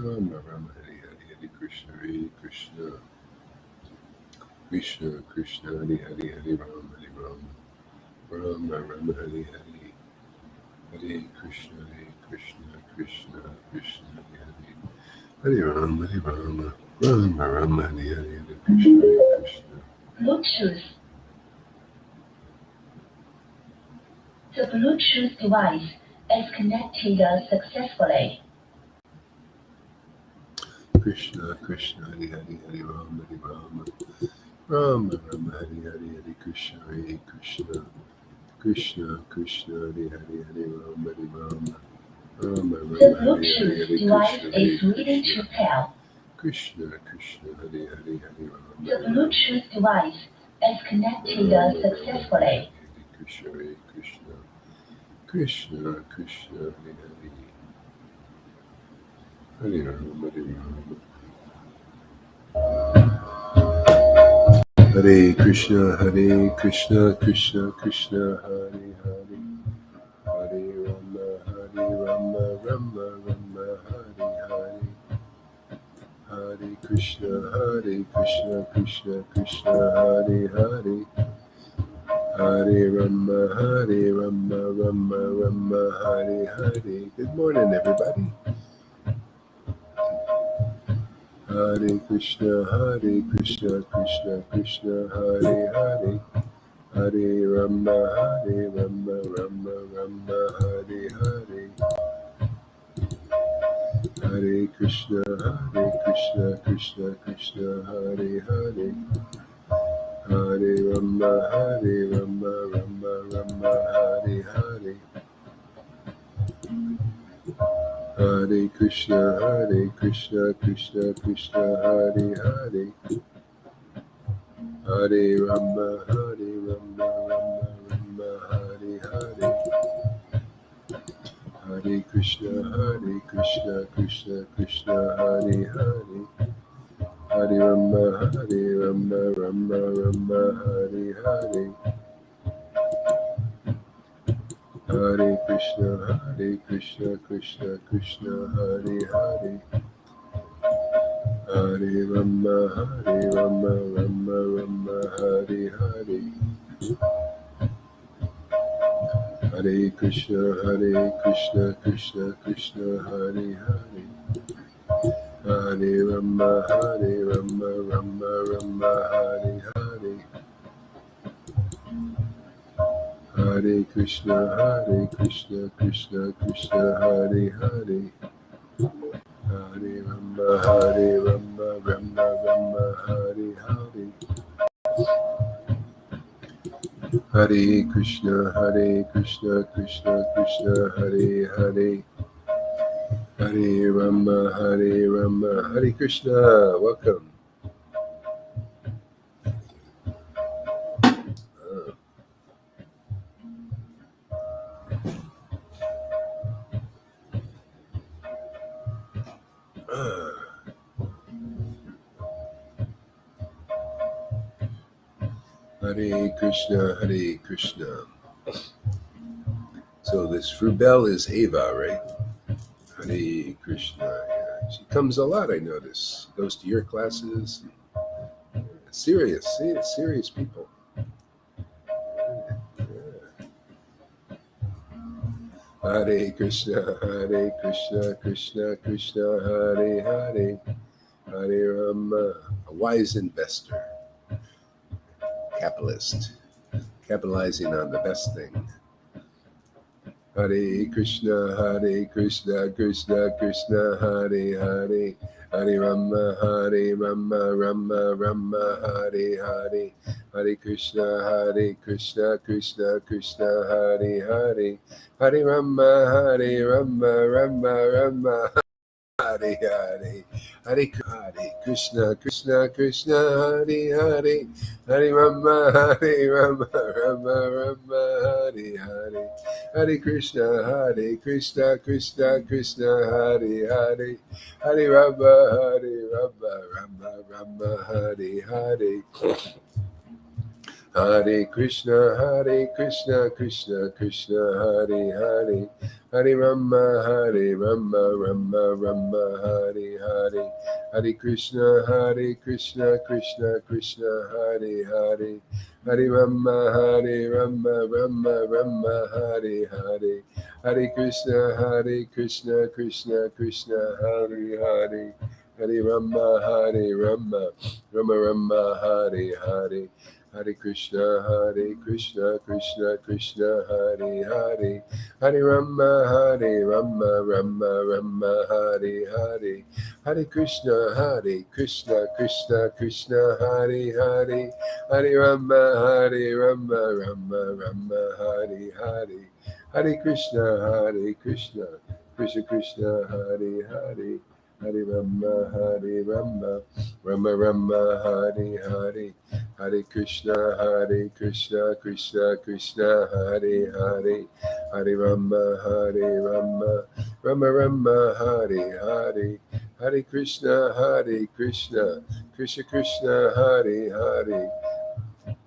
Rama Rama Hare Hare Hare Krishna Hare Krishna Krishna Krishna Hare Hare Hare Rama Rama Rama Hare Hare Hare Krishna Krishna Krishna Hare Hare Rama Rama Rama Hare Hare Hare Krishna. Bluetooth. The Bluetooth device is connected successfully. Krishna Krishna Hare Hare Hare Rama Rama Rama Hare Hare Hare Krishna Krishna Krishna Hare Hare Hare Rama Rama The Rama Hare Bluetooth Hare device Krishna is ready to pair. Krishna Krishna Hare Hare Hare Rama The Bluetooth device is connected successfully. Krishna Krishna Krishna Hare Hare Rama Hare Krishna Krishna Krishna Hare Hare Hare Rama Rama Rama Hare Hare Hare Krishna Krishna Krishna Hare Hare Hare Rama Rama Hare Hare. Good morning, everybody. Hare Krishna Krishna Krishna Hare Hare Hare Rama Rama Hare Hare Hare Krishna Krishna Hare Hare Hare Rama Rama Hare Hare Hare Krishna Krishna Hare Hare Hare Rama Rama Hare Hare Hare Krishna Krishna Hare Hare Hare Rama Rama Hare Hare Hare Krishna Krishna Hare Hare Hare Rama Rama Hare Hare Hare Krishna Krishna Hare Hare Hare Rama Rama Hare Hare Hare Krishna Krishna Hare Hare Hare Rama Rama Hare Hare Hare Krishna Krishna Hare Hare Hare Rama Hare Krishna. Welcome. Hare Krishna. So this Frubel is Ava, right? Hare Krishna. Yeah. She comes a lot, I notice. Goes to your classes. Serious people. Yeah. Hare Krishna Krishna Hare Hare Hare Rama. A wise investor, capitalist, capitalizing on the best thing. Hare Krishna Krishna Hare Hare Hare Rama Rama Hare Hare Hare Krishna Krishna Hare Hare Hare Rama Rama Hare Hare Hare Krishna Hare Hare Hare Rama Rama Hare Hare Hare Krishna Krishna Hare Hare Hare Rama Rama Hare Hare Hare Krishna, Krishna Krishna, Hare Hare, Hare Rama, Rama Rama, Hare Hare, Hare Krishna, Krishna Krishna, Hare Hare, Hare Rama, Rama Rama, Hare Hare, Hare Krishna, Krishna Krishna, Hare Hare, Hare Rama, Rama Rama, Hare Hare. Hare Krishna, Krishna Krishna, Hare Hare, Hare Rama, Rama Rama, Hare Hare, Hare Krishna, Krishna Krishna, Hare Hare, Hare Rama, Rama Rama, Hare Hare, Hare Krishna, Krishna Krishna, Hare Hare, Hare Rama, Rama Rama, Hare Hare. Hare Krishna, Krishna Krishna, Hare Hare, Hare Rama, Rama Rama, Hare Hare, Hare Krishna, Krishna Krishna, Hare Hare,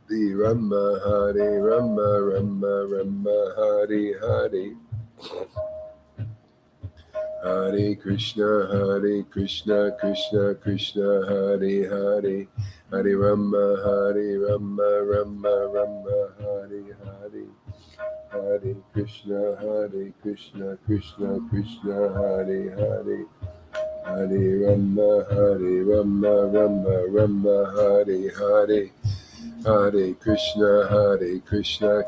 Hare Rama, Rama Rama, Hare Hare. Hare Krishna, Krishna Krishna, Hare Hare, Hare Rama, Rama Rama, Hare Hare, Hare Krishna, Krishna Krishna, Hare Hare, Hare Rama, Rama Rama, Hare Hare. Hare Krishna,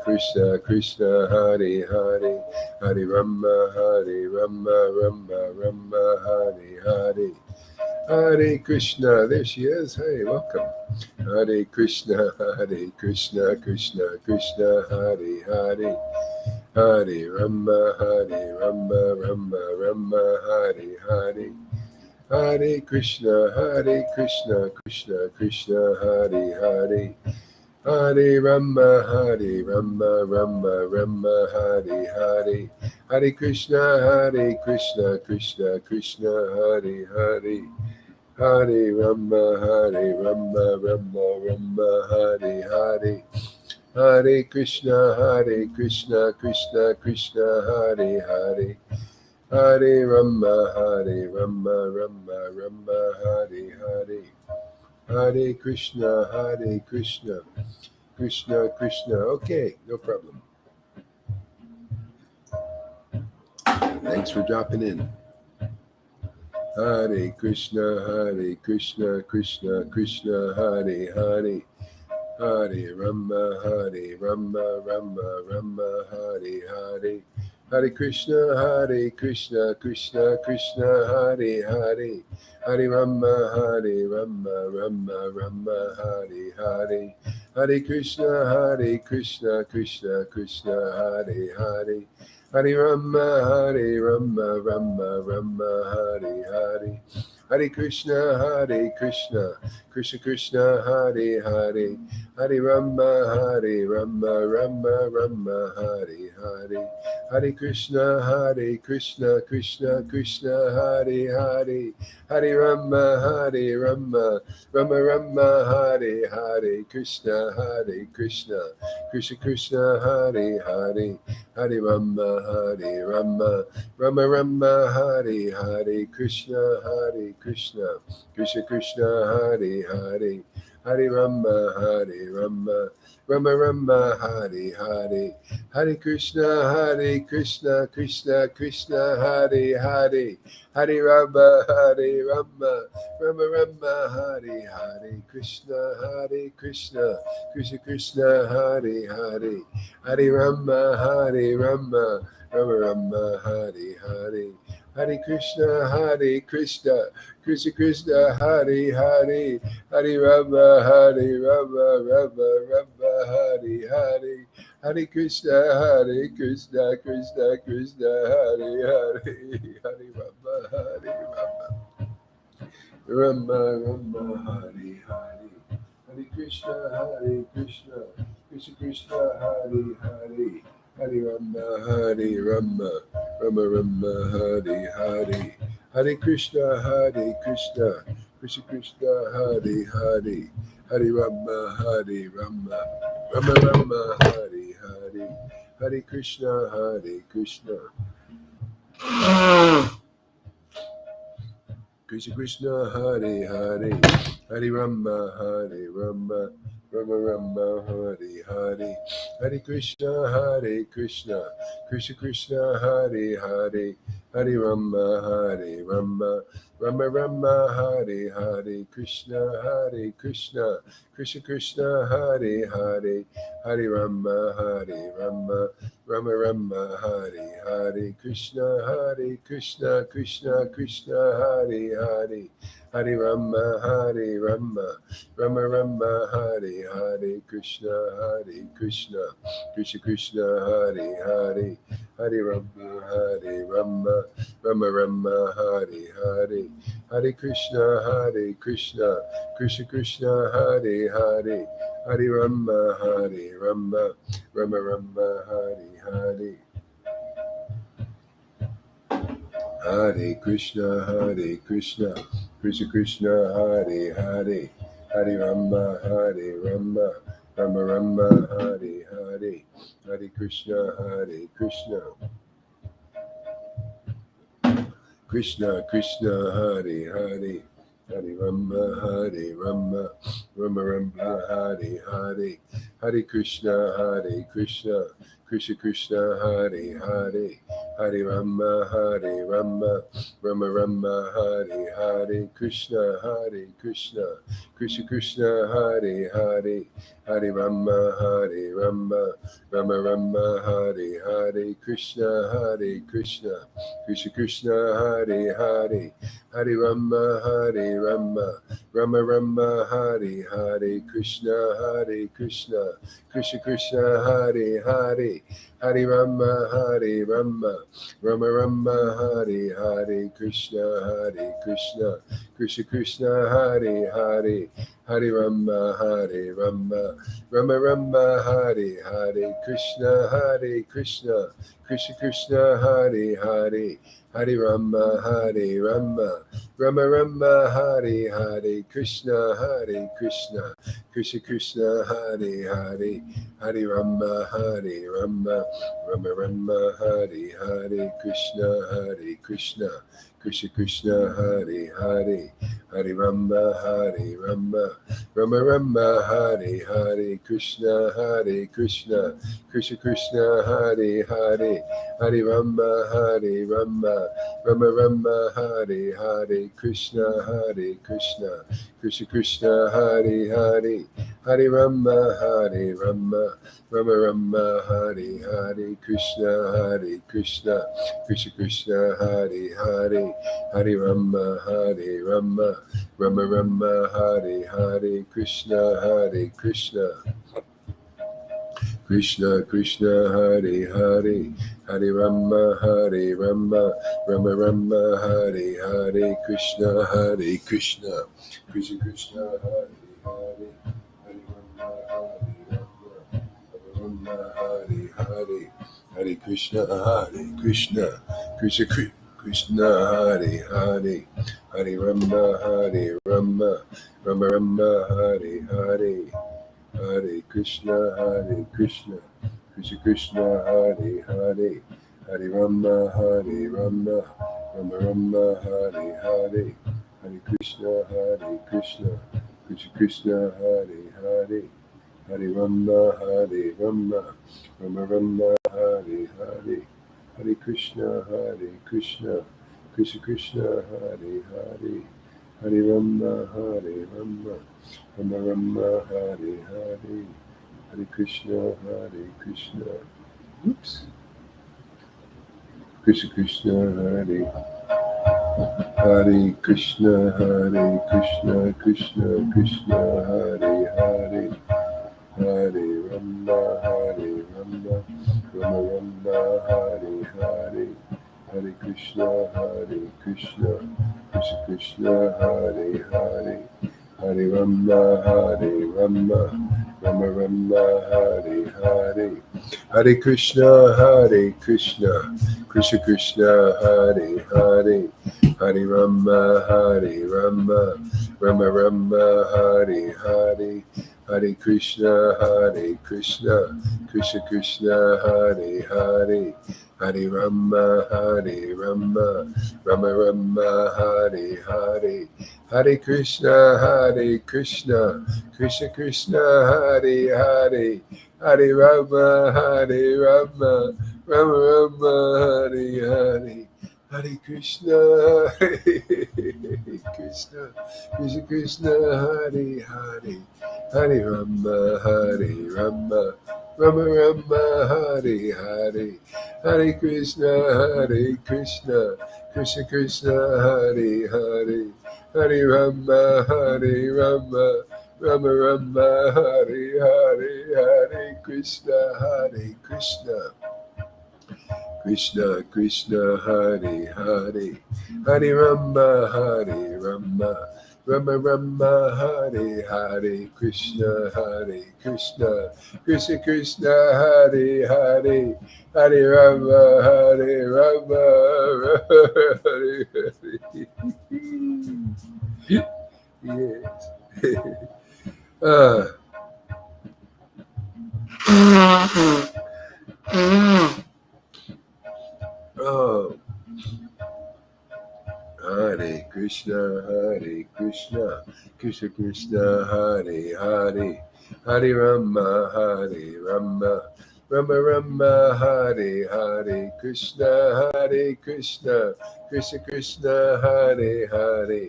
Krishna Krishna, Hare Hare, Hare Rama, Rama Rama, Hare Hare, Hare Krishna. There she is. Hey, welcome. Hare Krishna, Krishna Krishna, Hare Hare, Hare Rama, Rama Rama, Hare Hare. Hare Krishna, Krishna Krishna, Hare Hare, Hare Rama, Rama Rama, Hare Hare, Hare Krishna, Krishna Krishna, Hare Hare, Hare Rama, Rama Rama, Hare Hare, Hare Krishna, Krishna Krishna, Hare Hare, Hare Rama, Rama Rama, Hare Hare, Hare Krishna, Krishna Krishna. Okay, no problem. Thanks for dropping in. Hare Krishna, Krishna Krishna, Hare Hare, Hare Rama, Rama Rama, Hare Hare, Hare Krishna, Krishna Krishna, Hare Hare, Hare Rama, Rama Rama, Hare Hare, Hare Krishna, Krishna Krishna, Hare Hare, Hare Rama, Rama Rama, Hare Hare, Hare Krishna, Krishna Krishna, Hare Hare, Hare Rama, Rama Rama, Hare Hare, Hare Krishna, Krishna Krishna, Hare Hare, Hare Rama, Rama Rama, Hare Hare, Krishna, Krishna Krishna, Hare Hare, Hare Rama, Rama Rama, Hare Hare, Krishna, Krishna Krishna, Hare Hare, Hare Rama, Rama Rama, Hare Hare, Hare Krishna, Krishna Krishna, Hare Hare, Hare Rama, Rama Rama, Hare Hare, Krishna, Krishna Krishna, Hare Hare, Hare Rama, Rama Rama, Hare Hare, Hare Krishna, Krishna Krishna, Hare Hare, Hare Rama, Rama Rama, Hare Hare, Hare Krishna, Krishna Krishna, Hare Hare, Hare Rama, Rama Hare Hare, Hare Krishna, Krishna Hare Hare, Hare Rama, Rama Rama, Hare Hare, Hare Krishna, Krishna Krishna, Hare Hare, Hare Rama, Hare Rama, Rama Rama, Hare Hare, Hare Krishna, Krishna Krishna, Hare Hare, Hare Rama, Hare Rama, Rama Rama, Hare Hare, Hare Krishna, Krishna Krishna, Hare Hare, Hare Rama, Rama Rama, Hare Hare, Krishna, Krishna Krishna, Hare Hare, Hare Rama, Rama Rama, Hare Hare, Krishna, Krishna Krishna, Hare Hare, Hare Rama, Rama Rama, Hare Hare, Krishna, Krishna Hare Hare, Hare Rama, Rama Rama, Hare Hare, Hare Krishna, Krishna Krishna, Hare Hare, Hare Rama, Rama Rama, Hare Hare. Hare Krishna, Krishna Krishna, Hare Hare, Hare Rama, Rama Rama, Hare Hare, Hare Krishna, Krishna Krishna, Hare Hare, Hare Rama, Rama Rama, Hare Hare, Hare Krishna, Krishna, Hare Hare, Hare Rama, Rama Rama, Hare Hare, Krishna, Krishna, Hare Hare, Hare Rama, Rama Rama, Hare Hare, Krishna, Krishna, Hare Hare, Hare Rama, Rama Rama, Hare Hare, Krishna, Krishna, Hare Hare, Hare Rama, Rama Rama, Hare Hare, Krishna, Krishna, Hare Hare, Hare Rama, Rama Rama, Hare Hare, Krishna, Krishna, Hare Hare, Hare Rama, Rama Rama, Hare Hare, Krishna, Krishna, Hare Hare, Hare Rama, Rama Rama, Hare Hare, Krishna, Krishna, Hare Hare, Hare Rama, Rama Rama, Hare Hare, Krishna, Krishna Hare Hare, Hare Rama, Rama Rama, Hare Hare, Krishna, Krishna Hare Hare, Hare Rama, Rama Rama, Hare Hare, Krishna, Krishna Hare Hare, Hare Rama, Rama Rama, Hare Hare, Krishna, Krishna Hare Hare, Hare Rama, Rama Rama, Hare Hare, Krishna, Krishna Hare Hare, Hare Rama, Rama Hare Hare, Hare Krishna, Krishna Hare Hare, Hare Rama, Rama Rama, Hare Hare, Hare Krishna, Krishna Hare Hare, Hare Rama, Rama Rama, Hare Hare, Hare Krishna, Krishna Hare Hare, Hare Rama, Rama Rama, Hare Hare, Hare Krishna, Krishna Hare Hare, Hare Rama, Rama Rama, Hare Hare, Hare Krishna, Oops. Krishna, Hare Krishna, Krishna Hare Hare, Hare Rama, Rama Rama, Hare Hare, Hare Krishna, Krishna Hare Hare, Hare Rama, Rama Rama, Hare Hare, Hare Krishna, Krishna Krishna, Hare Hare, Hare Rama, Rama Rama, Hare Hare, Hare Krishna, Krishna Krishna, Hare Hare, Hare Rama, Rama Rama, Hare Hare, Hare Krishna, Krishna Krishna, Hare Hare, Hare Rama, Rama Rama, Hare Hare, Hare Krishna, Krishna Krishna, Hare Hare, Hare Rama, Rama Rama Rama, Hare Hare, Hare Krishna, Krishna Krishna, Hare Hare, Hare Rama, Rama Rama Rama, Hare Hare, Hare Krishna, Krishna Krishna, Hare Hare, Hare Rama, Rama Rama Rama, Hare Hare, Krishna Krishna Krishna, Hare Hare, Hare Rama, Rama Hare Hare. Yes. Oh, Hare Krishna, Krishna Krishna, Hare Hare, Hare Rama, Rama Rama Rama, Hare Hare, Krishna Krishna Krishna, Hare Hare,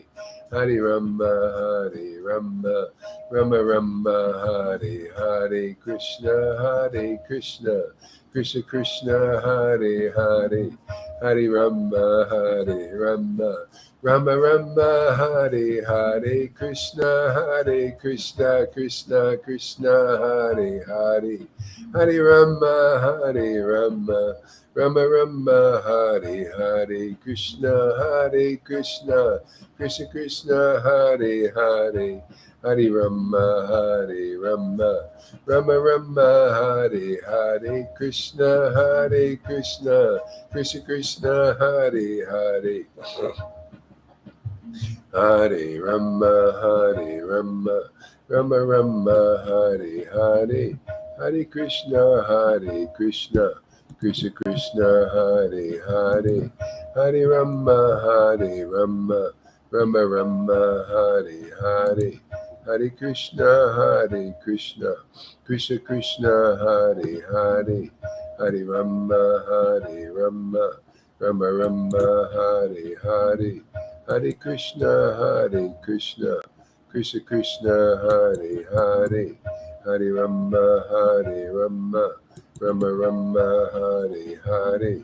Hare Rama, Rama Rama Rama, Hare Hare, Krishna Krishna Krishna, Hare Hare, Hare Rama, Rama Rama Rama, Hare Hare, Krishna Krishna Krishna, Hare Hare, Hare Rama, Rama Rama Rama, Hare Hare, Krishna Krishna Krishna, Hare Hare, Hare Rama, Rama Rama Rama, Hare Hare, Krishna Krishna Krishna, Hare Hare, Hare Rama, Rama Rama Rama, Hare Hare, Hare Krishna Krishna Krishna, Hare Hare, Hare Rama, Rama Rama Rama, Hare Hare, Hare Krishna Krishna Krishna, Hare Hare, Hare Rama, Rama Rama Rama, Hare Hare, Hare Krishna Krishna Krishna, Hare Hare, Hare Rama, Rama Rama Rama, Hare Hare,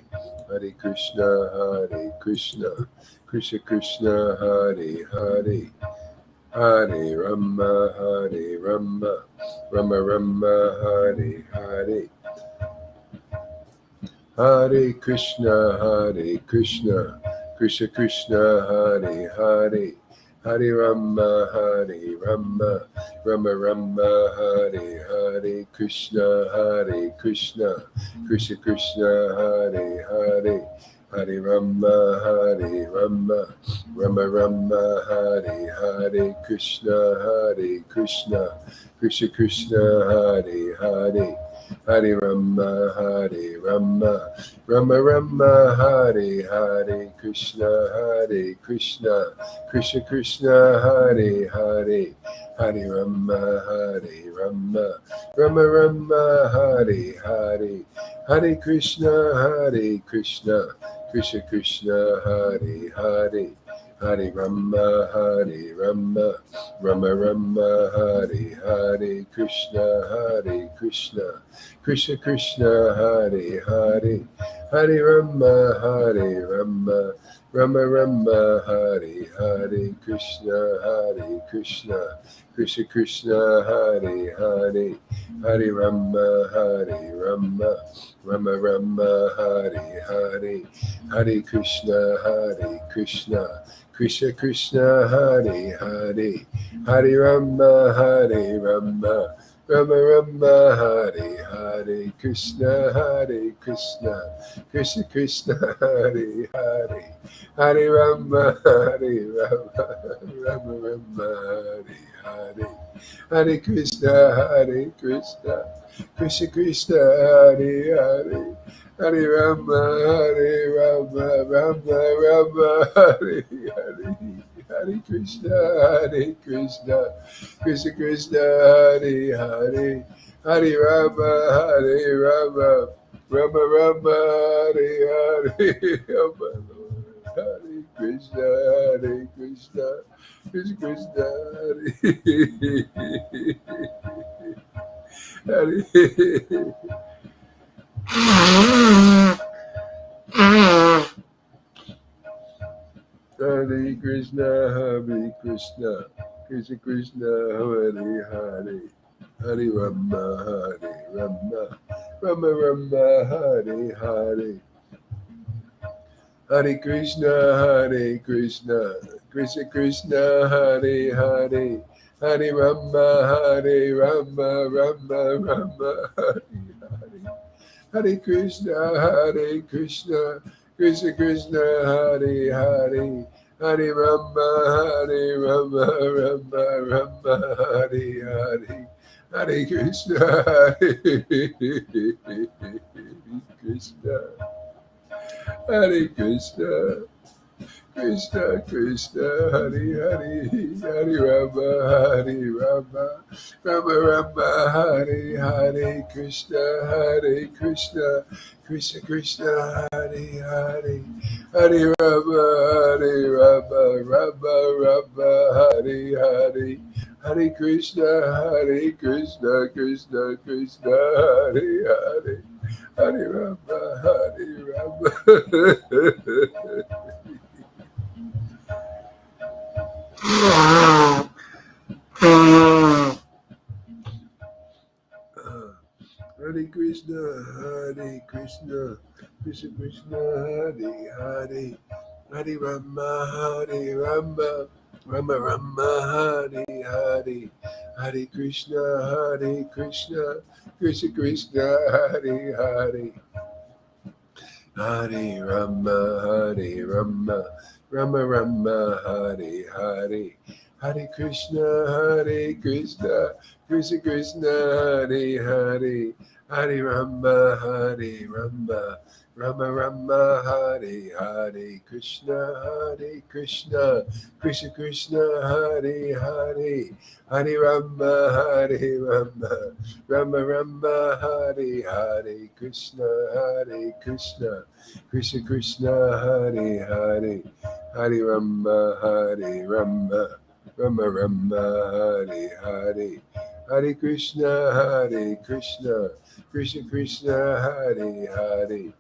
Hare Krishna Krishna Krishna, Hare Hare, Hare Rama, Rama Rama Rama, Hare Hare, Hare Krishna Krishna Krishna, Hare Hare, Hare Rama, Rama Rama Rama, Hare Hare, Krishna Krishna Krishna, Hare Hare, Hare Rama, Rama Rama Rama, Hare Hare, Krishna Krishna Krishna, Hare Hare, Hare Rama, Rama Rama Rama, Hare Hare, Krishna Krishna Krishna, Hare Hare, Hare Rama, Rama Rama Rama, Hare Hare, Hare Krishna Krishna Krishna, Hare Hare, Hare Rama, Rama Rama Rama, Hare Hare, Krishna Krishna Krishna, Hare Hare, Hare Rama, Rama Rama Rama, Hare Hare, Krishna Krishna Krishna, Hare Hare, Hare Rama, Rama Rama Rama, Hare Hare, Hare Krishna Krishna Krishna, Hare Hare, Hare Rama, Rama Rama Rama, Hare Hare, Krishna Hare Krishna, Krishna Krishna, Hare Hare, Hare Rama, Hare Rama, Rama Rama, Hare Hare, Hare Krishna, Krishna Krishna, Hare Hare, Hare Rama, Rama Rama, Hare Hare, Hare Krishna, Krishna Krishna, Hare Hare, Hare Rama, Rama Rama, Hare Hare, Rama Lord, Hare Krishna, Krishna Krishna, Hare Hare Krishna, Krishna Krishna, Hare Hare, Hare Rama, Rama Rama, Hare Hare, Hare Krishna, Krishna Krishna, Hare Hare, Hare Rama, Rama Rama, Hare Hare, Hare Krishna, Krishna Krishna, Hare Hare, Hare Rama, Rama Rama, Hare Hare, Hare Krishna, Krishna, Hare Krishna, Krishna Krishna, Hare Hare, Hare Rama, Rama Rama, Hare Hare, Krishna Krishna, Krishna Krishna, Hare Hare, Hare Rama, Rama Rama, Hare Hare, Hare Krishna, Krishna Krishna, Hare Hare, Hare Rama, Rama. Hare Krishna, Krishna Krishna, Hare Hare, Hare Rama, Rama Rama, Hare Hare, Hare Krishna, Krishna Krishna, Hare Hare, Hare Rama, Rama Rama, Hare Hare, Hare Krishna, Krishna Krishna, Hare Hare, Hare Rama, Rama Rama, Hare Hare, Krishna, Krishna Krishna, Hare Hare, Hare Rama, Rama Rama, Hare Hare, Krishna, Krishna Krishna, Hare Hare, Hare Rama, Rama Rama, Hare Hare, Hare Krishna, Krishna Krishna, Hare Hare,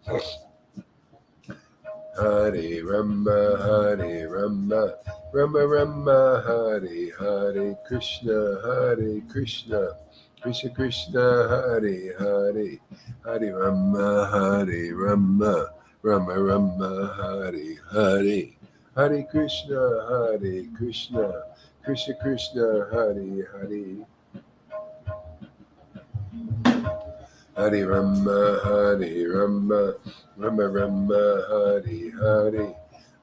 Hare Rama, Rama Rama, Hare Hare, Krishna, Krishna Krishna, Hare Hare, Hare Rama, Rama Rama, Hare Hare, Hare Krishna, Krishna Krishna, Hare Hare, Hare Rama, Rama Rama, Hare Hare,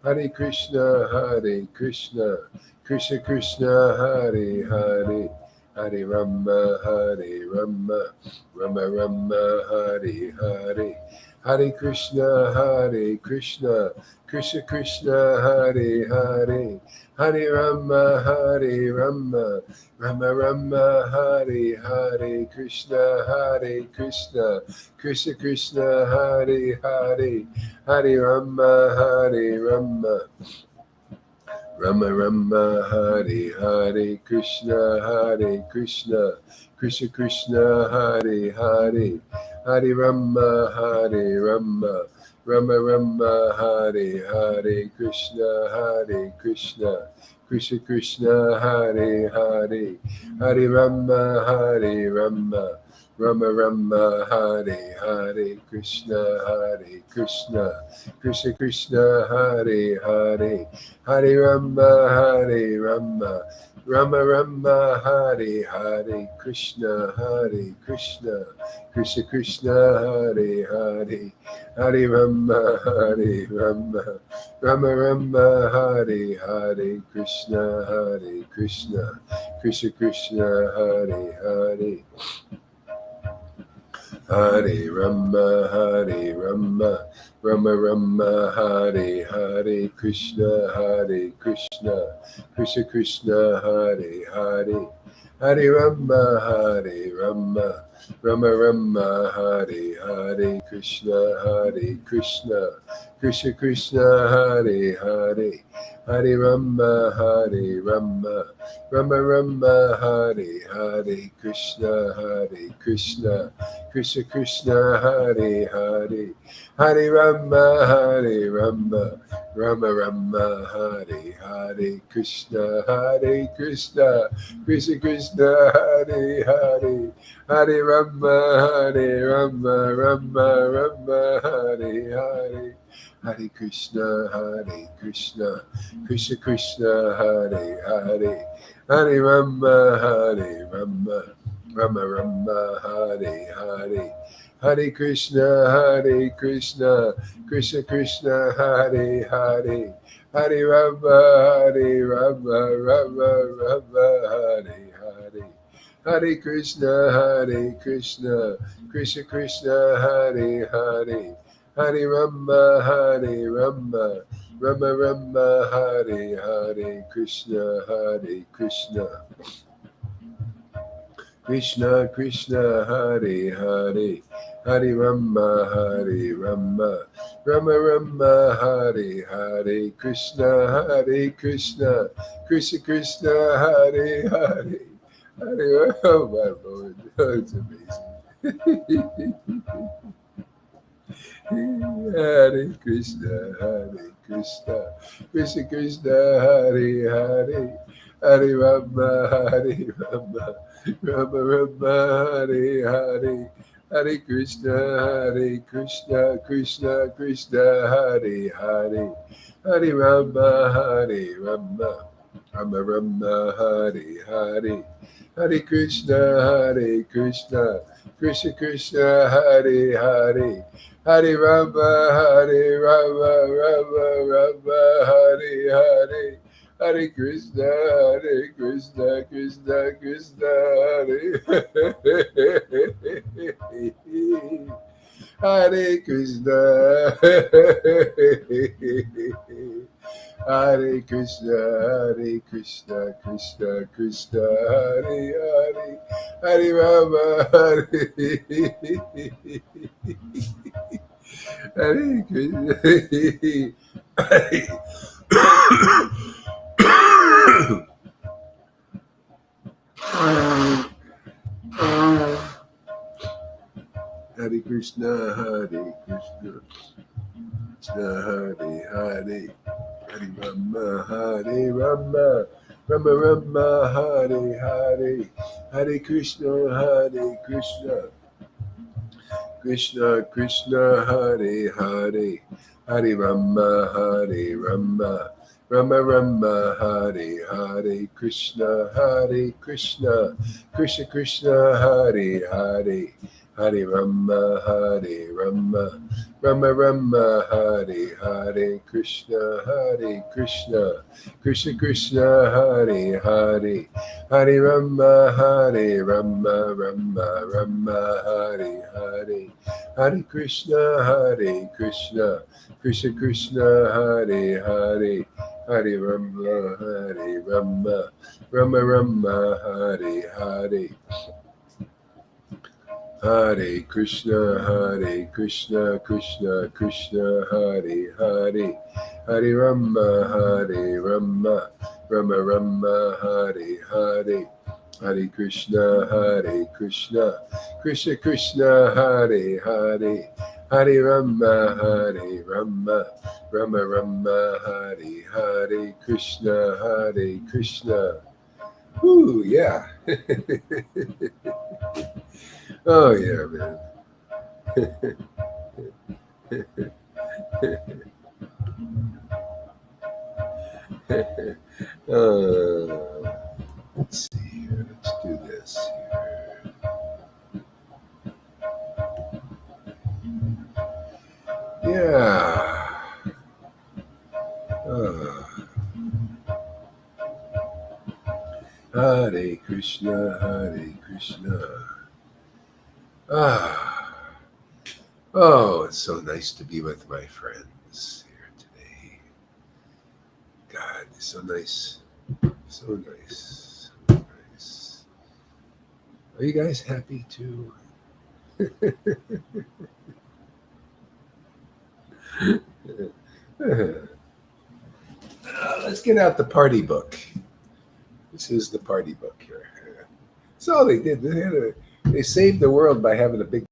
Hare Krishna, Krishna Krishna, Hare Hare, Hare Rama, Rama Rama, Hare Hare, Hare Krishna, Krishna Krishna, Hare Hare, Hare Rama, Rama Rama, Hare Hare, Krishna, Krishna Krishna, Hare Hare, Hare Rama, Rama Rama Rama, Hare Hare, Krishna, Krishna Krishna, Hare Hare, Hare Rama, Rama Rama Rama, Hare Hare, Krishna, Krishna Krishna, Hare Hare, Hare Rama, Rama Rama Rama, Hare Hare, Krishna Krishna, Krishna Krishna, Hare Hare, Hare Rama, Hare Rama, Rama Rama, Hare Hare, Krishna Krishna, Krishna Krishna, Hare Hare, Hare Rama, Hare Rama, Rama Rama, Hare Hare, Krishna Krishna, Krishna Krishna, Hare Hare. Hare Rama, Hare Rama, Rama Rama, Hare Hare, Krishna Krishna, Krishna Krishna, Hare Hare, Hare Rama, Hare Rama, Rama Rama, Hare Hare, Krishna Krishna, Krishna Krishna, Hare Hare, Hare Rama, Hare Rama, Rama Rama, Hare Hare, Krishna Krishna, Krishna Krishna, Hare Hare, Hare Rama, Hare Rama, Rama Rama, Hare Hare, Krishna Krishna, Krishna Krishna, Hare Hare, Hare Rama, Hare Rama, Rama Rama, Hare Hare, Hare Krishna, Krishna Krishna, Hare Hare, Hare Rama, Hare Rama, Rama Rama, Hare Hare, Hare Krishna, Krishna Krishna, Hare Hare, Hare Rama, Rama Rama, Hare Hare, Hare Krishna, Krishna Krishna, Hare Hare, Hare Rama, Rama, Rama Rama, Hare Hare, Krishna Krishna, Krishna Krishna, Hare Hare, Hare Rama, Rama, Rama Rama, Hare Hare, Krishna Krishna, Krishna Krishna, Hare Hare, Hare. Oh my Lord, it's amazing. Hare Krishna, Krishna Krishna, Hare Hare, Hare Rama, Rama, Rama Rama, Hare Hare, Hare Krishna, Krishna Krishna, Hare Hare, Hare Rama, Rama, Rama Rama, Hare Hare, Hare Krishna, Krishna Krishna, Hare Hare, Hare Rama, Rama Rama, Hare Hare, Hare Krishna, Krishna Krishna, Hare Hare Krishna, Hare Krishna, Krishna Krishna, Hare Hare, Hare Rama, Hare Hare Krishna, Hare Krishna, Krishna Hare Hare, Hare Rama, Rama Rama, Hare Hare, Hare Krishna, Krishna Krishna, Hare Hare, Hare Rama, Rama Rama, Hare Hare, Krishna Krishna, Krishna Krishna, Hare Hare, Hare Rama, Rama Rama, Hare Hare, Krishna Krishna, Krishna Krishna, Hare Hare, Hare Rama, Rama Rama, Hare Hare, Hare Krishna, Krishna Krishna, Hare Hare, Hare Rama, Rama Rama, Hare Hare, Hare Krishna, Krishna Krishna, Hare Hare, Hare Rama, Rama Rama, Hare Hare, Hare Krishna, Krishna Krishna, Hare Hare, Hare Rama, Rama Rama, Hare Hare, Krishna. Ooh, yeah. Oh yeah, man. Let's see here. Let's do this here. Yeah. Uh, Hare Krishna, Hare Krishna. Ah. Oh, it's so nice to be with my friends here today. God, it's so nice. So nice. So nice. Are you guys happy too? Let's get out the party book. This is the party book here. That's all they did. They saved the world by having a big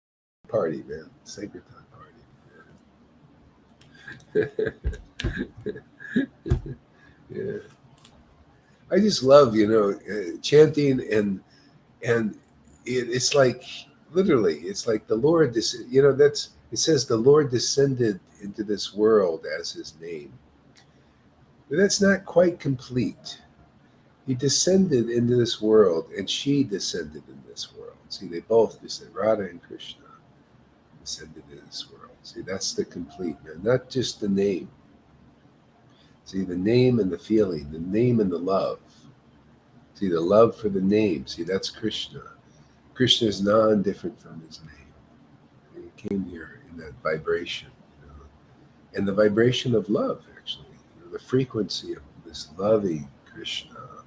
party, man. Sanctum party. Yeah. I just love, chanting and it's like literally, it's like the Lord. That's it says the Lord descended into this world as His name. But that's not quite complete. He descended into this world, and she descended in this world. See, they both descended. Radha and Krishna descended in this world. See, that's the complete, man. Not just the name. See, the name and the feeling, the name and the love. See, the love for the name. See, that's Krishna. Krishna is non-different from His name. He came here in that vibration, and the vibration of love, actually, the frequency of this loving Krishna,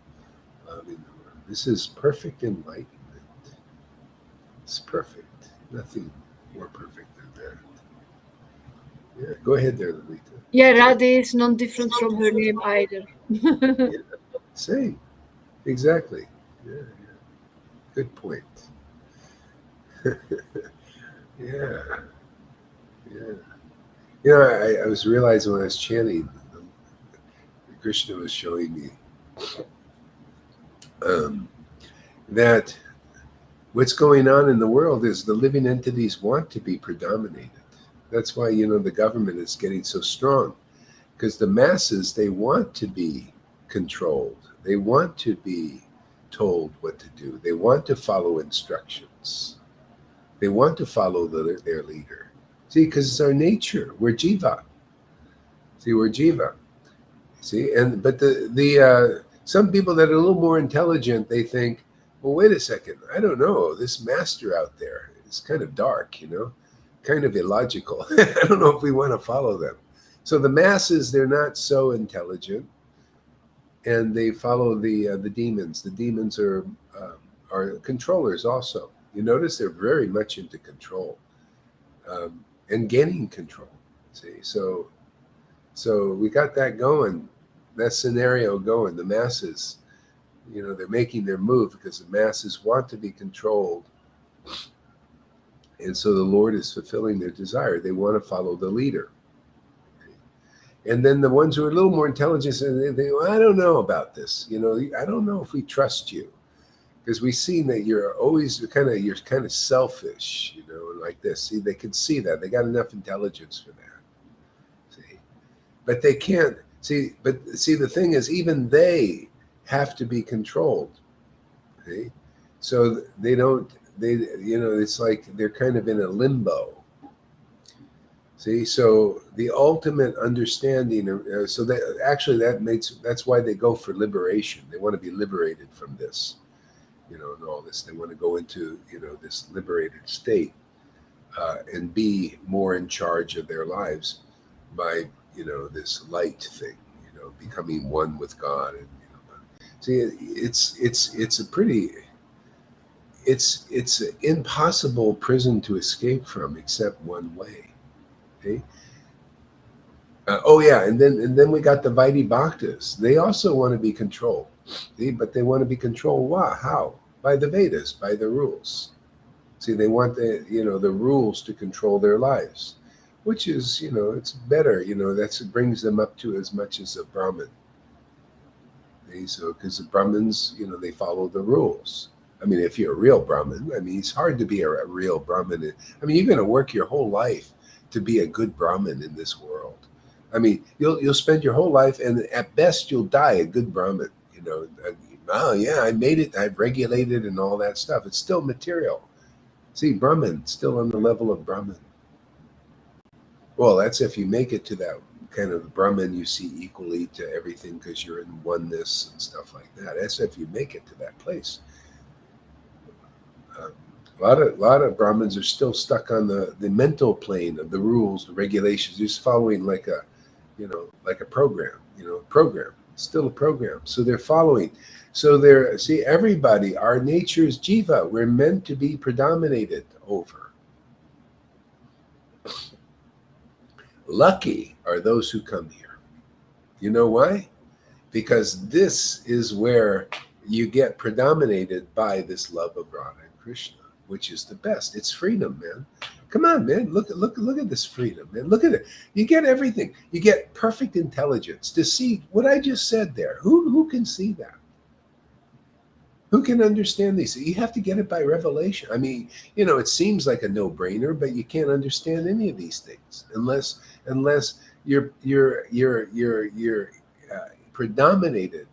loving the world. This is perfect enlightenment. It's perfect. Nothing more perfect than that. Yeah, go ahead there, Lolita. Yeah, Radha is not different from her name either. Yeah, same. Exactly. Yeah. Good point. Yeah. I was realizing when I was chanting, Krishna was showing me that what's going on in the world is the living entities want to be predominated. That's why, the government is getting so strong, because the masses, they want to be controlled. They want to be told what to do. They want to follow instructions. They want to follow their leader. See, because it's our nature. We're jiva. See, we're jiva. See, but the some people that are a little more intelligent, they think, well, wait a second. I don't know. This master out there is kind of dark, kind of illogical. I don't know if we want to follow them. So the masses, they're not so intelligent, and they follow the demons. The demons are controllers also. You notice they're very much into control and gaining control. See, so we got that going, that scenario going. The masses, they're making their move because the masses want to be controlled. And so the Lord is fulfilling their desire. They want to follow the leader. And then the ones who are a little more intelligent, they think, well, I don't know about this. I don't know if we trust you, because we've seen that you're kind of selfish, like this. See, they can see that. They got enough intelligence for that. See, but they can't see. But see, the thing is, even they have to be controlled. Okay, so they don't. It's like they're kind of in a limbo. See, so the ultimate understanding, so that that's why they go for liberation. They want to be liberated from this, and all this. They want to go into, this liberated state and be more in charge of their lives by, this light thing, becoming one with God. And see, it's a pretty. It's an impossible prison to escape from, except one way. Okay. And then we got the Vaidhi Bhaktas. They also want to be controlled, but they want to be controlled. How? By the Vedas, by the rules. See, they want the rules to control their lives, which is it's better. It brings them up to as much as a Brahmin. Okay? So because the Brahmins, they follow the rules. I mean, if you're a real Brahmin, I mean, it's hard to be a real Brahmin. I mean, you're going to work your whole life to be a good Brahmin in this world. I mean, you'll spend your whole life, and at best, you'll die a good Brahmin. You know, oh yeah, I made it. I've regulated and all that stuff. It's still material. See, Brahmin, still on the level of Brahmin. Well, that's if you make it to that kind of Brahman you see equally to everything because you're in oneness and stuff like that. That's if you make it to that place. A lot of Brahmins are still stuck on the mental plane of the rules, the regulations, just following like a, like a program, program, still a program. So they're following. So everybody, our nature is jiva. We're meant to be predominated over. Lucky are those who come here. You know why? Because this is where you get predominated by this love of Radha and Krishna, which is the best. It's freedom, man. Come on, man. Look at this freedom, man. Look at it. You get everything. You get perfect intelligence to see what I just said there. Who can see that? Who can understand these? You have to get it by revelation. I mean, it seems like a no-brainer, but you can't understand any of these things unless you're predominated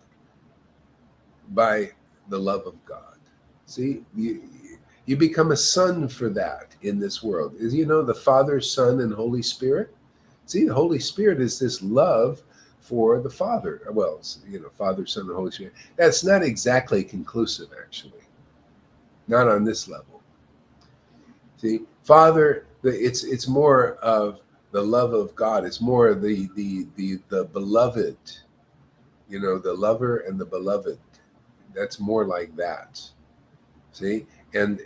by the love of God. See, you become a son for that in this world. Is the Father, Son, and Holy Spirit. See, the Holy Spirit is this love for the Father. Well, Father, Son, and Holy Spirit. That's not exactly conclusive, actually. Not on this level. See, Father, it's more of the love of God. It's more the beloved. The lover and the beloved. That's more like that. See, and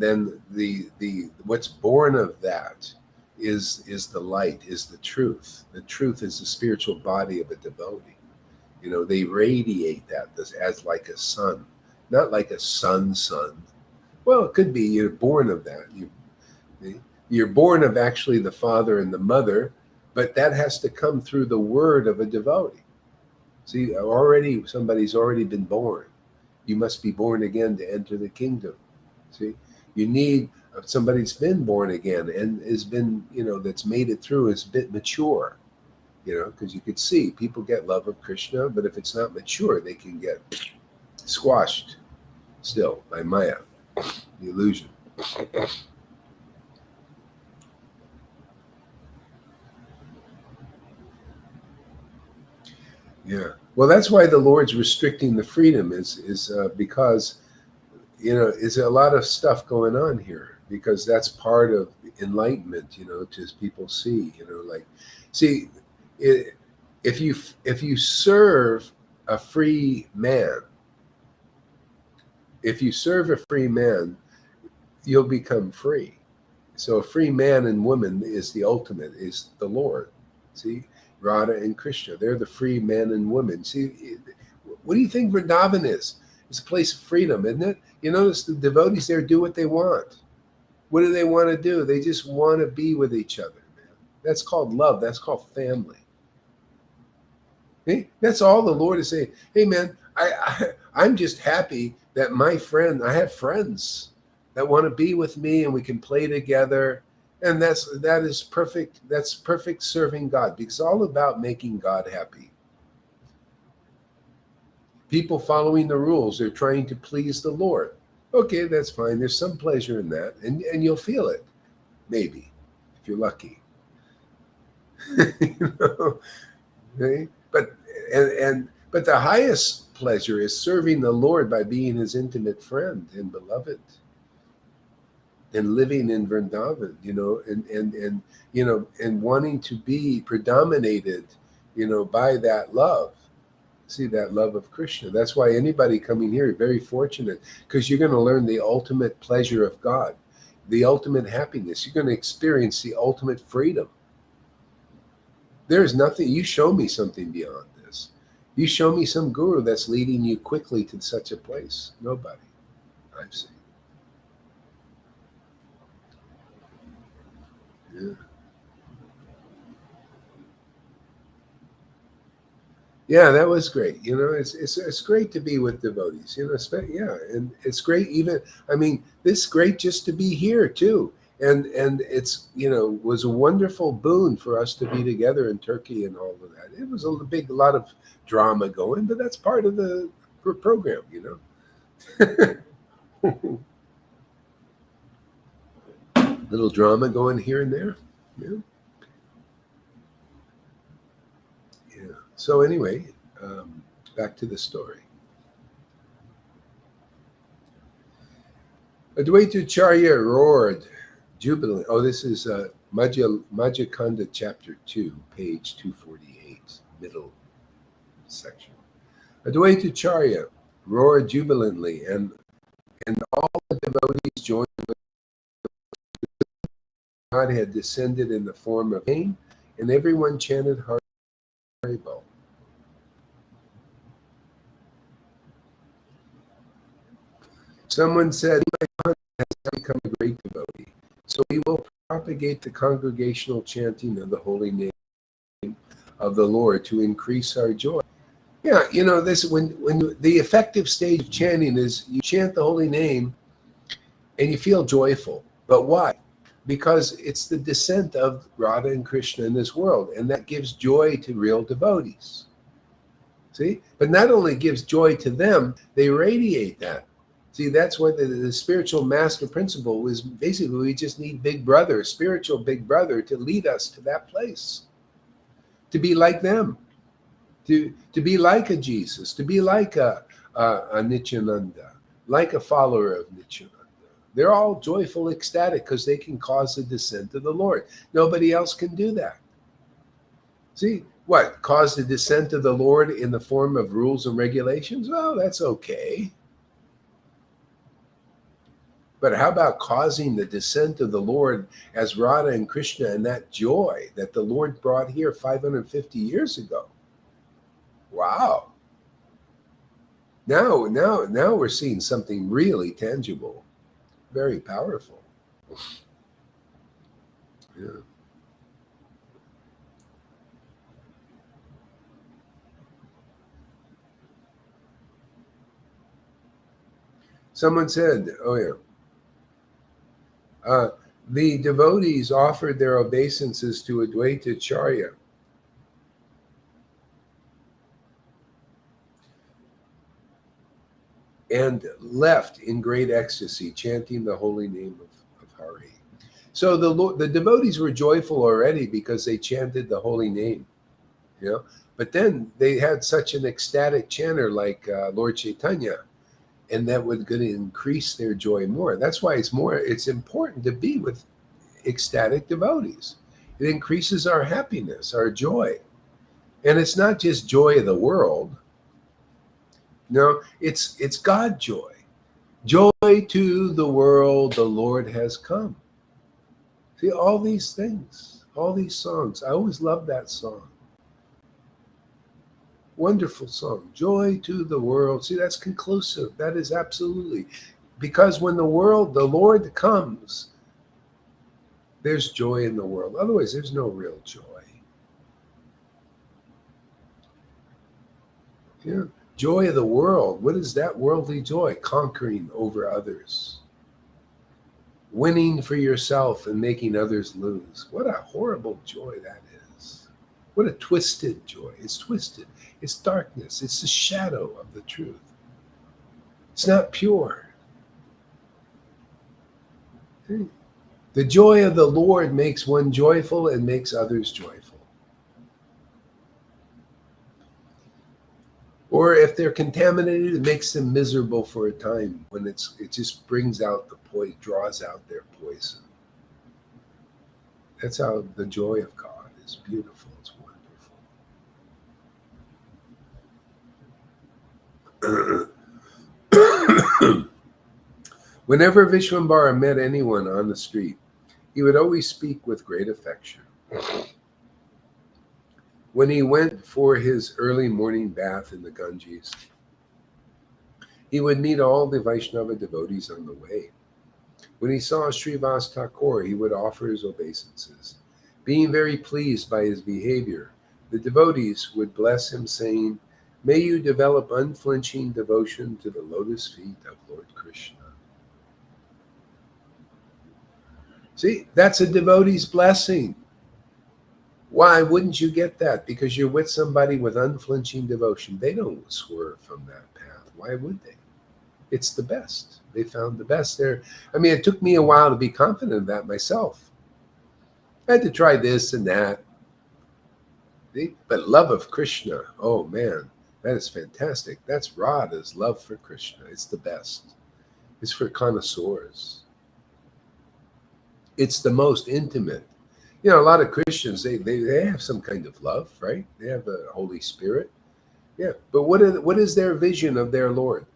then the what's born of that is the light, is the truth. The truth is the spiritual body of a devotee. They radiate that as like a sun, not like a sun. Well, it could be you're born of that. You're born of actually the father and the mother, but that has to come through the word of a devotee. See, somebody's already been born. You must be born again to enter the kingdom. See, you need somebody's been born again and has been, that's made it through, is a bit mature, because you could see people get love of Krishna, but if it's not mature, they can get squashed still by Maya, the illusion. Yeah. Well, that's why the Lord's restricting the freedom is because, is a lot of stuff going on here, because that's part of enlightenment, to people see, if you serve a free man, you'll become free. So a free man and woman is the ultimate, is the Lord. See, Radha and Krishna, they're the free men and women. See, what do you think Vrindavan is? It's a place of freedom, isn't it? You notice the devotees there do what they want. What do they want to do? They just want to be with each other, man. That's called love. That's called family. Hey, that's all the Lord is saying. Hey, man, I'm just happy that I have friends that want to be with me and we can play together. And that is perfect. That's perfect serving God, because it's all about making God happy. People following the rules, they're trying to please the Lord. Okay, that's fine. There's some pleasure in that, and you'll feel it, maybe, if you're lucky. Okay? But the highest pleasure is serving the Lord by being his intimate friend and beloved, and living in Vrindavan, and wanting to be predominated, by that love. See, that love of Krishna. That's why anybody coming here is very fortunate, because you're going to learn the ultimate pleasure of God, the ultimate happiness. You're going to experience the ultimate freedom. There's nothing, you show me something beyond this. You show me some guru that's leading you quickly to such a place. Nobody I've seen. Yeah. Yeah, that was great. It's great to be with devotees. Yeah, and it's great. Even I mean, this great just to be here too. And it's was a wonderful boon for us to be together in Turkey and all of that. It was a lot of drama going, but that's part of the program. Little drama going here and there. Yeah, yeah. So anyway, back to the story. Advaitacharya roared jubilant. Oh, this is Majjhikanda chapter 2, page 248, middle section. Advaitacharya roared jubilantly, and all the devotees joined. God had descended in the form of rain, and everyone chanted Haribol. Someone said, "My has become a great devotee, so he will propagate the congregational chanting of the holy name of the Lord to increase our joy." Yeah, this when the effective stage of chanting is you chant the holy name and you feel joyful. But why? Because it's the descent of Radha and Krishna in this world, and that gives joy to real devotees. See? But not only gives joy to them, they radiate that. See, that's what the spiritual master principle is. Basically, we just need Big Brother, spiritual Big Brother, to lead us to that place, to be like them, to be like a Jesus, to be like a Nityananda, like a follower of Nityananda. They're all joyful, ecstatic, because they can cause the descent of the Lord. Nobody else can do that. See, what? Cause the descent of the Lord in the form of rules and regulations? Well, that's okay. But how about causing the descent of the Lord as Radha and Krishna and that joy that the Lord brought here 550 years ago? Wow. Now we're seeing something really tangible, very powerful. Yeah. Someone said, oh yeah, the devotees offered their obeisances to Advaitacharya. And left in great ecstasy, chanting the holy name of Hari. So the devotees were joyful already because they chanted the holy name, But then they had such an ecstatic chanter like Lord Caitanya, and that was going to increase their joy more. That's why it's important to be with ecstatic devotees. It increases our happiness, our joy. And it's not just joy of the world. No, it's God joy. Joy to the world, the Lord has come. See, all these things, all these songs. I always love that song. Wonderful song. Joy to the world. See, that's conclusive. That is absolutely. Because when the Lord comes, there's joy in the world. Otherwise, there's no real joy. Yeah. Joy of the world. What is that worldly joy? Conquering over others. Winning for yourself and making others lose. What a horrible joy that is. What a twisted joy. It's twisted. It's darkness. It's the shadow of the truth. It's not pure. The joy of the Lord makes one joyful and makes others joyful. Or if they're contaminated, it makes them miserable for a time when it just brings out the poison, draws out their poison. That's how the joy of God is beautiful. It's wonderful. Whenever Vishwambara met anyone on the street, he would always speak with great affection. When he went for his early morning bath in the Ganges, he would meet all the Vaishnava devotees on the way. When he saw Srivas Thakur, he would offer his obeisances. Being very pleased by his behavior, The devotees would bless him, saying, "May you develop unflinching devotion to the lotus feet of Lord Krishna." See, that's a devotee's blessing. Why wouldn't you get that? Because you're with somebody with unflinching devotion. They don't swerve from that path. Why would they? It's the best. They found the best there. I mean, it took me a while to be confident of that myself. I had to try this and that. See? But love of Krishna, oh man, that is fantastic. That's Radha's love for Krishna. It's the best. It's for connoisseurs. It's the most intimate. You know, a lot of Christians, they have some kind of love, right? They have the Holy Spirit. Yeah, but what is their vision of their Lord?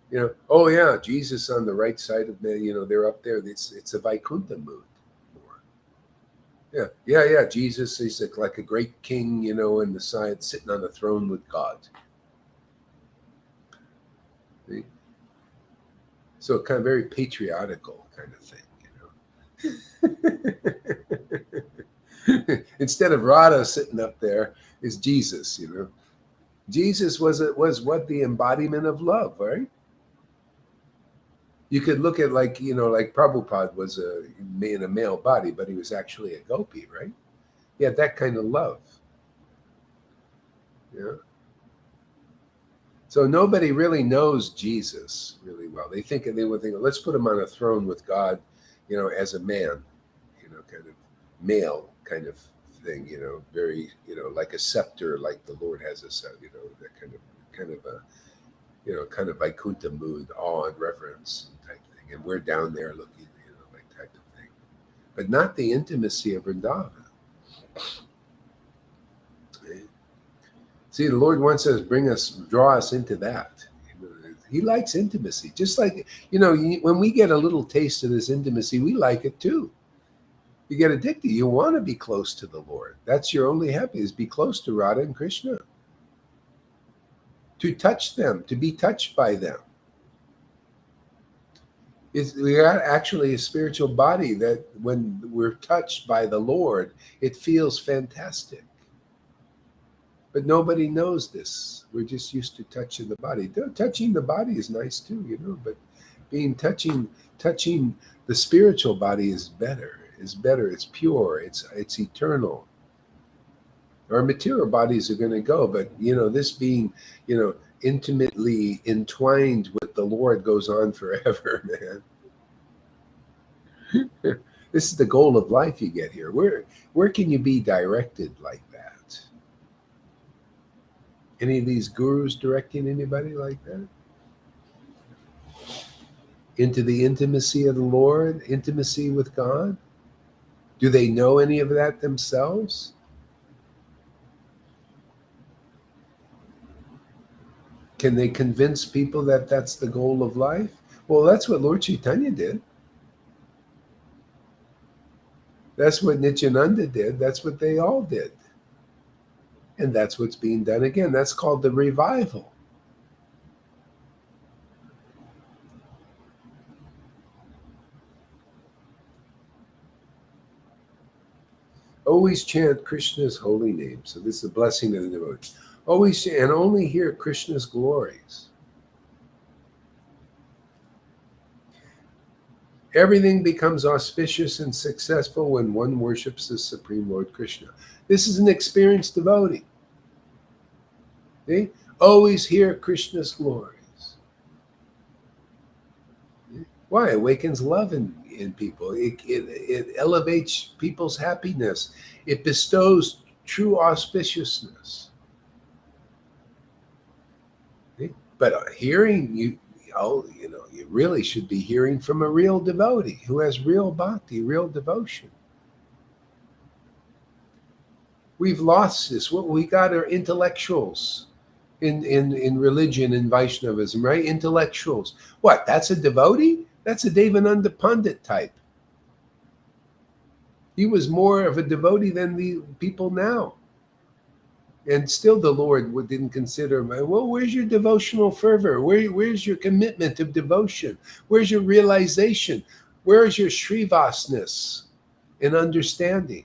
You know, oh yeah, Jesus on the right side of me, you know, they're up there. It's a Vaikuntha mood more. Yeah. Jesus is like a great king, you know, in the side, sitting on a throne with God. See? So kind of very patriotical kind of thing. Instead of Radha sitting up there is Jesus, you know. Jesus was what the embodiment of love, right? You could look at like Prabhupada was in a male body, but he was actually a gopi, right? He had that kind of love. Yeah. So nobody really knows Jesus really well. They would think, let's put him on a throne with God, you know, as a man, you know, kind of male kind of thing, you know, very, you know, like a scepter, like the Lord has a scepter, you know, that kind of a, you know, kind of Vaikuntha mood, awe and reverence type thing. And we're down there looking, you know, like type of thing. But not the intimacy of Vrindavan. See, the Lord wants us draw us into that. He likes intimacy. Just like, you know, when we get a little taste of this intimacy, we like it too. You get addicted. You want to be close to the Lord. That's your only happiness, be close to Radha and Krishna. To touch them, to be touched by them. We are actually a spiritual body that when we're touched by the Lord, it feels fantastic. But nobody knows this. We're just used to touching the body. Touching the body is nice too, you know, but touching the spiritual body is better. It's pure, it's eternal. Our material bodies are going to go, but you know, this being, you know, intimately entwined with the Lord goes on forever, man. This is the goal of life you get here. Where can you be directed like that? Any of these gurus directing anybody like that? Into the intimacy of the Lord, intimacy with God? Do they know any of that themselves? Can they convince people that that's the goal of life? Well, that's what Lord Caitanya did. That's what Nityananda did. That's what they all did. And that's what's being done again. That's called the revival. Always chant Krishna's holy name. So this is a blessing of the devotee. Always and only hear Krishna's glories. Everything becomes auspicious and successful when one worships the Supreme Lord Krishna. This is an experienced devotee. See? Always hear Krishna's glories. Why? It awakens love in people. It elevates people's happiness. It bestows true auspiciousness. See? But hearing, you really should be hearing from a real devotee who has real bhakti, real devotion. We've lost this. What we got are intellectuals in religion and Vaishnavism, right? Intellectuals. What? That's a devotee? That's a Devananda Pandit type. He was more of a devotee than the people now. And still the Lord didn't consider him. Well, where's your devotional fervor? Where's your commitment of devotion? Where's your realization? Where's your shrivasness and understanding?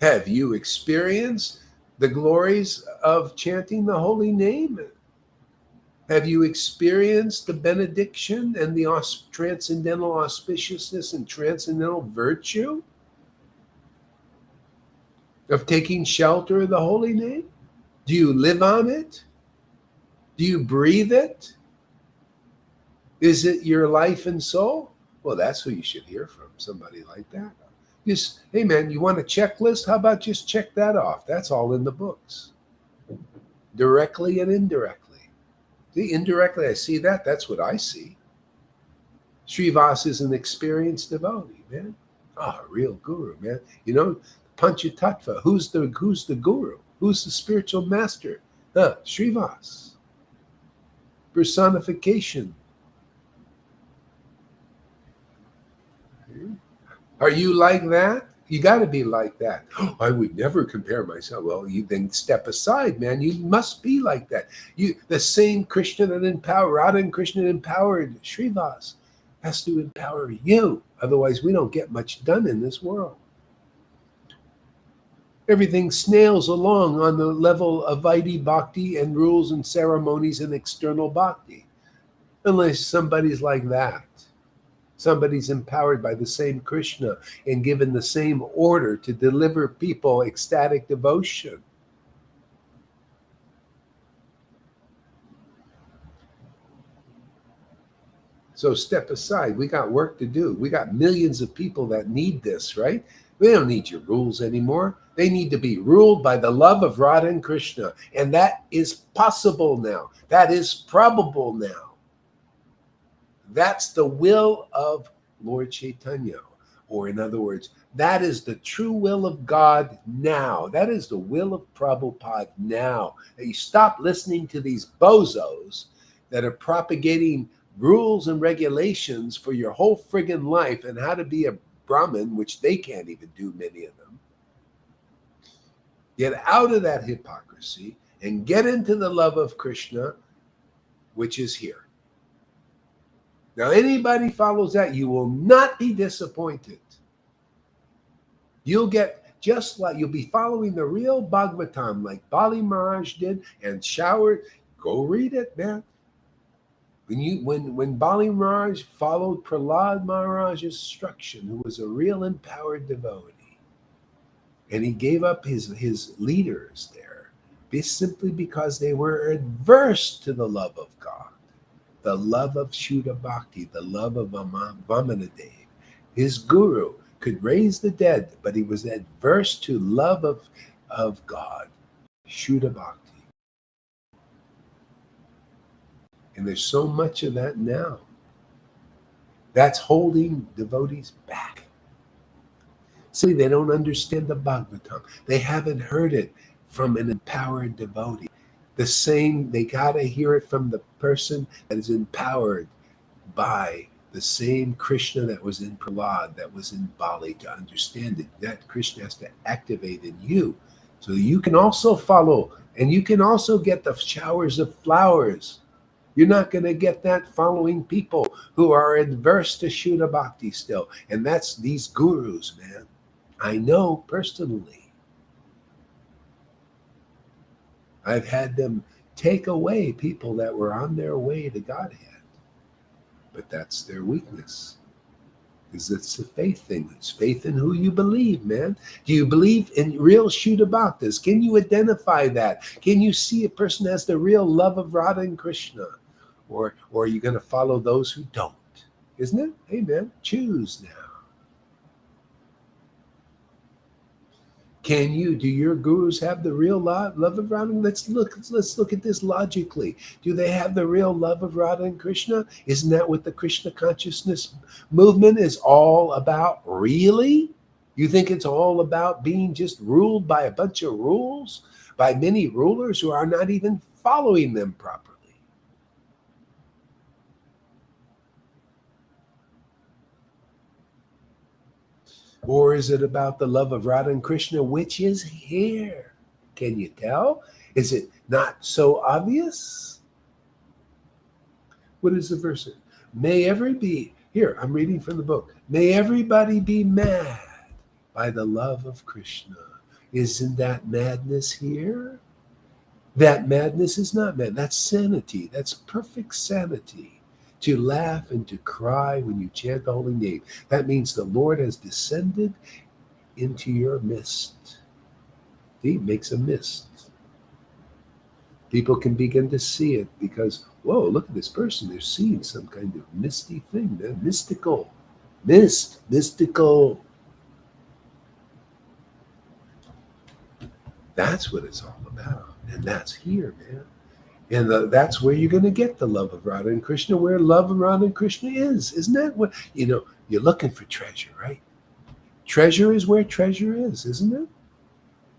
Have you experienced the glories of chanting the holy name? Have you experienced the benediction and the transcendental auspiciousness and transcendental virtue of taking shelter of the holy name? Do you live on it? Do you breathe it? Is it your life and soul? Well, that's who you should hear from, somebody like that. Just, hey man, you want a checklist? How about just check that off? That's all in the books, directly and indirectly. See, indirectly, I see that. That's what I see. Srivas is an experienced devotee, man. Ah, a real guru, man. You know, Panchatattva. Who's the guru? Who's the spiritual master? Srivas. Personification. Are you like that? You got to be like that. Oh, I would never compare myself. Well, you then step aside, man. You must be like that. The same Krishna that empowered Radha and Krishna empowered Srivas has to empower you. Otherwise, we don't get much done in this world. Everything snails along on the level of Vaidhi Bhakti and rules and ceremonies and external Bhakti. Unless somebody's like that. Somebody's empowered by the same Krishna and given the same order to deliver people ecstatic devotion. So step aside. We got work to do. We got millions of people that need this, right? They don't need your rules anymore. They need to be ruled by the love of Radha and Krishna. And that is possible now. That is probable now. That's the will of Lord Caitanya. Or in other words, that is the true will of God now. That is the will of Prabhupada now. That you stop listening to these bozos that are propagating rules and regulations for your whole friggin' life and how to be a Brahmin, which they can't even do, many of them. Get out of that hypocrisy and get into the love of Krishna, which is here. Now, anybody follows that, you will not be disappointed. You'll get just like, you'll be following the real Bhagavatam like Bali Maharaj did and showered. Go read it, man. When Bali Maharaj followed Prahlad Maharaj's instruction, who was a real empowered devotee, and he gave up his leaders there, simply because they were adverse to the love of God. The love of Shuddha Bhakti, the love of Vamanadev. His guru could raise the dead, but he was adverse to love of God, Shuddha Bhakti. And there's so much of that now. That's holding devotees back. See, they don't understand the Bhagavatam. They haven't heard it from an empowered devotee. The same, they got to hear it from the person that is empowered by the same Krishna that was in Prahlad, that was in Bali, to understand it. That Krishna has to activate in you. So you can also follow, and you can also get the showers of flowers. You're not going to get that following people who are adverse to Shuddha Bhakti still. And that's these gurus, man. I know personally. I've had them take away people that were on their way to Godhead. But that's their weakness. Because it's a faith thing. It's faith in who you believe, man. Do you believe in real Shuddha Bhaktas? Can you identify that? Can you see a person has the real love of Radha and Krishna? Or are you going to follow those who don't? Isn't it? Hey, man, choose now. Do your gurus have the real love of Radha? Let's look at this logically. Do they have the real love of Radha and Krishna? Isn't that what the Krishna consciousness movement is all about? Really? You think it's all about being just ruled by a bunch of rules, by many rulers who are not even following them properly? Or is it about the love of Radha and Krishna, which is here? Can you tell? Is it not so obvious? What is the verse? Here, I'm reading from the book. May everybody be mad by the love of Krishna. Isn't that madness here? That madness is not mad. That's sanity. That's perfect sanity. To laugh and to cry when you chant the holy name. That means the Lord has descended into your midst. He makes a mist. People can begin to see it because, whoa, look at this person. They're seeing some kind of misty thing. They're mystical. Mystical. That's what it's all about. And that's here, man. And that's where you're going to get the love of Radha and Krishna, where love of Radha and Krishna is. Isn't that what, you're looking for treasure, right? Treasure is where treasure is, isn't it?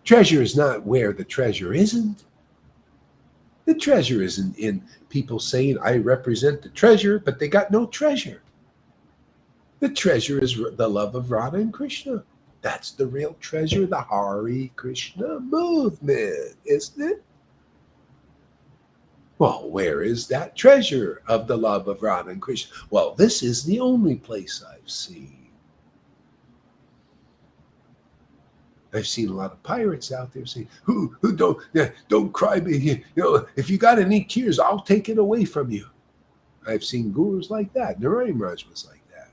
Treasure is not where the treasure isn't. The treasure isn't in people saying, I represent the treasure, but they got no treasure. The treasure is the love of Radha and Krishna. That's the real treasure, the Hare Krishna movement, isn't it? Well, where is that treasure of the love of Radha and Krishna? Well, this is the only place I've seen. I've seen a lot of pirates out there saying, "Who don't cry, baby. If you got any tears, I'll take it away from you." I've seen gurus like that. Narayan Raj was like that.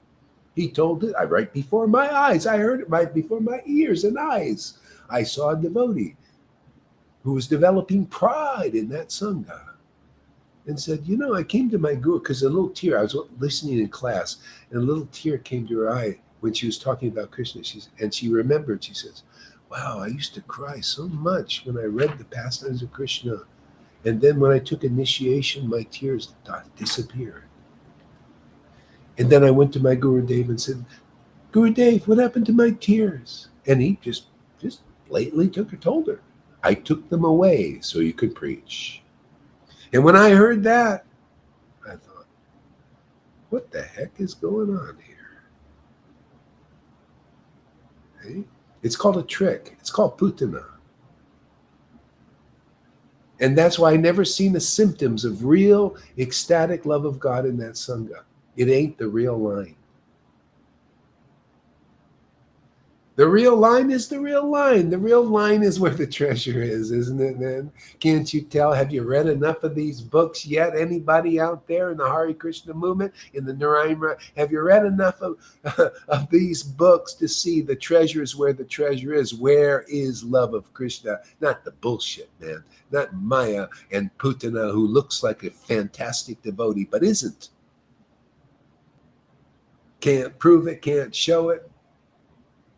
He told it right before my eyes. I heard it right before my ears and eyes. I saw a devotee who was developing pride in that sangha and said, I came to my guru because a little tear, I was listening in class, and a little tear came to her eye when she was talking about Krishna. And she remembered, she says, wow, I used to cry so much when I read the pastimes of Krishna. And then when I took initiation, my tears disappeared. And then I went to my Guru Dev and said, Guru Dev, what happened to my tears? And he just blatantly told her, I took them away so you could preach. And when I heard that, I thought, what the heck is going on here? Hey? It's called a trick. It's called putana. And that's why I never seen the symptoms of real ecstatic love of God in that sangha. It ain't the real line. The real line is the real line. The real line is where the treasure is, isn't it, man? Can't you tell? Have you read enough of these books yet? Anybody out there in the Hare Krishna movement, in the Narayana, have you read enough of these books to see the treasure is where the treasure is? Where is love of Krishna? Not the bullshit, man. Not Maya and Putana, who looks like a fantastic devotee, but isn't. Can't prove it, can't show it.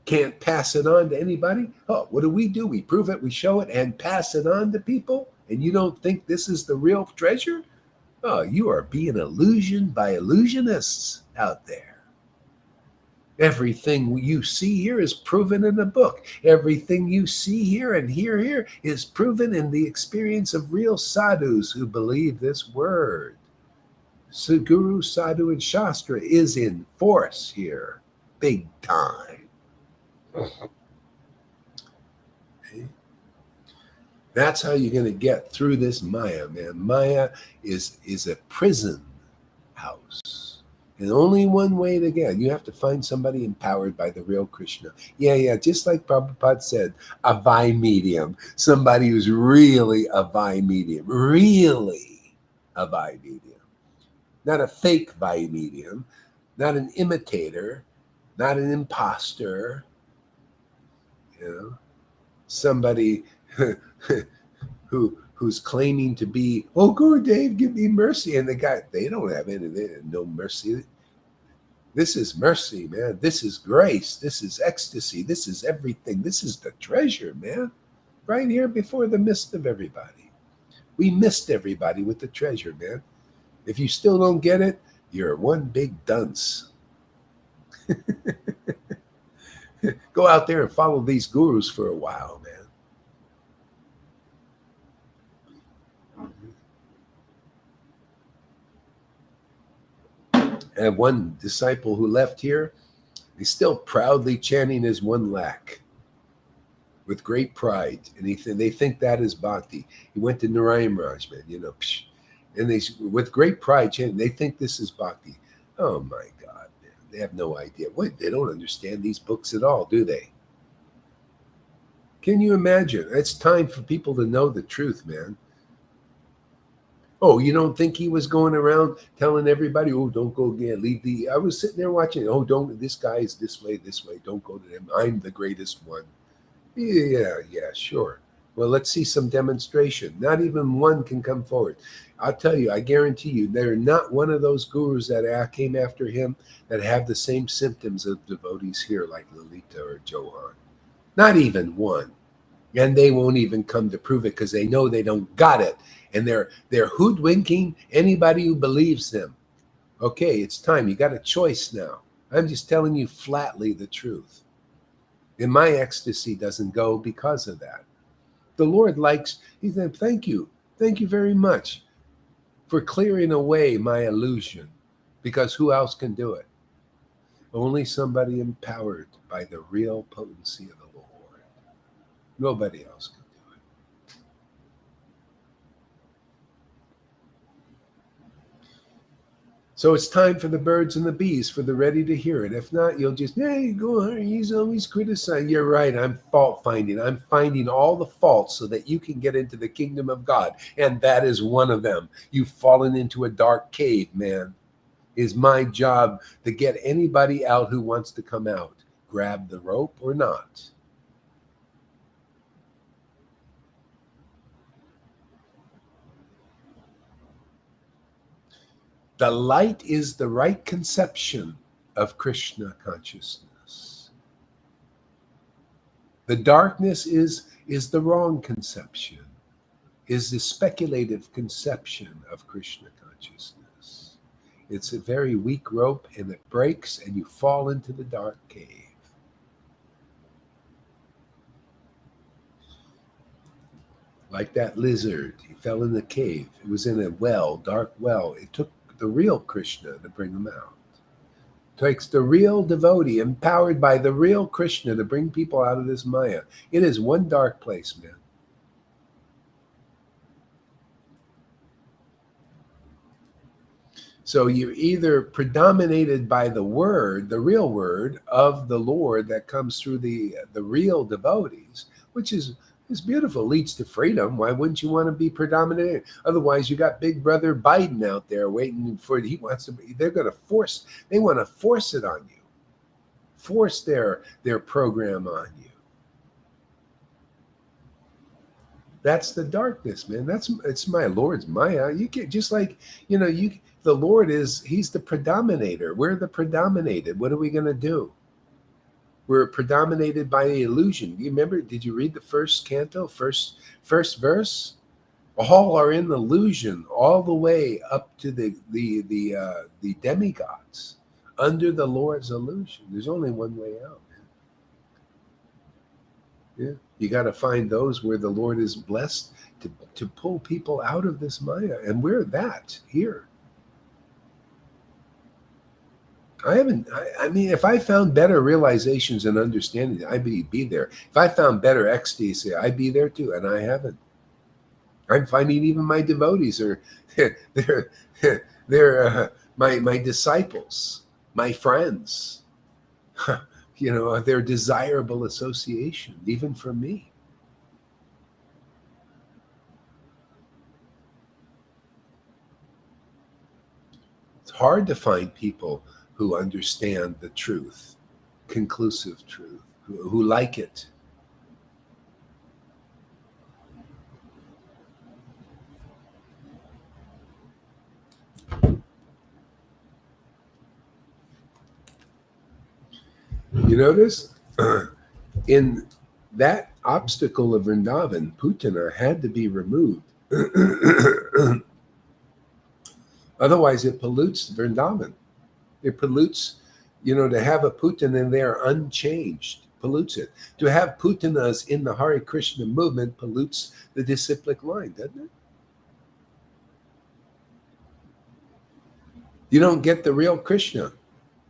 Can't pass it on to anybody. Oh, what do? We prove it, we show it, and pass it on to people. And you don't think this is the real treasure? Oh, you are being illusioned by illusionists out there. Everything you see here is proven in a book. Everything you see here and hear here is proven in the experience of real sadhus who believe this word. So Guru, Sadhu, and Shastra is in force here, big time. Okay. That's how you're going to get through this Maya, man. Maya is a prison house. And only one way to get. You have to find somebody empowered by the real Krishna. Yeah, just like Prabhupada said, a Vai medium. Somebody who's really a Vai medium. Really a Vai medium. Not a fake Vai medium. Not an imitator. Not an imposter. Somebody who's claiming to be, oh, Guru Dev, give me mercy. And they don't have no mercy. This is mercy, man. This is grace. This is ecstasy. This is everything. This is the treasure, man. Right here before the midst of everybody. We missed everybody with the treasure, man. If you still don't get it, you're one big dunce. Go out there and follow these gurus for a while, man. I have one disciple who left here. He's still proudly chanting his one lakh with great pride. And they think that is bhakti. He went to Narayan Raj, man, and they, with great pride, chanting, they think this is bhakti. Oh my God, man. They have no idea. They don't understand these books at all, do they? Can you imagine? It's time for people to know the truth, man. Oh, you don't think he was going around telling everybody, oh, don't go again, leave the. I was sitting there watching, oh, don't, this guy is this way, don't go to them. I'm the greatest one. Yeah, sure. Well, let's see some demonstration. Not even one can come forward. I'll tell you, I guarantee you, they're not one of those gurus that came after him that have the same symptoms of devotees here, like Lalita or Johan. Not even one. And they won't even come to prove it because they know they don't got it. And they're hoodwinking anybody who believes them. Okay, it's time. You got a choice now. I'm just telling you flatly the truth. And my ecstasy doesn't go because of that. The Lord likes, he said, thank you very much for clearing away my illusion, because who else can do it? Only somebody empowered by the real potency of the Lord. Nobody else can do it. So it's time for the birds and the bees, for the ready to hear it. If not, you'll just, hey, go on. He's always criticizing. You're right. I'm fault finding. I'm finding all the faults so that you can get into the kingdom of God. And that is one of them. You've fallen into a dark cave, man. Is my job to get anybody out who wants to come out. Grab the rope or not. The light is the right conception of Krishna consciousness. The darkness is the wrong conception, is the speculative conception of Krishna consciousness. It's a very weak rope, and it breaks and you fall into the dark cave. Like that lizard, he fell in the cave. It was in a well, dark well. It took the real Krishna to bring him out. It takes the real devotee, empowered by the real Krishna, to bring people out of this Maya. It is one dark place, man. So you're either predominated by the word, the real word of the Lord that comes through the real devotees, which is beautiful, leads to freedom. Why wouldn't you want to be predominated? Otherwise, you got Big Brother Biden out there waiting for, he wants to be, they want to force it on you. Force their program on you. That's the darkness, man. It's my Lord's Maya. You get just like, the Lord he's the predominator. We're the predominated. What are we going to do? We're predominated by the illusion. You remember, did you read the first canto, first verse? All are in illusion all the way up to the demigods, under the Lord's illusion. There's only one way out, man. Yeah. You got to find those where the Lord is blessed to pull people out of this Maya. And we're that here. I mean, if I found better realizations and understanding, I'd be there. If I found better ecstasy, I'd be there too. And I haven't. I'm finding even my devotees are, they're my disciples, my friends. They're desirable association, even for me. It's hard to find people who understand the truth, conclusive truth, who like it. You notice in that obstacle of Vrindavan, Putana had to be removed. Otherwise, it pollutes Vrindavan. It pollutes, to have a Putana in there unchanged, pollutes it. To have Putanas in the Hare Krishna movement pollutes the disciplic line, doesn't it? You don't get the real Krishna.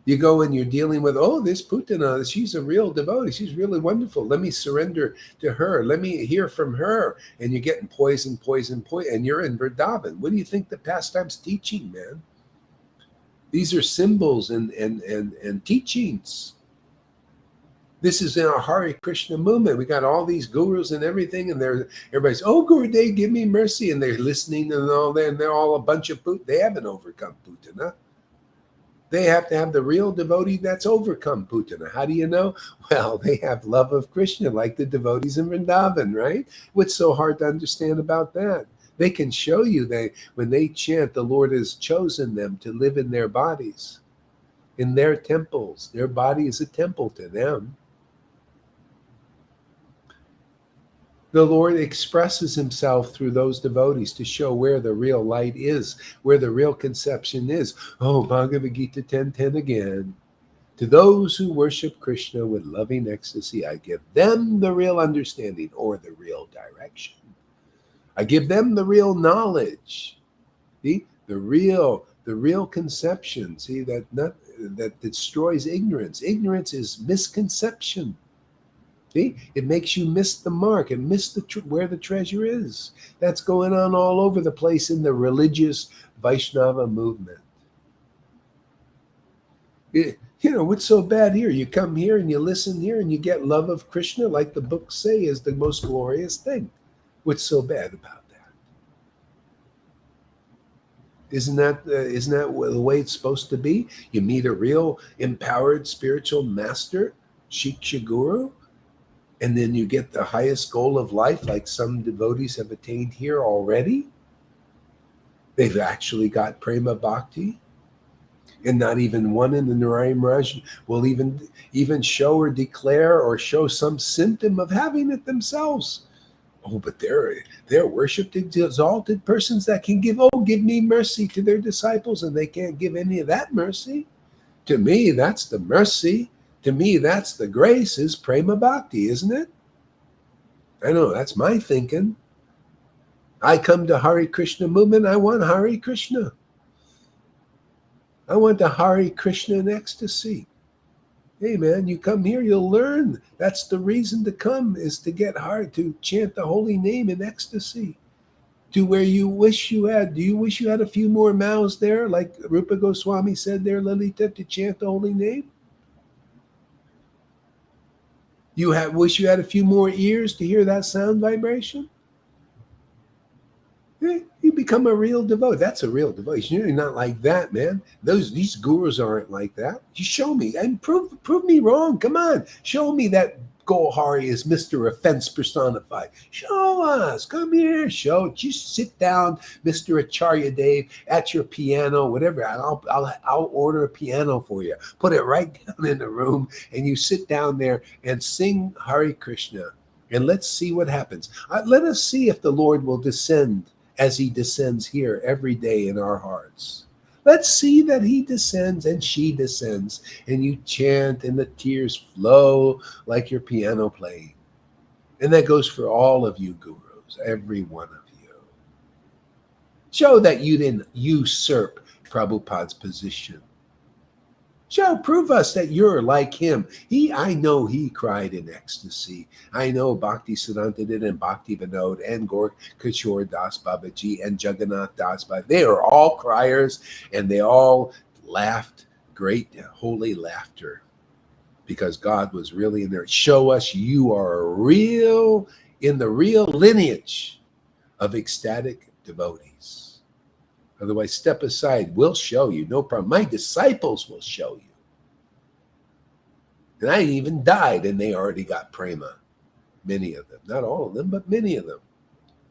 You go and you're dealing with, this Putana, she's a real devotee. She's really wonderful. Let me surrender to her. Let me hear from her. And you're getting poison. And you're in Vrindavan. What do you think the pastime's teaching, man? These are symbols and teachings. This is in our Hare Krishna movement. We got all these gurus and everything, and everybody's, oh, Gurudev, give me mercy, and they're listening and all that, and they're all a bunch of They haven't overcome Putana. They have to have the real devotee that's overcome Putana. How do you know? Well, they have love of Krishna, like the devotees in Vrindavan, right? What's so hard to understand about that? They can show you when they chant, the Lord has chosen them to live in their bodies, in their temples. Their body is a temple to them. The Lord expresses himself through those devotees to show where the real light is, where the real conception is. Oh, Bhagavad Gita 10:10 again. To those who worship Krishna with loving ecstasy, I give them the real understanding, or the real direction. I give them the real knowledge. See? The real conception. See, that destroys ignorance. Ignorance is misconception. See, it makes you miss the mark and miss where the treasure is. That's going on all over the place in the religious Vaishnava movement. What's so bad here? You come here and you listen here and you get love of Krishna, like the books say, is the most glorious thing. What's so bad about that? Isn't that the way it's supposed to be? You meet a real empowered spiritual master, Shiksha Guru, and then you get the highest goal of life, like some devotees have attained here already. They've actually got prema bhakti, and not even one in the Narayan Raj will even show or declare or show some symptom of having it themselves. Oh, but they're worshipped exalted persons that can give me mercy to their disciples, and they can't give any of that mercy. To me, that's the mercy. To me, that's the grace, is prema bhakti, isn't it? I know, that's my thinking. I come to Hare Krishna movement, I want Hare Krishna. I want the Hare Krishna in ecstasy. Hey man, you come here, you'll learn. That's the reason to come, is to get hard, to chant the holy name in ecstasy. To where you wish you had. Do you wish you had a few more mouths there, like Rupa Goswami said there, Lalita, to chant the holy name? Wish you had a few more ears to hear that sound vibration? You become a real devotee. That's a real devotee. You're not like that, man. These gurus aren't like that. You show me and prove me wrong. Come on, show me that Gohari is Mr. Offense personified. Show us. Come here. Just sit down, Mr. Acharya Dev, at your piano, whatever. I'll order a piano for you. Put it right down in the room, and you sit down there and sing Hare Krishna. And let's see what happens. Let us see if the Lord will descend as he descends here every day in our hearts. Let's see that he descends and she descends, and you chant and the tears flow like your piano playing. And that goes for all of you gurus, every one of you. Show that you didn't usurp Prabhupada's position. Prove us that you're like him. I know he cried in ecstasy. I know Bhakti Siddhanta did, and Bhakti Vinod, and Gaur Kishore Das Babaji, and Jagannath Das Babaji. They are all criers, and they all laughed great, holy laughter, because God was really in there. Show us you are in the real lineage of ecstatic devotees. Otherwise, step aside. We'll show you. No problem. My disciples will show you. And I even died, and they already got prema. Many of them. Not all of them, but many of them.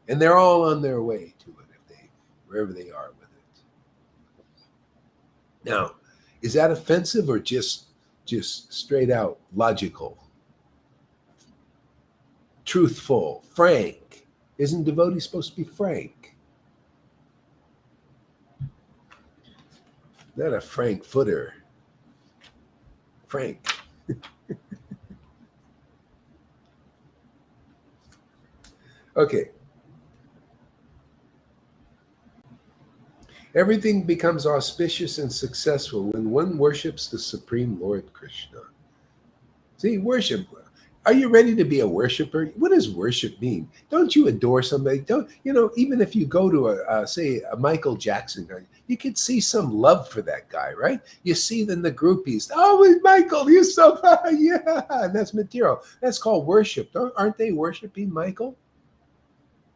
And they're all on their way to it, wherever they are with it. Now, is that offensive or just straight out logical? Truthful, frank. Isn't devotee supposed to be frank? Not a frank footer. Frank. Okay. Everything becomes auspicious and successful when one worships the Supreme Lord Krishna. See, worship. Are you ready to be a worshiper? What does worship mean? Don't you adore somebody? Don't you know? Even if you go to say a Michael Jackson guy, you could see some love for that guy, right? You see then the groupies. Oh, Michael, you're so yeah. And that's material. That's called worship. Aren't they worshiping Michael?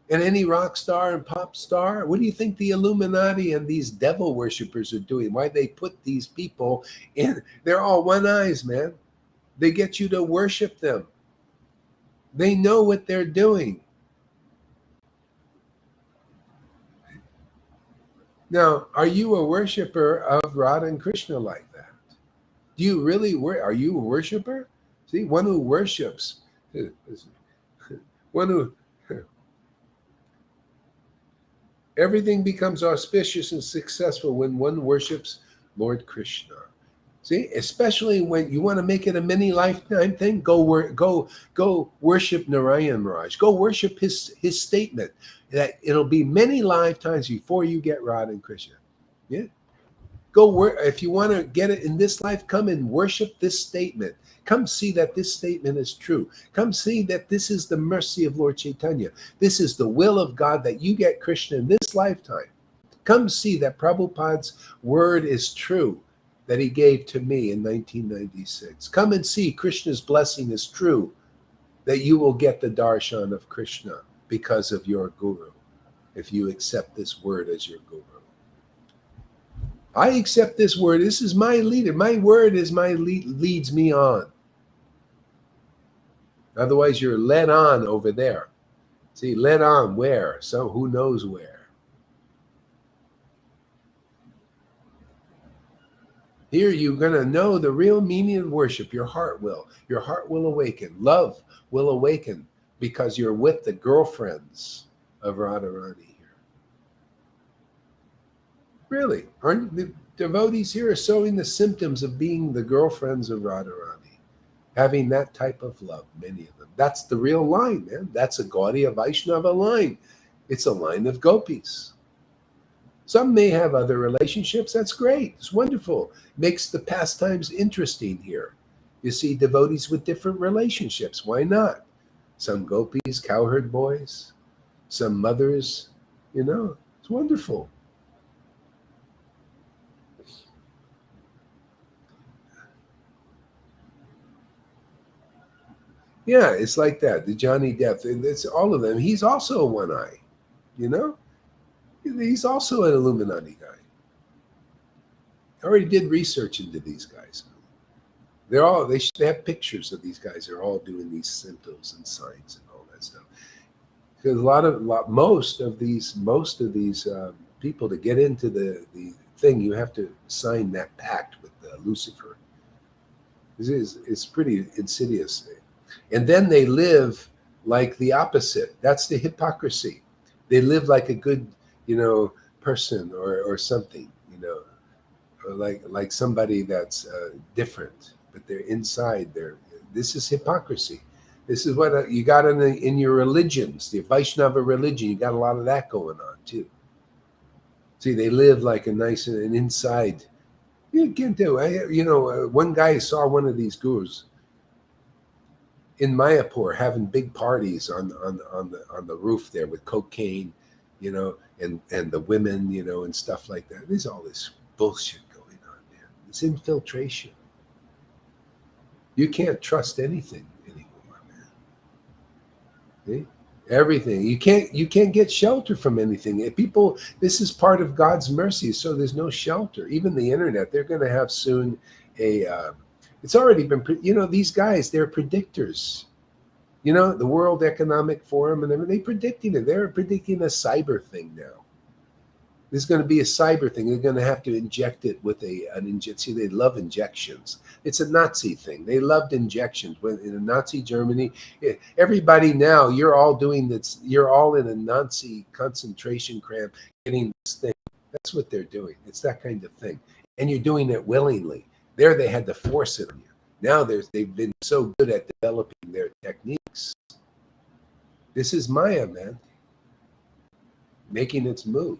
And any rock star and pop star? What do you think the Illuminati and these devil worshippers are doing? Why they put these people in? They're all one eyes, man. They get you to worship them. They know what they're doing. Now, are you a worshiper of Radha and Krishna like that? Do you really are you a worshiper? See, one who worships, one who everything becomes auspicious and successful when one worships Lord Krishna. See, especially when you want to make it a mini lifetime thing, go worship Narayan Maharaj. Go worship his statement that it'll be many lifetimes before you get Radha and Krishna. Yeah, if you want to get it in this life, come and worship this statement. Come see that this statement is true. Come see that this is the mercy of Lord Caitanya. This is the will of God that you get Krishna in this lifetime. Come see that Prabhupada's word is true, that he gave to me in 1996. Come and see Krishna's blessing is true, that you will get the darshan of Krishna because of your guru, if you accept this word as your guru. I accept this word. This is my leader. My word is leads me on. Otherwise, you're led on over there. See, led on where? So who knows where? Here you're going to know the real meaning of worship. Your heart will. Your heart will awaken. Love will awaken because you're with the girlfriends of Radharani here. Really, aren't the devotees here are showing the symptoms of being the girlfriends of Radharani? Having that type of love, many of them. That's the real line, man. That's a Gaudiya Vaishnava line. It's a line of gopis. Some may have other relationships. That's great. It's wonderful. Makes the pastimes interesting here. You see devotees with different relationships. Why not? Some gopis, cowherd boys, some mothers, it's wonderful. Yeah, it's like that. The Johnny Depp, it's all of them. He's also a one eye, He's also an Illuminati guy. I already did research into these guys. They have pictures of these guys. They're all doing these symptoms and signs and all that stuff. Because most of these people, to get into the thing, you have to sign that pact with Lucifer. It's pretty insidious. And then they live like the opposite. That's the hypocrisy. They live like a good, person or something, or like somebody that's different, but they're inside. This is hypocrisy. This is what you got in your religions, the Vaishnava religion. You got a lot of that going on too. See, they live like a nice and inside. You can do. One guy saw one of these gurus in Mayapur having big parties on the roof there with cocaine, and the women, and stuff like that. There's all this bullshit going on, man. It's infiltration. You can't trust anything anymore, man. See? Everything. You can't get shelter from anything. People, this is part of God's mercy, so there's no shelter. Even the internet, they're going to have soon it's already been, these guys, they're predictors. The World Economic Forum and everything, predicting it. They're predicting a cyber thing now. There's going to be a cyber thing. They're going to have to inject it with an injection. See, they love injections. It's a Nazi thing. They loved injections. When in Nazi Germany, everybody now, you're all doing this. You're all in a Nazi concentration camp getting this thing. That's what they're doing. It's that kind of thing. And you're doing it willingly. There they had to force it on you. Now they've been so good at developing their techniques. This is Maya, man, making its move.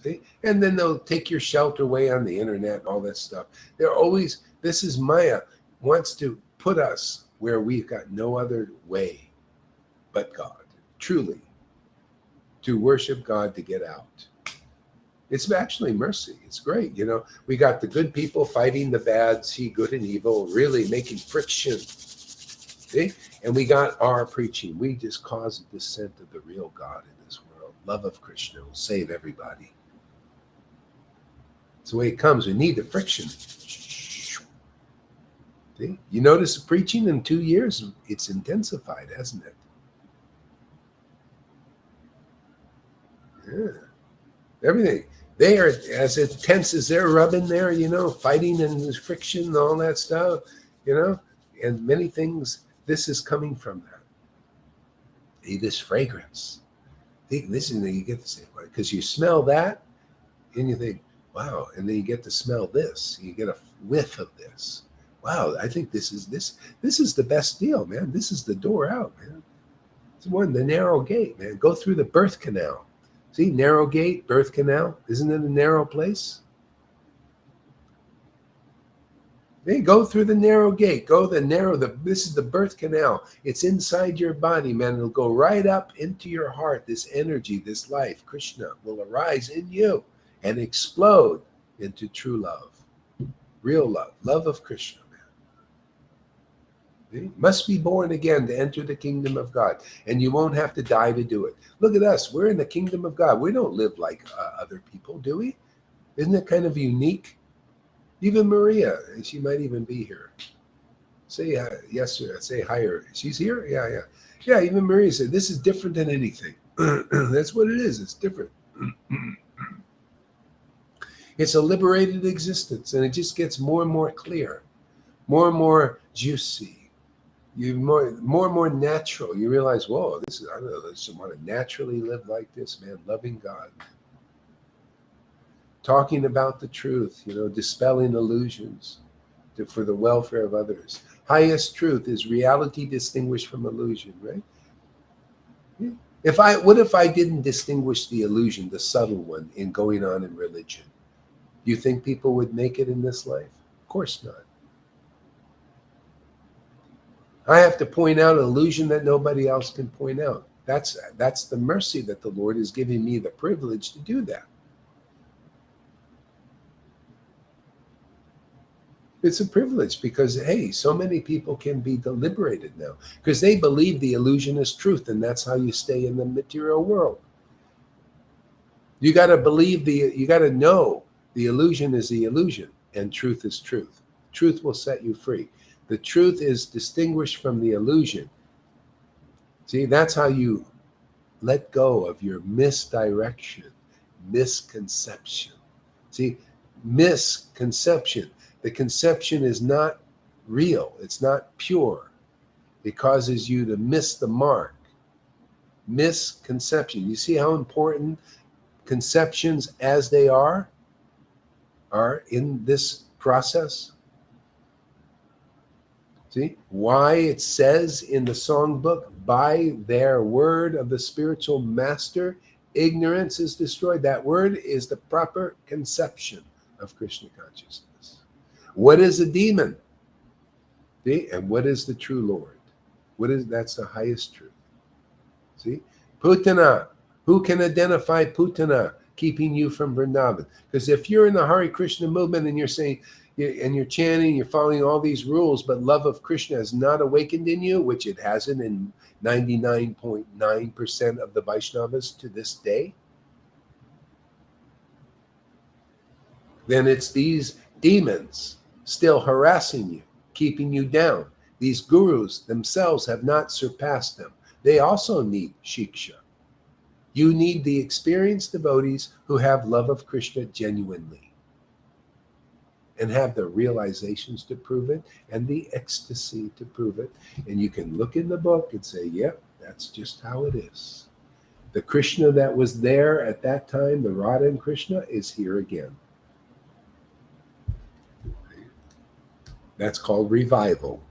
See? And then they'll take your shelter away on the internet, all that stuff. This is Maya, wants to put us where we've got no other way but God, truly, to worship God, to get out. It's actually mercy. It's great. You know, we got the good people fighting the bad, see good and evil, really making friction. See? And we got our preaching. We just caused the descent of the real God in this world. Love of Krishna will save everybody. It's the way it comes. We need the friction. See? You notice the preaching in 2 years, it's intensified, hasn't it? Yeah. Everything. They are as intense as they're rubbing there, you know, fighting and there's friction and all that stuff, you know, and many things. This is coming from that. This fragrance. This is, you get to say, because you smell that and you think, wow, and then you get to smell this. You get a whiff of this. Wow, I think this is the best deal, man. This is the door out, man. It's the narrow gate, man. Go through the birth canal. See, narrow gate, birth canal. Isn't it a narrow place? They go through the narrow gate. This is the birth canal. It's inside your body, man. It'll go right up into your heart. This energy, this life, Krishna, will arise in you and explode into true love, real love, love of Krishna, man. You must be born again to enter the kingdom of God, and you won't have to die to do it. Look at us. We're in the kingdom of God. We don't live like other people, do we? Isn't it kind of unique? Even Maria, she might even be here. Say yes, say hi. She's here? Yeah. Yeah, even Maria said, this is different than anything. That's what it is. It's different. It's a liberated existence, and it just gets more and more clear, more and more juicy. You more and more natural. You realize, whoa, this is, I don't know, I just want to naturally live like this, man, loving God. Talking about the truth, you know, dispelling illusions for the welfare of others. Highest truth is reality distinguished from illusion, right? What if I didn't distinguish the illusion, the subtle one, in going on in religion? You think people would make it in this life? Of course not. I have to point out an illusion that nobody else can point out. That's the mercy that the Lord is giving me the privilege to do that. It's a privilege because, hey, so many people can be liberated now because they believe the illusion is truth, and that's how you stay in the material world. You got to you got to know the illusion is the illusion and truth is truth. Truth will set you free. The truth is distinguished from the illusion. See, that's how you let go of your misdirection, misconception. See, misconception. The conception is not real. It's not pure. It causes you to miss the mark. Misconception. You see how important conceptions as they are in this process? See why it says in the songbook, by their word of the spiritual master, ignorance is destroyed. That word is the proper conception of Krishna consciousness. What is a demon? See? And what is the true Lord? That's the highest truth. See? Putana. Who can identify Putana keeping you from Vrindavan? Because if you're in the Hare Krishna movement and you're saying, and you're chanting, you're following all these rules, but love of Krishna has not awakened in you, which it hasn't in 99.9% of the Vaishnavas to this day, then it's these demons still harassing you, keeping you down. These gurus themselves have not surpassed them. They also need shiksha. You need the experienced devotees who have love of Krishna genuinely and have the realizations to prove it and the ecstasy to prove it. And you can look in the book and say, yep, that's just how it is. The Krishna that was there at that time, the Radha and Krishna, is here again. That's called revival.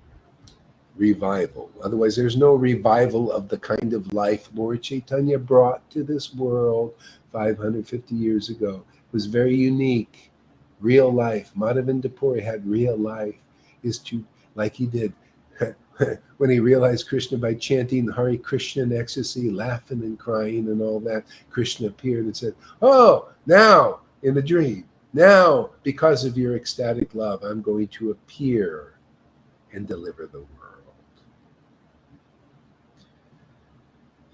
Revival. Otherwise, there's no revival of the kind of life Lord Caitanya brought to this world 550 years ago. It was very unique. Real life. Madhavan Dapuri had real life. Is to, like he did, when he realized Krishna by chanting Hare Krishna in ecstasy, laughing and crying and all that, Krishna appeared and said, "Oh, now in the dream, now because of your ecstatic love, I'm going to appear and deliver the world."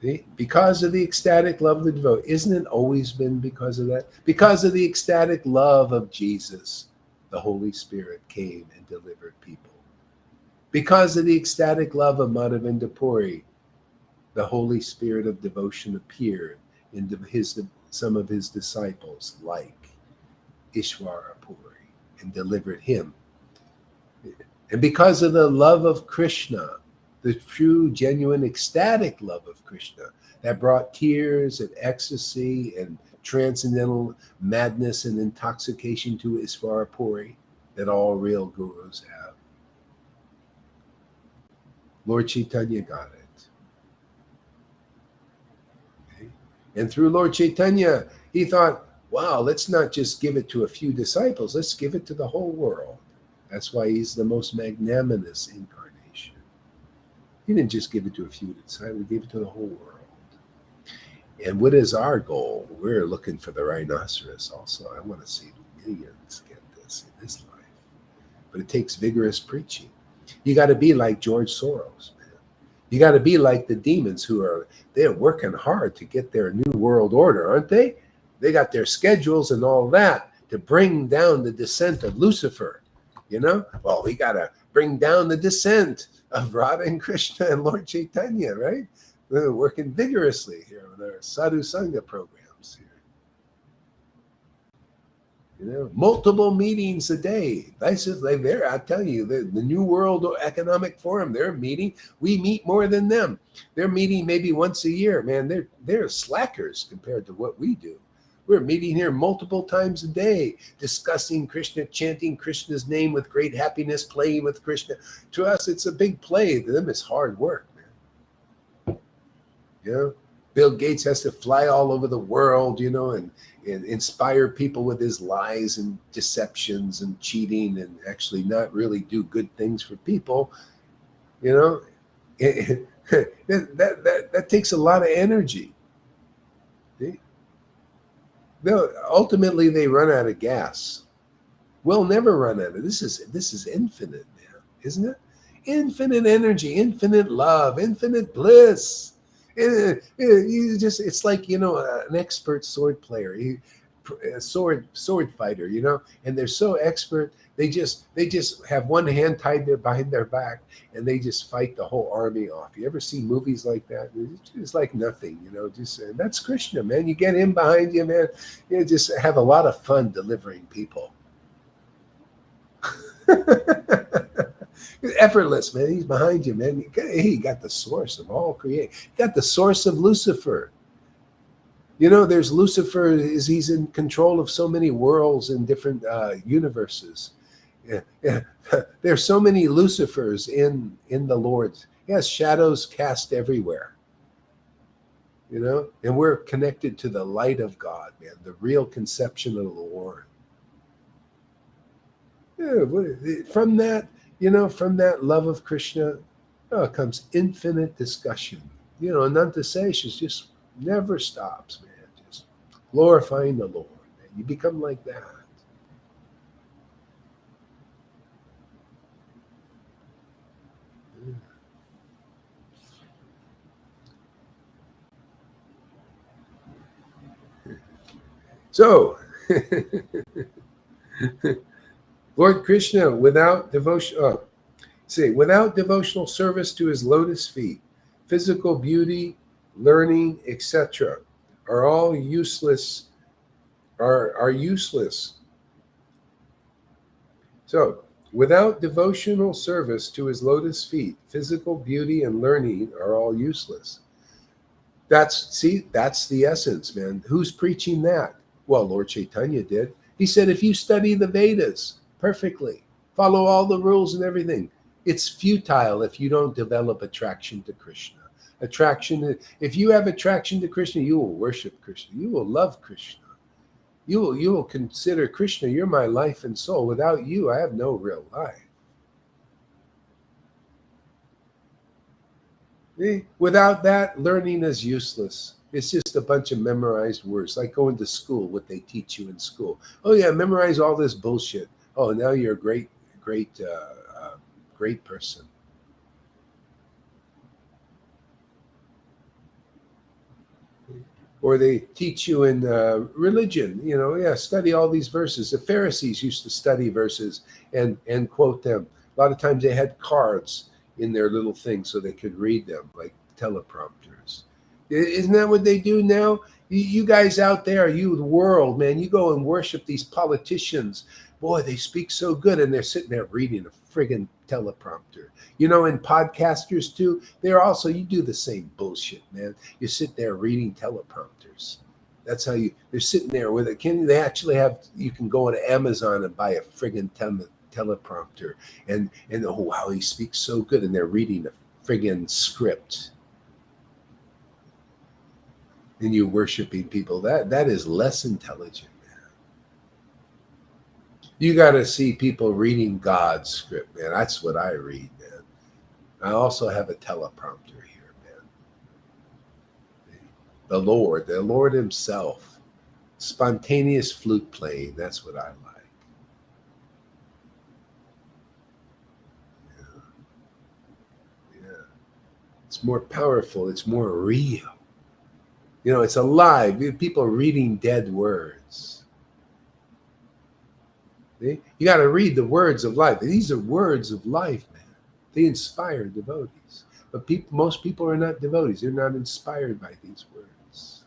See? Because of the ecstatic love of the devotee. Isn't it always been because of that? Because of the ecstatic love of Jesus, the Holy Spirit came and delivered people. Because of the ecstatic love of Madhavinda Puri, the Holy Spirit of devotion appeared in some of his disciples, like Ishvara Puri, and delivered him. And because of the love of Krishna, the true, genuine, ecstatic love of Krishna that brought tears and ecstasy and transcendental madness and intoxication to Ishvara Puri that all real gurus have, Lord Caitanya got it. Okay? And through Lord Caitanya, he thought, wow, let's not just give it to a few disciples, let's give it to the whole world. That's why he's the most magnanimous incarnation. He didn't just give it to a few disciples, he gave it to the whole world. And what is our goal? We're looking for the rhinoceros also. I want to see millions get this in this life. But it takes vigorous preaching. You got to be like George Soros, man. You got to be like the demons they're working hard to get their new world order, aren't they? They got their schedules and all that to bring down the descent of Lucifer. You know, well, we got to bring down the descent of Radha and Krishna and Lord Caitanya, right? We're working vigorously here with our Sadhu Sangha programs here. You know, multiple meetings a day. That's just like there. I tell you, the New World Economic Forum, they're meeting. We meet more than them. They're meeting maybe once a year. Man, they're slackers compared to what we do. We're meeting here multiple times a day, discussing Krishna, chanting Krishna's name with great happiness, playing with Krishna. To us, it's a big play. To them, it's hard work, man. You know, Bill Gates has to fly all over the world, you know, and inspire people with his lies and deceptions and cheating and actually not really do good things for people. You know, that takes a lot of energy. See? No, ultimately they run out of gas. We'll never run out of this is infinite, man, isn't it? Infinite energy, infinite love, infinite bliss. It's like, you know, an expert sword player, a sword fighter, you know, and they're so expert, they just have one hand tied behind their back and they just fight the whole army off. You ever see movies like that? It's like nothing, you know. Just that's Krishna, man. You get him behind you, man. You just have a lot of fun delivering people. Effortless, man. He's behind you, man. He got the source of all creation. Got the source of Lucifer. You know, there's Lucifer. He's in control of so many worlds and different universes. Yeah. There's so many Lucifers in the Lord's. Yes, shadows cast everywhere. You know, and we're connected to the light of God, man. The real conception of the Lord. Yeah, from that. You know, from that love of Krishna comes infinite discussion. You know, Ananta Sesha just never stops, man. Just glorifying the Lord. Man. You become like that. So, Lord Krishna, without devotion, without devotional service to his lotus feet, physical beauty, learning, etc., are all useless. Are useless. So, without devotional service to his lotus feet, physical beauty and learning are all useless. That's the essence, man. Who's preaching that? Well, Lord Caitanya did. He said, if you study the Vedas perfectly, follow all the rules and everything, it's futile if you don't develop attraction to Krishna. If you have attraction to Krishna, you will worship Krishna. You will love Krishna. You will consider Krishna, you're my life and soul. Without you, I have no real life. Without that, learning is useless. It's just a bunch of memorized words, like going to school, what they teach you in school. Oh yeah, memorize all this bullshit. Oh, now you're a great person. Or they teach you in religion, yeah, study all these verses. The Pharisees used to study verses and quote them. A lot of times they had cards in their little thing so they could read them, like teleprompters. Isn't that what they do now? You guys out there, you the world, man, you go and worship these politicians. Boy, they speak so good, and they're sitting there reading a friggin' teleprompter. And podcasters too, you do the same bullshit, man. You sit there reading teleprompters. That's how they're sitting there with it. They actually you can go on Amazon and buy a friggin' teleprompter. And oh, wow, he speaks so good. And they're reading a friggin' script. And you worshiping people. That is less intelligent, man. You got to see people reading God's script, man. That's what I read, man. I also have a teleprompter here, man. The Lord himself. Spontaneous flute playing. That's what I like. Yeah. It's more powerful. It's more real. It's alive. People reading dead words. See? You got to read the words of life. These are words of life, man. They inspire devotees. But most people are not devotees. They're not inspired by these words.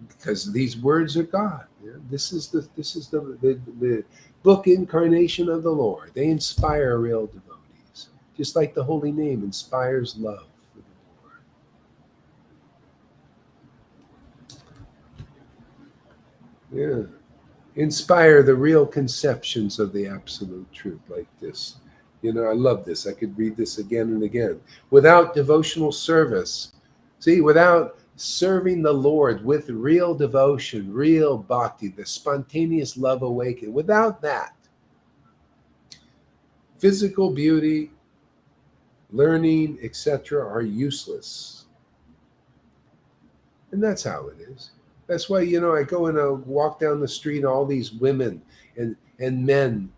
Because these words are God. This is the book incarnation of the Lord. They inspire real devotees. Just like the holy name inspires love. Yeah. Inspire the real conceptions of the absolute truth, like this. I love this. I could read this again and again. Without devotional service, without serving the Lord with real devotion, real bhakti, the spontaneous love awakening, without that, physical beauty, learning, etc., are useless. And that's how it is. That's why, I go and I walk down the street, all these women and men,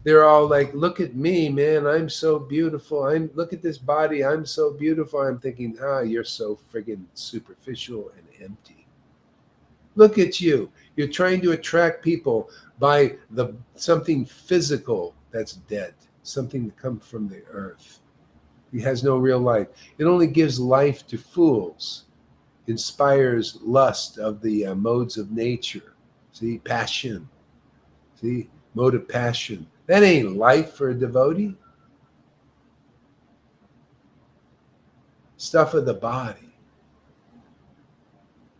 they're all like, look at me, man. I'm so beautiful. Look at this body. I'm so beautiful. I'm thinking, you're so friggin' superficial and empty. Look at you. You're trying to attract people by something physical that's dead, something that comes from the earth. It has no real life. It only gives life to fools. Inspires lust of the modes of nature. See, passion. See, mode of passion. That ain't life for a devotee. Stuff of the body.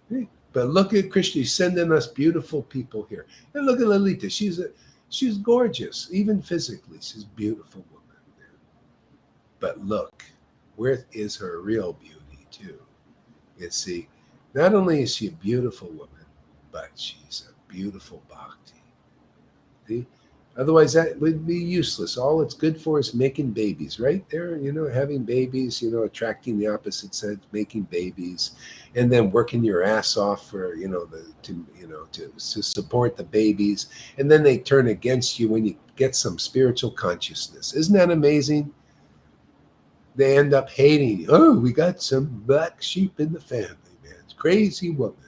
See? But look at Krishna. He's sending us beautiful people here. And look at Lalita. She's gorgeous, even physically. She's a beautiful woman. But look, where is her real beauty too? See, not only is she a beautiful woman, but she's a beautiful bhakti. See? Otherwise, that would be useless. All it's good for is making babies, right there, having babies, attracting the opposite sex, making babies, and then working your ass off for, to support the babies. And then they turn against you when you get some spiritual consciousness. Isn't that amazing? They end up hating you. Oh, we got some black sheep in the family, man. It's crazy woman.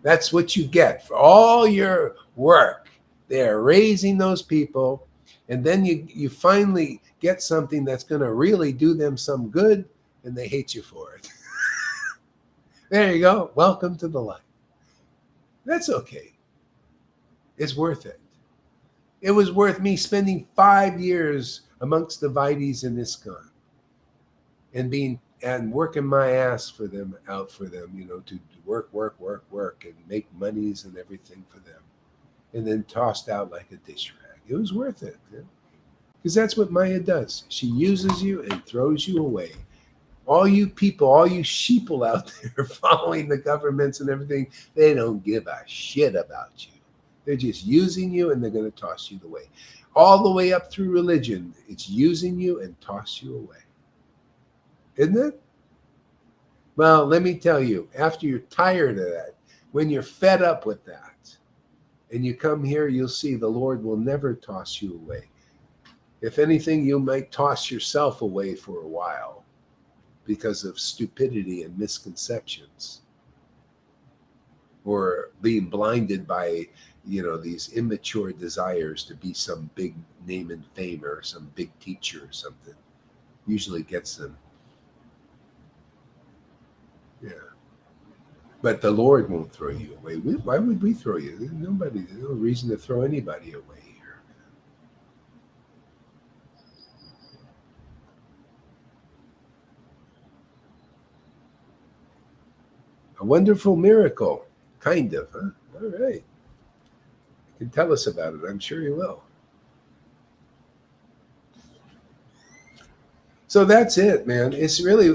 That's what you get for all your work. They're raising those people, and then you finally get something that's going to really do them some good, and they hate you for it. There you go. Welcome to the light. That's okay. It's worth it. It was worth me spending 5 years amongst the devotees in ISKCON. And working my ass for them, to work and make monies and everything for them, and then tossed out like a dish rag. It was worth it, because that's what Maya does. She uses you and throws you away. All you people, all you sheeple out there following the governments and everything, they don't give a shit about you. They're just using you, and they're going to toss you away. All the way up through religion, it's using you and toss you away. isn't it? Well, let me tell you, after you're tired of that, when you're fed up with that, and you come here, you'll see the Lord will never toss you away. If anything, you might toss yourself away for a while because of stupidity and misconceptions, or being blinded by, these immature desires to be some big name and fame or some big teacher or something. Usually gets them. Yeah. But the Lord won't throw you away. Why would we throw you? There's no reason to throw anybody away here. A wonderful miracle, kind of, huh? All right. You can tell us about it. I'm sure you will. So that's it, man. It's really,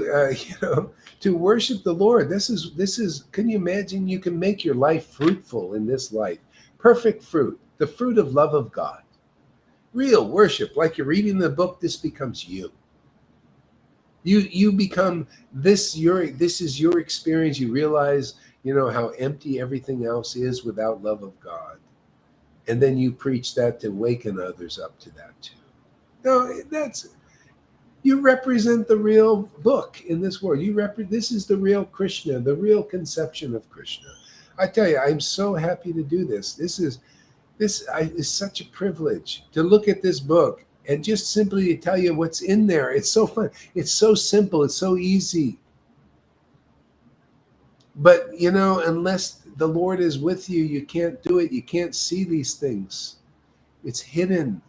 to worship the Lord. This is. Can you imagine? You can make your life fruitful in this life. Perfect fruit, the fruit of love of God. Real worship, like you're reading the book. This becomes you. You become this. This is your experience. You realize, how empty everything else is without love of God, and then you preach that to waken others up to that too. No, that's. You represent the real book in this world. This is the real Krishna, the real conception of Krishna. I tell you, I'm so happy to do this. This is such a privilege to look at this book and just simply tell you what's in there. It's so fun. It's so simple. It's so easy. But, unless the Lord is with you, you can't do it. You can't see these things. It's hidden